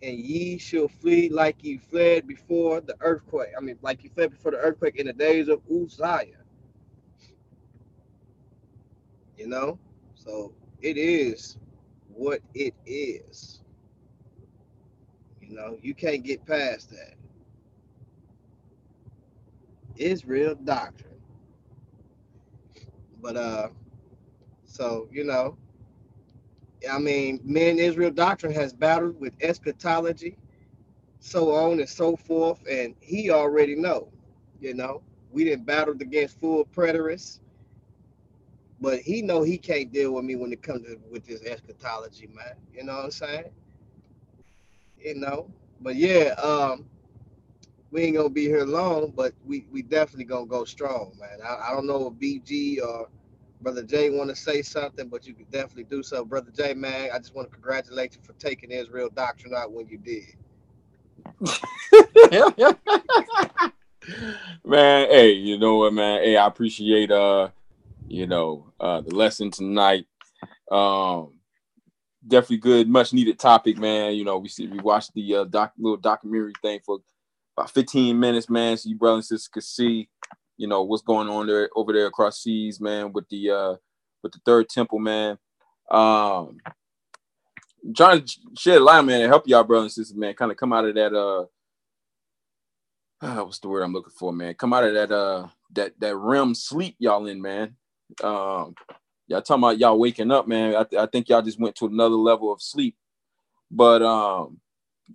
and ye shall flee like ye fled before the earthquake. Like ye fled before the earthquake in the days of Uzziah. You know? So it is what it is. You know, you can't get past that. Israel doctrine. But so men Israel doctrine has battled with eschatology, so on and so forth, and he already know. We didn't battle against full preterists, but he know he can't deal with me when it comes to with this eschatology, man. You know what I'm saying? You know, but yeah, we ain't gonna be here long, but we definitely gonna go strong, man. I don't know if BG or Brother Jay want to say something, but you can definitely do so. Brother Jay, man, I just want to congratulate you for taking Israel doctrine out when you did. Man, hey, you know what, man? Hey, I appreciate the lesson tonight. Definitely good, much needed topic, man. You know, we watched the little documentary thing for about 15 minutes, man, so you brothers and sisters could see, what's going on there over there across seas, man, with the third temple, man. Trying to shed light, man, and help y'all brothers and sisters, man, kind of come out of that what's the word I'm looking for, man? Come out of that REM sleep y'all in, man. Y'all talking about y'all waking up, man. I think y'all just went to another level of sleep. But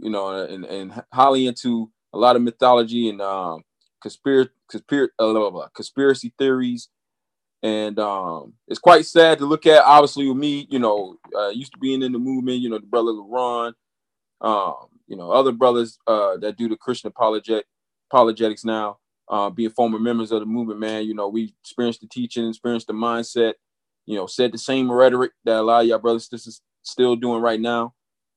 and highly into a lot of mythology and conspiracy theories. And it's quite sad to look at, obviously, with me, used to being in the movement, the brother LaRon, other brothers that do the Christian apologetics now, being former members of the movement, man. We experienced the teaching, experienced the mindset, said the same rhetoric that a lot of y'all brothers and sisters still doing right now.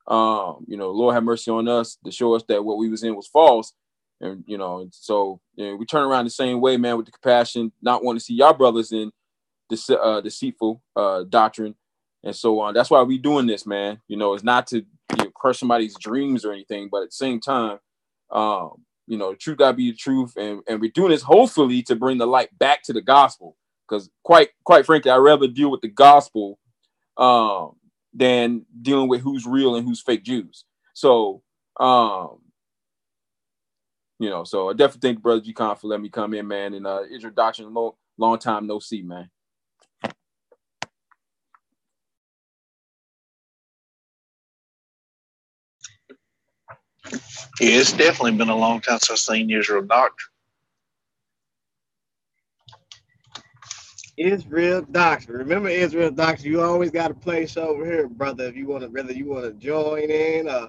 Lord have mercy on us to show us that what we was in was false. And, so we turn around the same way, man, with the compassion, not wanting to see y'all brothers in this deceitful doctrine and so on. That's why we doing this, man. It's not to crush somebody's dreams or anything, but at the same time, the truth gotta be the truth, and we're doing this hopefully to bring the light back to the gospel. Because quite frankly, I'd rather deal with the gospel than dealing with who's real and who's fake Jews. So, so I definitely thank Brother G Khan for letting me come in, man. And Israel Doctrine, long time no see, man. Yeah, it's definitely been a long time since I've seen Israel Doctrine. Israel Doctrine. Remember Israel Doctrine, you always got a place over here, brother, if you want to, whether you want to join in or,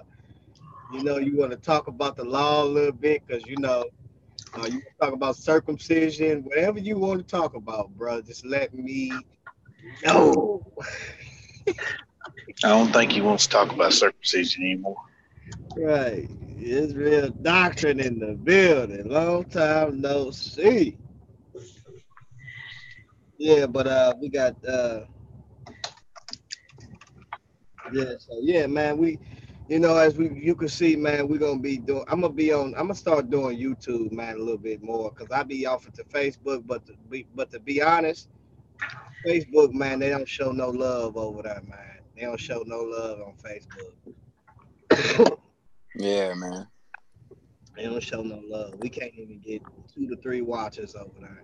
you want to talk about the law a little bit, because, you talk about circumcision, whatever you want to talk about, bro, just let me know. I don't think he wants to talk about circumcision anymore. Right. Israel Doctrine in the building. Long time no see. Yeah, but we got man, as you can see, man, we're gonna be doing, I'm gonna start doing YouTube, man, a little bit more, because I be off to Facebook, but to be honest, Facebook, man, they don't show no love over there, man. They don't show no love on Facebook. man. They don't show no love. We can't even get 2 to 3 watchers over there.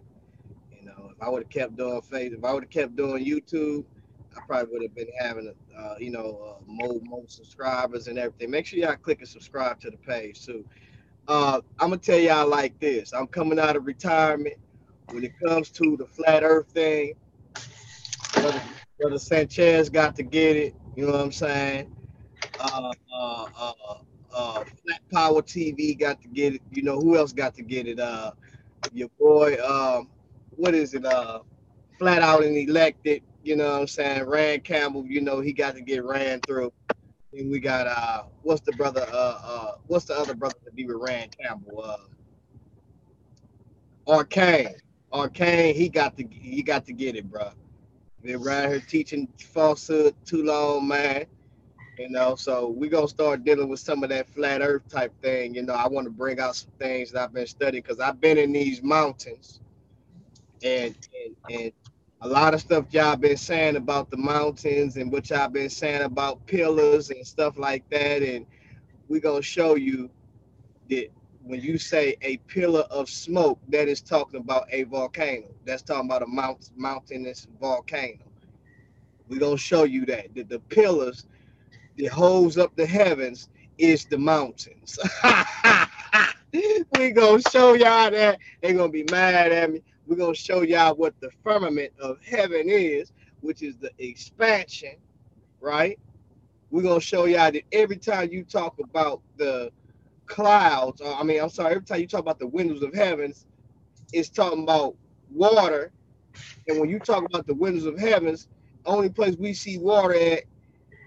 You know, if I would have kept doing if I would have kept doing YouTube, I probably would have been having, more subscribers and everything. Make sure y'all click and subscribe to the page too. I'm gonna tell y'all like this. I'm coming out of retirement. When it comes to the flat Earth thing, brother, brother Sanchez got to get it. You know what I'm saying? Uh, uh, uh, Flat Power TV got to get it. You know who else got to get it? Your boy, what is it? Flat Out and Elected. You know what I'm saying? Rand Campbell. You know he got to get ran through. And we got what's the brother? What's the other brother to be with Rand Campbell? Arcane. Arcane. He got to get it, bro. Been around here teaching falsehood too long, man. You know, so we gonna start dealing with some of that flat Earth type thing. You know, I want to bring out some things that I've been studying because I've been in these mountains and a lot of stuff y'all been saying about the mountains and what y'all been saying about pillars and stuff like that. And we gonna show you that when you say a pillar of smoke, that is talking about a volcano. That's talking about a mountainous volcano. We're gonna show you that the pillars that holds up the heavens is the mountains. We gonna show y'all that. They gonna be mad at me. We're gonna show y'all what the firmament of heaven is, which is the expansion, right? We're gonna show y'all that every time you talk about the clouds, or, I mean, I'm sorry, every time you talk about the windows of heavens, it's talking about water. And when you talk about the windows of heavens, only place we see water at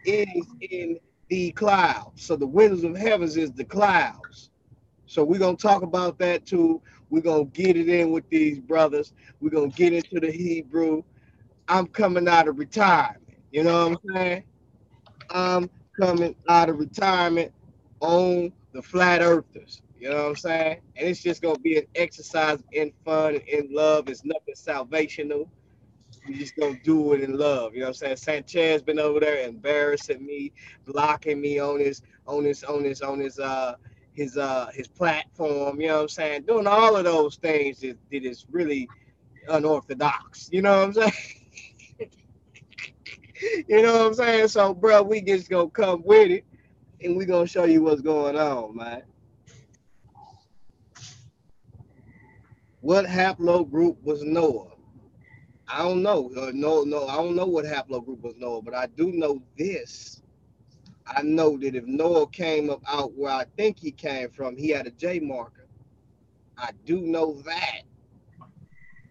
is in the clouds. So the windows of heavens is the clouds. So we're gonna talk about that too. We're gonna get it in with these brothers. We're gonna get into the Hebrew. I'm coming out of retirement. You know what I'm saying? I'm coming out of retirement on the flat earthers. You know what I'm saying? And it's just gonna be an exercise in fun and in love. It's nothing salvational. We just gonna do it in love. You know what I'm saying? Sanchez been over there embarrassing me, blocking me on his platform. You know what I'm saying? Doing all of those things that is really unorthodox. You know what I'm saying? You know what I'm saying? So, bro, we just gonna come with it, and we gonna show you what's going on, man. What haplogroup was Noah? I don't know. No, I don't know what haplogroup was Noah, but I do know this. I know that if Noah came up out where I think he came from, he had a J marker. I do know that.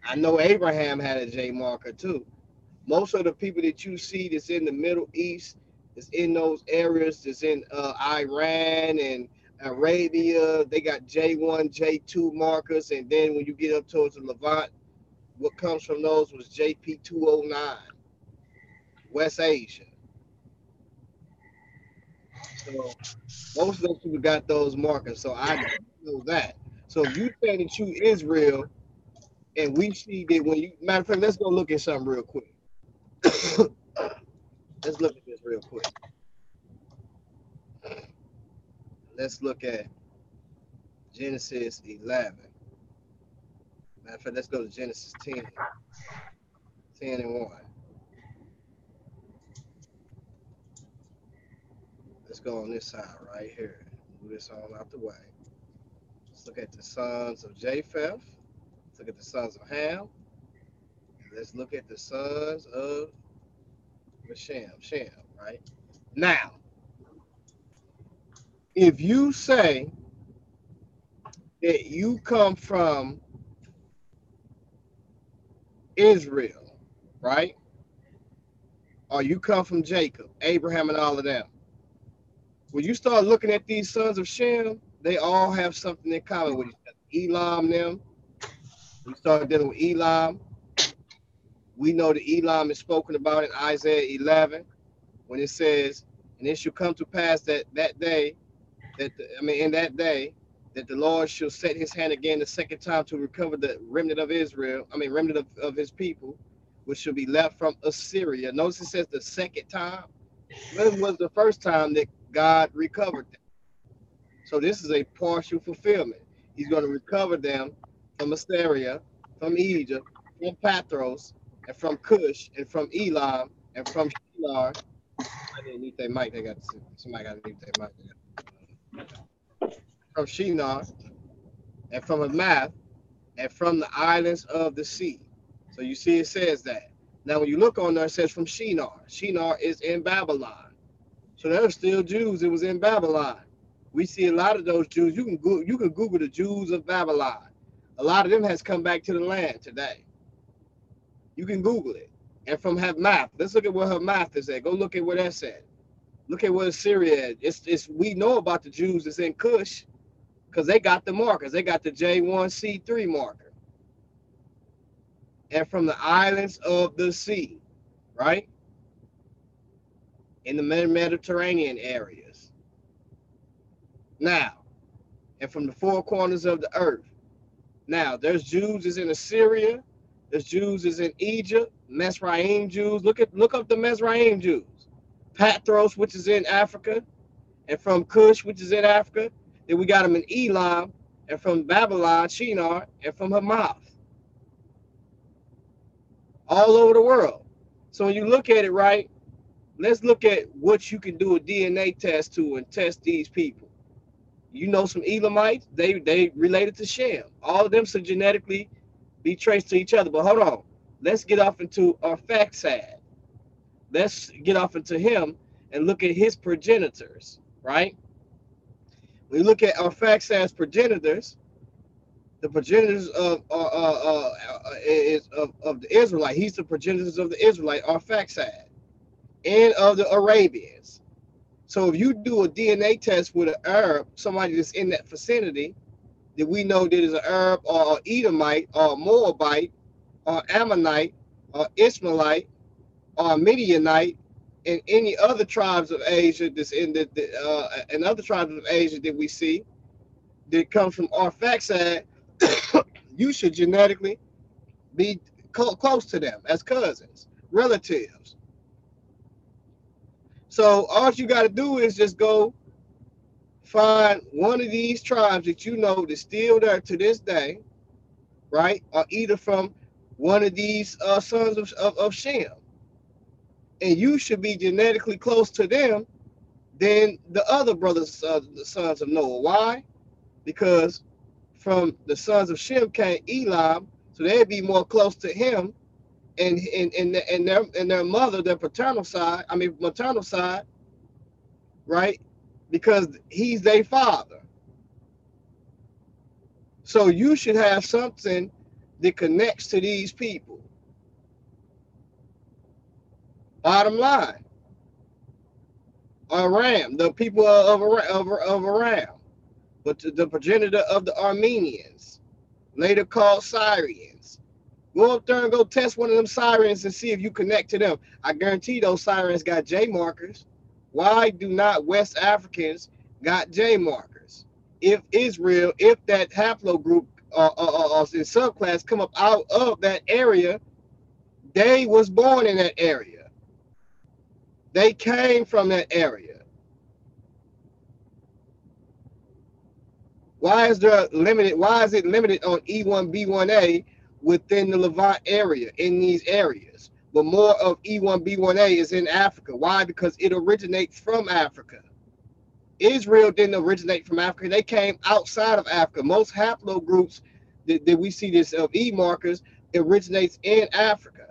I know Abraham had a J marker too. Most of the people that you see that's in the Middle East, that's in those areas, that's in Iran and Arabia, they got J1, J2 markers, and then when you get up towards the Levant, what comes from those was JP209, West Asia. So most of those people got those markers. So I know that. So if you say that you Israel, and we see that when you matter of fact, let's go look at something real quick. Let's look at this real quick. Let's look at Genesis 11. Matter of fact, let's go to Genesis 10. 10 and 1. Let's go on this side right here. Move this all out the way. Let's look at the sons of Japheth. Let's look at the sons of Ham. Let's look at the sons of Shem, right? Now, if you say that you come from Israel, right? Or you come from Jacob, Abraham, and all of them. When you start looking at these sons of Shem, they all have something in common with each other. Elam, them. We start dealing with Elam. We know that Elam is spoken about in Isaiah 11 when it says, "And it shall come to pass that day, in that day, that the Lord shall set his hand again the second time to recover the remnant of Israel, remnant of his people, which shall be left from Assyria." Notice it says the second time. When was the first time that God recovered them? So this is a partial fulfillment. He's going to recover them from Assyria, from Egypt, from Pathros, and from Cush, and from Elam, and from Shinar. I didn't need their mic. They got somebody got to need their mic. From Shinar, and from Hamath, and from the islands of the sea. So you see, it says that. Now, when you look on there, it says from Shinar. Shinar is in Babylon. So there are still Jews that was in Babylon. We see a lot of those Jews. You can Google the Jews of Babylon. A lot of them has come back to the land today. You can Google it. And from Hamath, let's look at where Hamath is at. Go look at where that's at. Look at where Syria is. It's we know about the Jews that's in Cush because they got the markers. They got the J1C3 marker. And from the islands of the sea, right? In the Mediterranean areas. Now, and from the four corners of the earth. Now, there's Jews is in Assyria. There's Jews is in Egypt. Mesraim Jews. Look up the Mesraim Jews. Pathros, which is in Africa, and from Cush, which is in Africa. Then we got them in Elam, and from Babylon, Shinar, and from Hamath. All over the world. So when you look at it, right, let's look at what you can do a DNA test to and test these people. You know some Elamites, they related to Shem. All of them should genetically be traced to each other. But hold on. Let's get off into Arphaxad. Let's get off into him and look at his progenitors, right? When you look at Arphaxad's progenitors, the progenitors of the Israelite. He's the progenitors of the Israelite, Arphaxad, and of the Arabians. So if you do a DNA test with an Arab, somebody that's in that vicinity, that we know that is an Arab or an Edomite or a Moabite or Ammonite or Ishmaelite or Midianite and any other tribes of Asia that's in and other tribes of Asia that we see that comes from Arphaxad, you should genetically be close to them as cousins, relatives. So all you got to do is just go find one of these tribes that you know that's still there to this day, right? Or either from one of these sons of Shem. And you should be genetically close to them than the other brothers, the sons of Noah. Why? Because from the sons of Shem came Elam, so they'd be more close to him and their mother, their maternal side, right? Because he's their father. So you should have something that connects to these people. Bottom line. Aram, the people of Aram, but the progenitor of the Armenians, later called Syrians. Go up there and go test one of them Syrians and see if you connect to them. I guarantee those Syrians got J markers. Why do not West Africans got J markers? If Israel, if that haplogroup in subclass come up out of that area, they was born in that area. They came from that area. Why is it limited on E1B1A within the Levant area, in these areas? But more of E1B1A is in Africa. Why? Because it originates from Africa. Israel didn't originate from Africa. They came outside of Africa. Most haplogroups that we see this of E markers originates in Africa.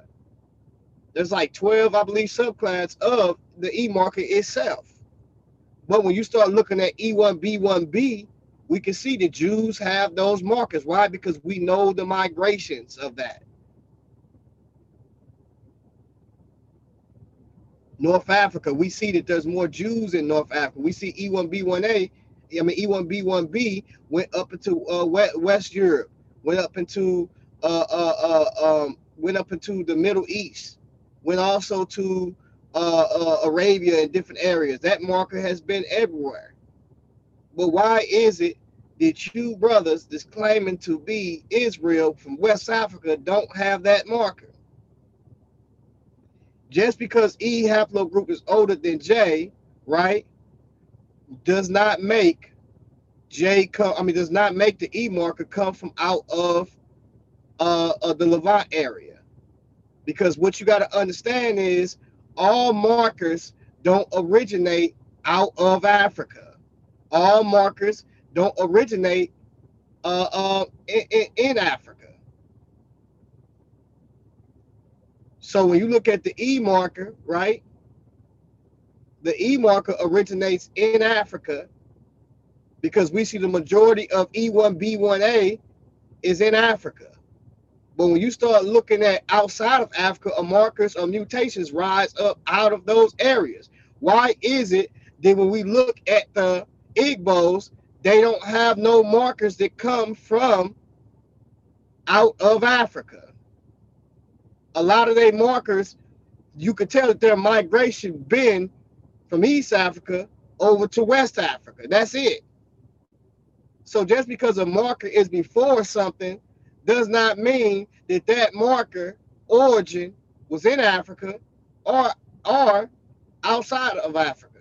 There's like 12, I believe, subclasses of the E marker itself. But when you start looking at E1B1B, we can see the Jews have those markers. Why? Because we know the migrations of that. North Africa, we see that there's more Jews in North Africa. We see E1B1B went up into West Europe, went up into the Middle East, went also to Arabia and different areas. That marker has been everywhere. But why is it that you brothers that's claiming to be Israel from West Africa don't have that marker? Just because E haplogroup is older than J, right, does not make does not make the E marker come from out of the Levant area. Because what you got to understand is all markers don't originate out of Africa. All markers don't originate in Africa. So when you look at the E marker, right, the E marker originates in Africa because we see the majority of E1B1A is in Africa. But when you start looking at outside of Africa, markers or mutations rise up out of those areas. Why is it that when we look at the Igbos, they don't have no markers that come from out of Africa? A lot of their markers, you could tell that their migration been from East Africa over to West Africa. That's it. So just because a marker is before something does not mean that that marker origin was in Africa or outside of Africa.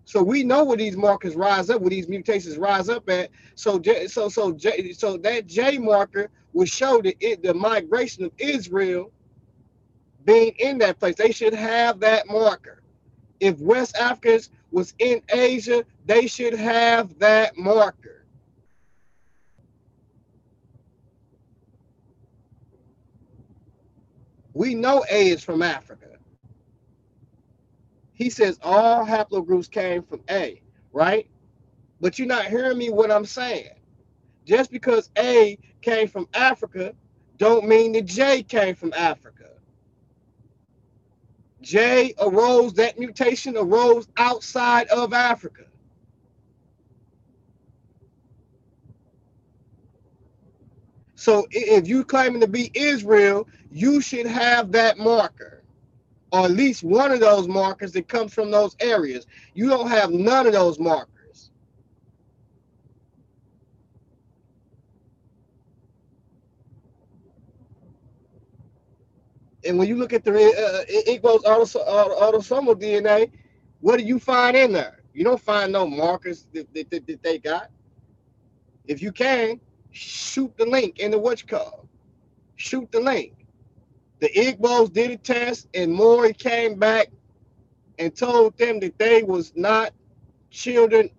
So we know where these markers rise up, where these mutations rise up at. So that J marker will show the migration of Israel being in that place. They should have that marker. If West Africans was in Asia, they should have that marker. We know A is from Africa. He says all haplogroups came from A, right? But you're not hearing me what I'm saying. Just because A came from Africa don't mean that J came from Africa. That mutation arose outside of Africa. So if you're claiming to be Israel, you should have that marker, or at least one of those markers that comes from those areas. You don't have none of those markers. And when you look at the Igbo's autosomal DNA, what do you find in there? You don't find no markers that they got. If you can, shoot the link in the what you call. Shoot the link. The Igbos did a test, and Maury came back and told them that they was not children.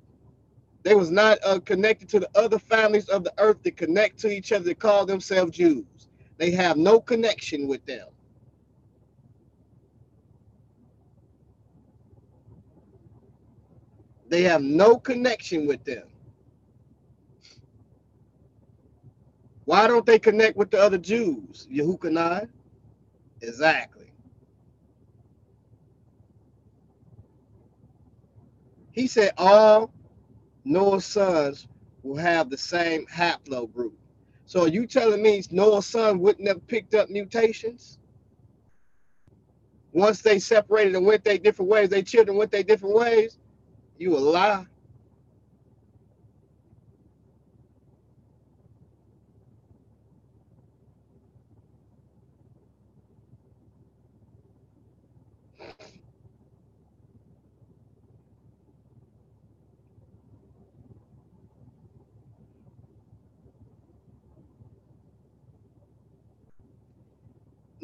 They was not connected to the other families of the earth that connect to each other that call themselves Jews. They have no connection with them. They have no connection with them. Why don't they connect with the other Jews? Yehukanai? Exactly. He said all Noah's sons will have the same haplogroup. So are you telling me Noah's son wouldn't have picked up mutations? Once they separated and went their different ways, their children went their different ways? You a lie.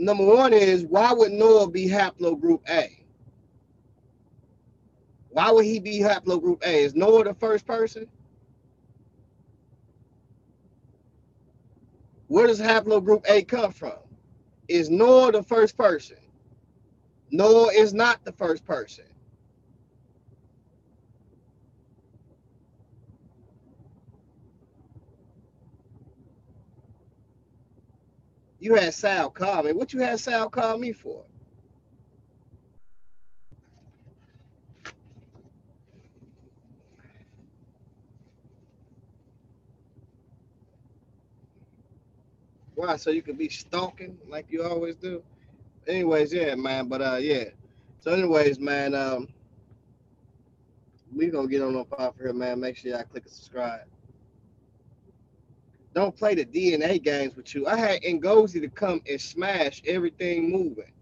Number one is, why would Noah be haplogroup A? Why would he be haplogroup A? Is Noah the first person? Where does haplogroup A come from? Is Noah the first person? Noah is not the first person. You had Sal call me. What you had Sal call me for? Why? So you could be stalking like you always do? Anyways, yeah, man. But yeah. So anyways, man, we gonna get on up off here, man. Make sure y'all click and subscribe. Don't play the DNA games with you. I had Ngozi to come and smash everything moving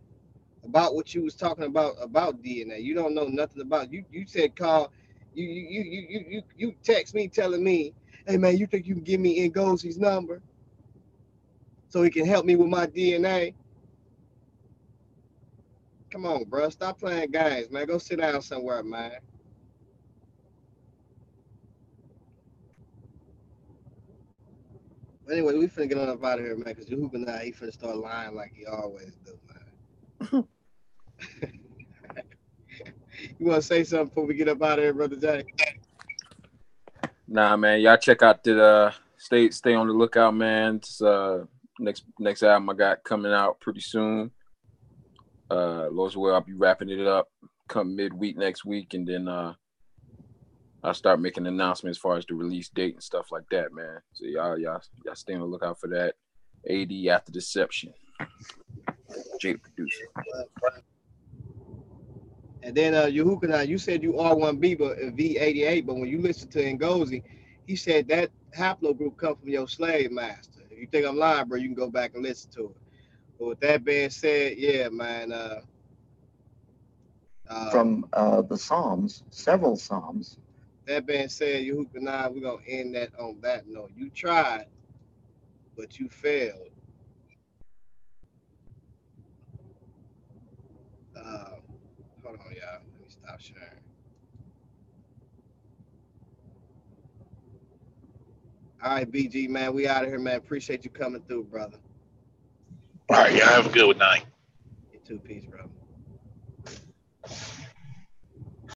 about what you was talking about DNA. You don't know nothing about. You said call You text me telling me, hey man, you think you can give me Ngosi's number so he can help me with my DNA? Come on, bro. Stop playing games, man. Go sit down somewhere, man. But anyway, we finna get on up out of here, man, because you hooping now. He finna start lying like he always do, man. You want to say something before we get up out of here, Brother Jay? Nah, man. Y'all check out the stay on the lookout, man. It's next album I got coming out pretty soon. Lord's will, I'll be wrapping it up come midweek next week, and then I'll start making announcements as far as the release date and stuff like that, man. So y'all stay on the lookout for that. AD After Deception. Jay the producer. And then Yehukanah, you said you R1B, but V88, but when you listen to Ngozi, he said that haplogroup come from your slave master. If you think I'm lying, bro, you can go back and listen to it. But with that being said, yeah, man. From the Psalms, several Psalms. That being said, Yehukanah, we're going to end that on that note. You tried, but you failed. Hold on, y'all. Let me stop sharing. All right, BG, man, we out of here, man. Appreciate you coming through, brother. All right, y'all have a good night. You too, peace, brother.